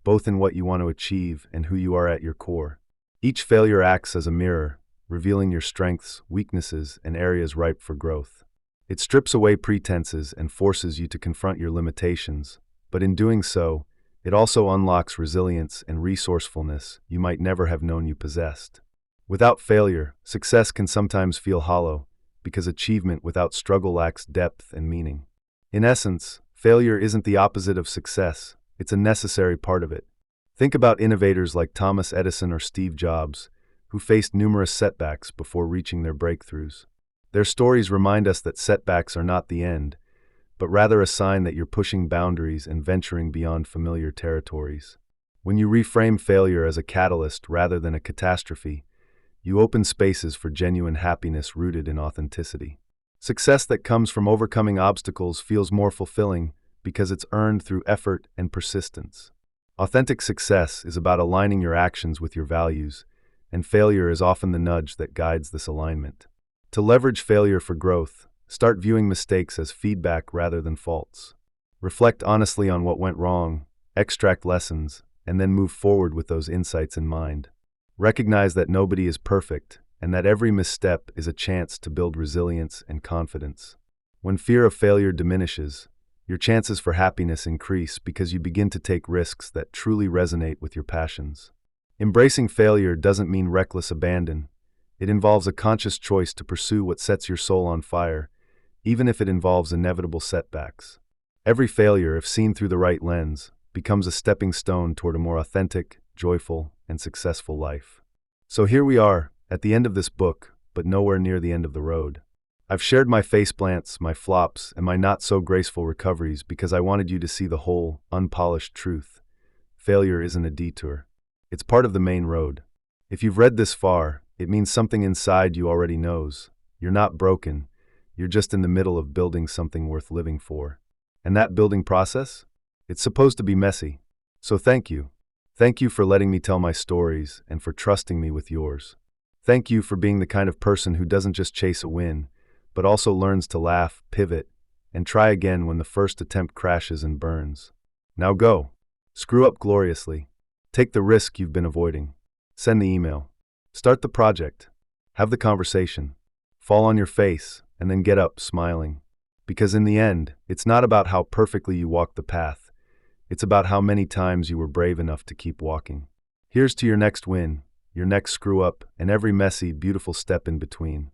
both in what you want to achieve and who you are at your core. Each failure acts as a mirror, revealing your strengths, weaknesses, and areas ripe for growth. It strips away pretenses and forces you to confront your limitations, but in doing so, it also unlocks resilience and resourcefulness you might never have known you possessed. Without failure, success can sometimes feel hollow, because achievement without struggle lacks depth and meaning. In essence, failure isn't the opposite of success, it's a necessary part of it. Think about innovators like Thomas Edison or Steve Jobs, who faced numerous setbacks before reaching their breakthroughs. Their stories remind us that setbacks are not the end, but rather a sign that you're pushing boundaries and venturing beyond familiar territories. When you reframe failure as a catalyst rather than a catastrophe, you open spaces for genuine happiness rooted in authenticity. Success that comes from overcoming obstacles feels more fulfilling because it's earned through effort and persistence. Authentic success is about aligning your actions with your values, and failure is often the nudge that guides this alignment. To leverage failure for growth, start viewing mistakes as feedback rather than faults. Reflect honestly on what went wrong, extract lessons, and then move forward with those insights in mind. Recognize that nobody is perfect, and that every misstep is a chance to build resilience and confidence. When fear of failure diminishes, your chances for happiness increase because you begin to take risks that truly resonate with your passions. Embracing failure doesn't mean reckless abandon. It involves a conscious choice to pursue what sets your soul on fire, even if it involves inevitable setbacks. Every failure, if seen through the right lens, becomes a stepping stone toward a more authentic, joyful, and successful life. So here we are, at the end of this book, but nowhere near the end of the road. I've shared my faceplants, my flops, and my not-so-graceful recoveries because I wanted you to see the whole, unpolished truth. Failure isn't a detour. It's part of the main road. If you've read this far, it means something inside you already knows. You're not broken. You're just in the middle of building something worth living for. And that building process? It's supposed to be messy. So thank you. Thank you for letting me tell my stories and for trusting me with yours. Thank you for being the kind of person who doesn't just chase a win, but also learns to laugh, pivot, and try again when the first attempt crashes and burns. Now go. Screw up gloriously. Take the risk you've been avoiding. Send the email. Start the project. Have the conversation. Fall on your face, and then get up smiling. Because in the end, it's not about how perfectly you walk the path. It's about how many times you were brave enough to keep walking. Here's to your next win, your next screw-up, and every messy, beautiful step in between.